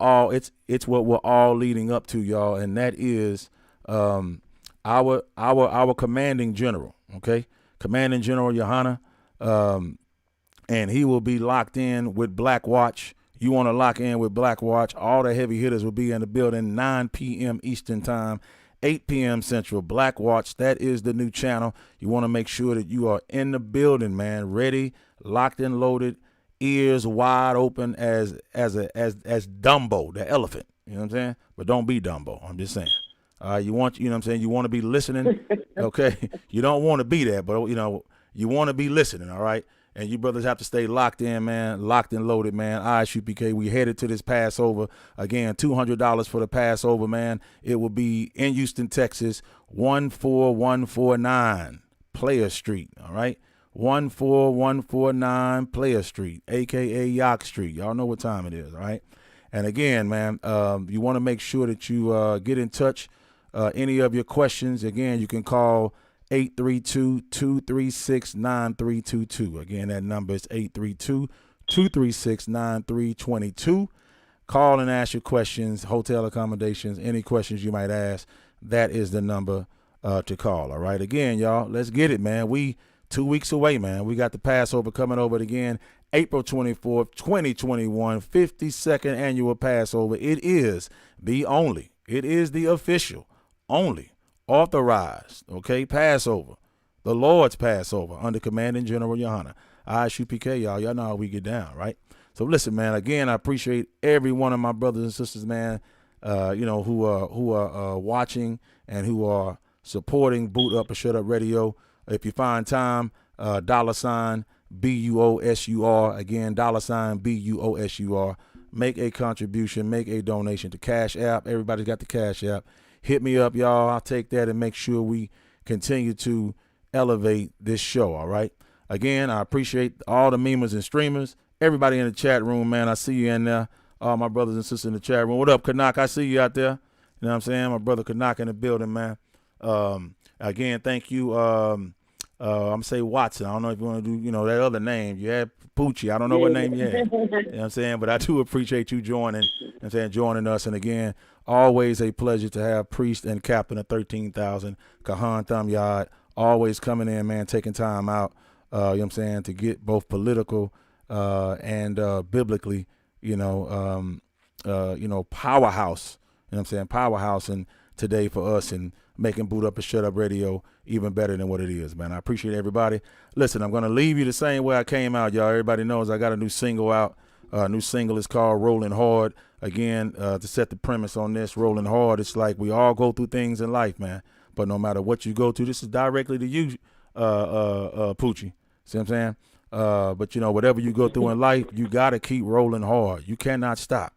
C: all leading up to, y'all, and that is our commanding general, okay? Commanding General Yohana, and he will be locked in with Black Watch. You want to lock in with Black Watch. All the heavy hitters will be in the building 9 p.m. Eastern time, 8 p.m. Central. Black Watch, that is the new channel. You want to make sure that you are in the building, man, ready, locked and loaded, ears wide open as Dumbo, the elephant. You know what I'm saying? But don't be Dumbo. I'm just saying. You want to be listening. Okay. You don't want to be there, but you want to be listening. All right. And you brothers have to stay locked in, man, locked and loaded, man. ISUPK, we headed to this Passover. Again, $200 for the Passover, man. It will be in Houston, Texas, 14149 Player Street, all right? 14149 Player Street, a.k.a. Yock Street. Y'all know what time it is, all right? And again, man, you want to make sure that you get in touch. Any of your questions, again, you can call 832-236-9322. Again, that number is 832-236-9322. Call and ask your questions, hotel accommodations, any questions you might ask. That is the number to call, all right? Again, y'all, let's get it, man. We 2 weeks away, man. We got the Passover coming over again, April 24th, 2021, 52nd annual Passover. It is the official, only authorized, okay, Passover, the Lord's Passover under commanding General Yohana. ISUPK, y'all know how we get down, right? So listen, man, again, I appreciate every one of my brothers and sisters, man, who are watching and who are supporting Boot Up or Shut Up Radio. If you find time, $BUOSUR, again, $BUOSUR. Make a contribution, make a donation to Cash App. Everybody's got the Cash App. Hit me up, y'all. I'll take that and make sure we continue to elevate this show, all right? Again, I appreciate all the memers and streamers, everybody in the chat room, man. I see you in there, all my brothers and sisters in the chat room. What up, Kanak? I see you out there. You know what I'm saying? My brother Kanak in the building, man. Again, thank you. I'm going to say Watson. I don't know if you want to do, that other name. You had Poochie. I don't know what name you had. You know what I'm saying? But I do appreciate you joining us. And again, always a pleasure to have Priest and Captain of 13,000, Kahan Thamyad, always coming in, man, taking time out, you know what I'm saying, to get both political and biblically, powerhouse, you know what I'm saying, powerhouse and today for us and making Boot Up and Shut Up Radio even better than what it is, man. I appreciate everybody. Listen, I'm going to leave you the same way I came out, y'all. Everybody knows I got a new single out. New single is called Rolling Hard. Again, to set the premise on this, Rolling Hard, it's like we all go through things in life, man. But no matter what you go through, this is directly to you, Poochie. See what I'm saying? But, whatever you go through in life, you got to keep rolling hard. You cannot stop.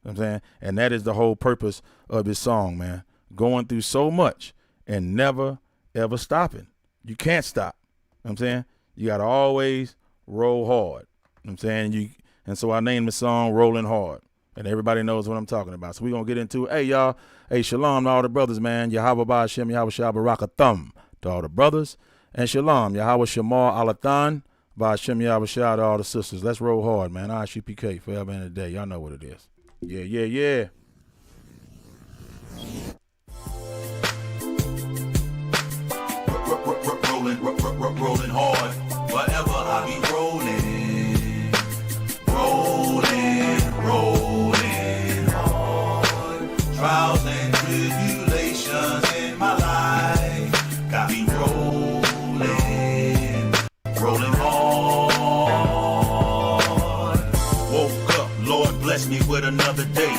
C: You know what I'm saying? And that is the whole purpose of this song, man. Going through so much and never, ever stopping. You can't stop. You know what I'm saying? You got to always roll hard. You know what I'm saying? And so I named the song Rolling Hard. And everybody knows what I'm talking about. So we're going to get into it. Hey, y'all. Hey, shalom to all the brothers, man. Yahweh Ba'ashem, Yahweh Shah Barakathum to all the brothers. And shalom, Yahweh Shamar Alathan, Ba'ashem, Yahweh Shah to all the sisters. Let's roll hard, man. ISUPK forever and a day. Y'all know what it is. Yeah.
B: rolling hard. Woke up, Lord bless me with another day.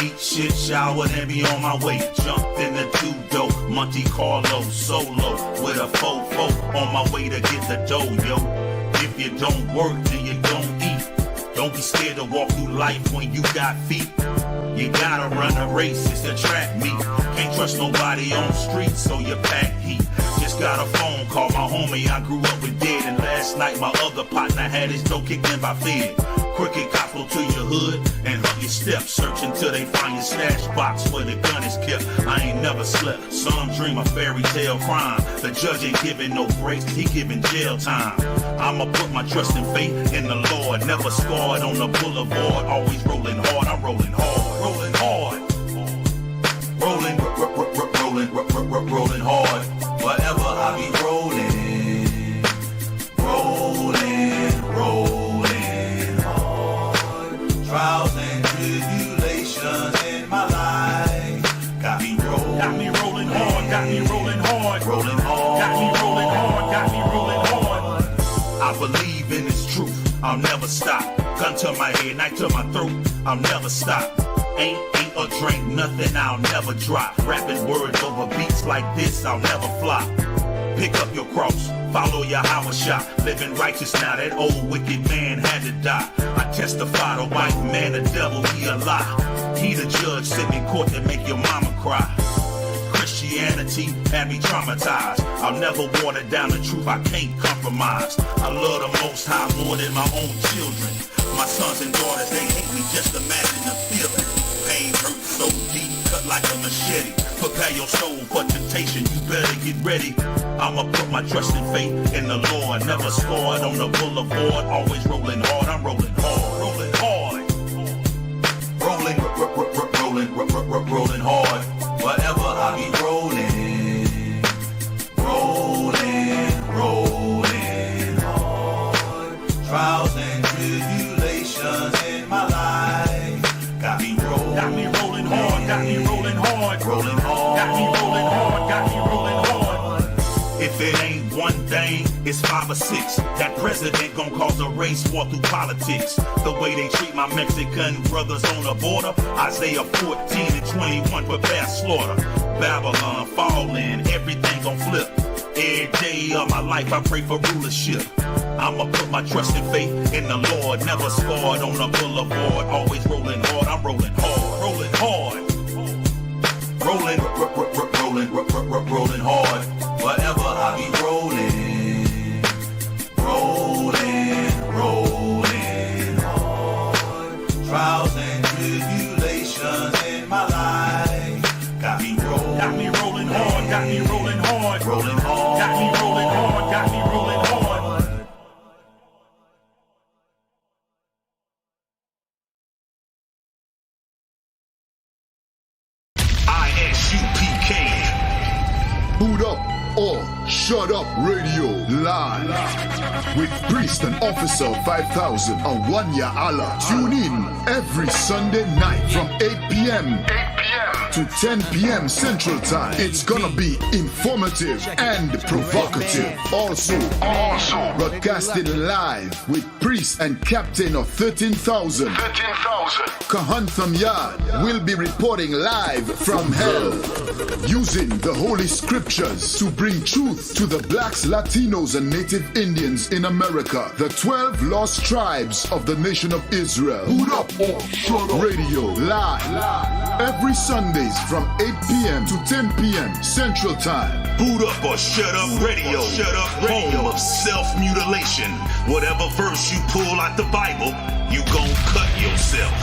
B: Eat shit, showered, and be on my way. Jumped in the two-door, Monte Carlo, solo, with a fofo, on my way to get the dough, yo. If you don't work, then you don't eat. Don't be scared to walk through life when you got feet. You gotta run a race, it's a track meet. Can't trust nobody on the street, so you pack heat. Just got a phone call, my homie I grew up with dead. And last night my other partner had his dough kicked in by Fed. Crooked cops go to your hood and hug your steps. Searching till they find your stash box where the gun is kept. I ain't never slept, some dream a fairy tale crime. The judge ain't giving no breaks, he giving jail time. I'ma put my trust and faith in the Lord. Never scarred on the boulevard, always rolling hard. I'm rolling hard, rolling hard. Rolling, rolling hard. Wherever I be rolling, rolling hard. Trials and tribulations in my life got me rolling hard, got me rolling hard, rolling hard, got me rolling hard, got me rolling hard. I believe in this truth, I'll never stop. Gun to my head, knife to my throat, I'll never stop. Ain't eat or drink nothing, I'll never drop. Rapping words over beats like this, I'll never flop. Pick up your cross, follow your Howard shot. Living righteous now, that old wicked man had to die. I testify the white man, the devil, he a lie. He the judge sitting in court to make your mama cry. Christianity had me traumatized. I'll never water down the truth, I can't compromise. I love the Most High more than my own children. My sons and daughters, they hate me, just imagine the feeling. Pain hurts so deep, cut like a machete. Prepare your soul for temptation, you better get ready. I'ma put my trust and faith in the Lord. Never scored on the boulevard, always rolling hard. I'm rolling hard, rolling hard. Rolling, rolling hard. Wherever I be rolling, rolling hard. Trials and tribulations in my life got me rolling hard, got me rolling hard, rolling hard, got me rolling hard, got me rolling hard. If it ain't one thing, it's 5 or 6. That president gon' cause a race war through politics. The way they treat my Mexican brothers on the border. Isaiah 14 and 21 prepare slaughter. Babylon falling, everything gon' flip. Every day of my life I pray for rulership. I'ma put my trust and faith in the Lord. Never scarred on the boulevard, always rolling hard. I'm rolling hard, rolling hard. Rolling, rolling hard. Wherever I be rolling, rolling hard. Trials and tribulations in my life got me rolling hard, got me rolling hard, rolling hard, got me rolling hard, got me rolling hard. ISUPK.
A: Boot up or shut up radio live with Priest and Officer 5000 and Wanya Allah. Tune in every Sunday night from 8 p.m. to 10 p.m. Central Time. It's gonna be informative and provocative. Also broadcasted live with Priest and Captain of 13,000. Kahantham Yard will be reporting live from hell, using the Holy Scriptures to bring truth to the blacks, Latinos, and Native Indians in America, the 12 lost tribes of the nation of Israel. Boot up or shut up radio live every Sundays from 8 p.m. to 10 p.m. Central Time.
B: Boot up or shut up radio. Home of self-mutilation. Whatever verse you pull out the Bible, you gon' cut yourself.